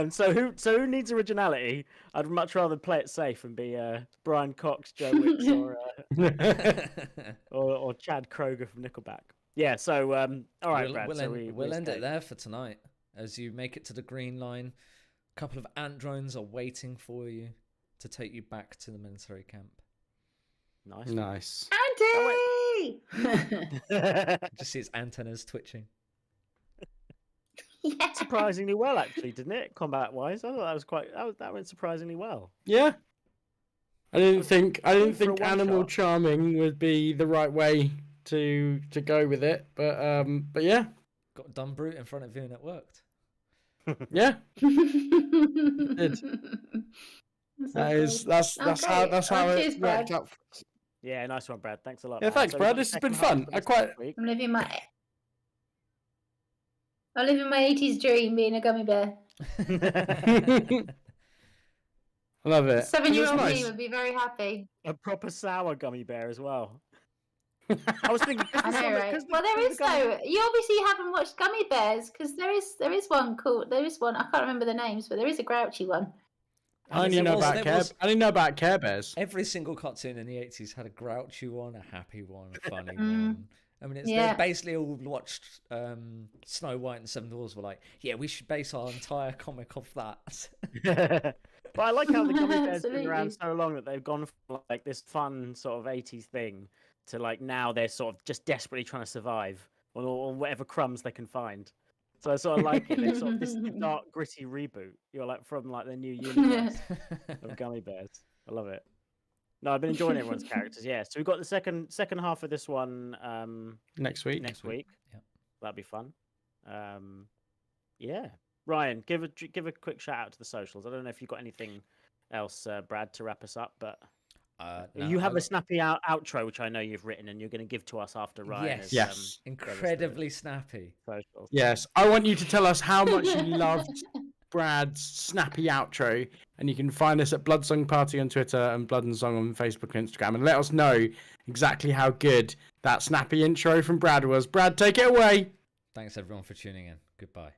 So who needs originality? I'd much rather play it safe and be Brian Cox, Joe Wicks, or Chad Kroger from Nickelback. Yeah. So all right, Brad. We'll end it there for tonight. As you make it to the green line, a couple of ant drones are waiting for you to take you back to the military camp. Nice. Andy! Just see its antennas twitching. Yeah. Surprisingly well, actually, didn't it? Combat wise, I thought that went surprisingly well. Yeah. I didn't think For a animal one-shot. charming would be the right way to go with it, but yeah, Got dumb brute in front of you and it worked. yeah. That's That's how cheers, it Brad. worked out. Yeah, nice one, Brad. Thanks a lot. Yeah, man. thanks, So Brad. we've This got has been the second fun. half of this week. I'm living my 80s dream being a gummy bear. Love it. 7-year-old It was me would be very happy. A proper sour gummy bear as well. I was thinking. I know, right? Well, there is no. You obviously haven't watched Gummy Bears because there is one called. There is one. I can't remember the names, but there is a grouchy one. I only know about Care Bears. Every single cartoon in the 80s had a grouchy one, a happy one, a funny one. I mean, they basically all watched Snow White and the Seven Dwarfs were like, yeah, we should base our entire comic off that. But I like how the gummy bears been Absolutely. around so long that they've gone from like this fun sort of 80s thing to like now they're sort of just desperately trying to survive on whatever crumbs they can find. So I sort of like it. It's sort of this dark, gritty reboot. You're like from like the new universe of gummy bears. I love it. No, I've been enjoying everyone's characters. Yeah, so we've got the second half of this one Next week. next week. Yep. That'll be fun. Yeah, Ryan, give a quick shout out to the socials. I don't know if you've got anything else, Brad, to wrap us up, but No, you have a snappy outro, which I know you've written, and you're going to give to us after Ryan. Yes, Yes. Incredibly snappy. Socials. Yes, I want you to tell us how much you loved Brad's snappy outro, and you can find us at Bloodsong Party on Twitter and Blood and Song on Facebook and Instagram, and let us know exactly how good that snappy intro from Brad was. Brad, take it away. Thanks everyone for tuning in. Goodbye.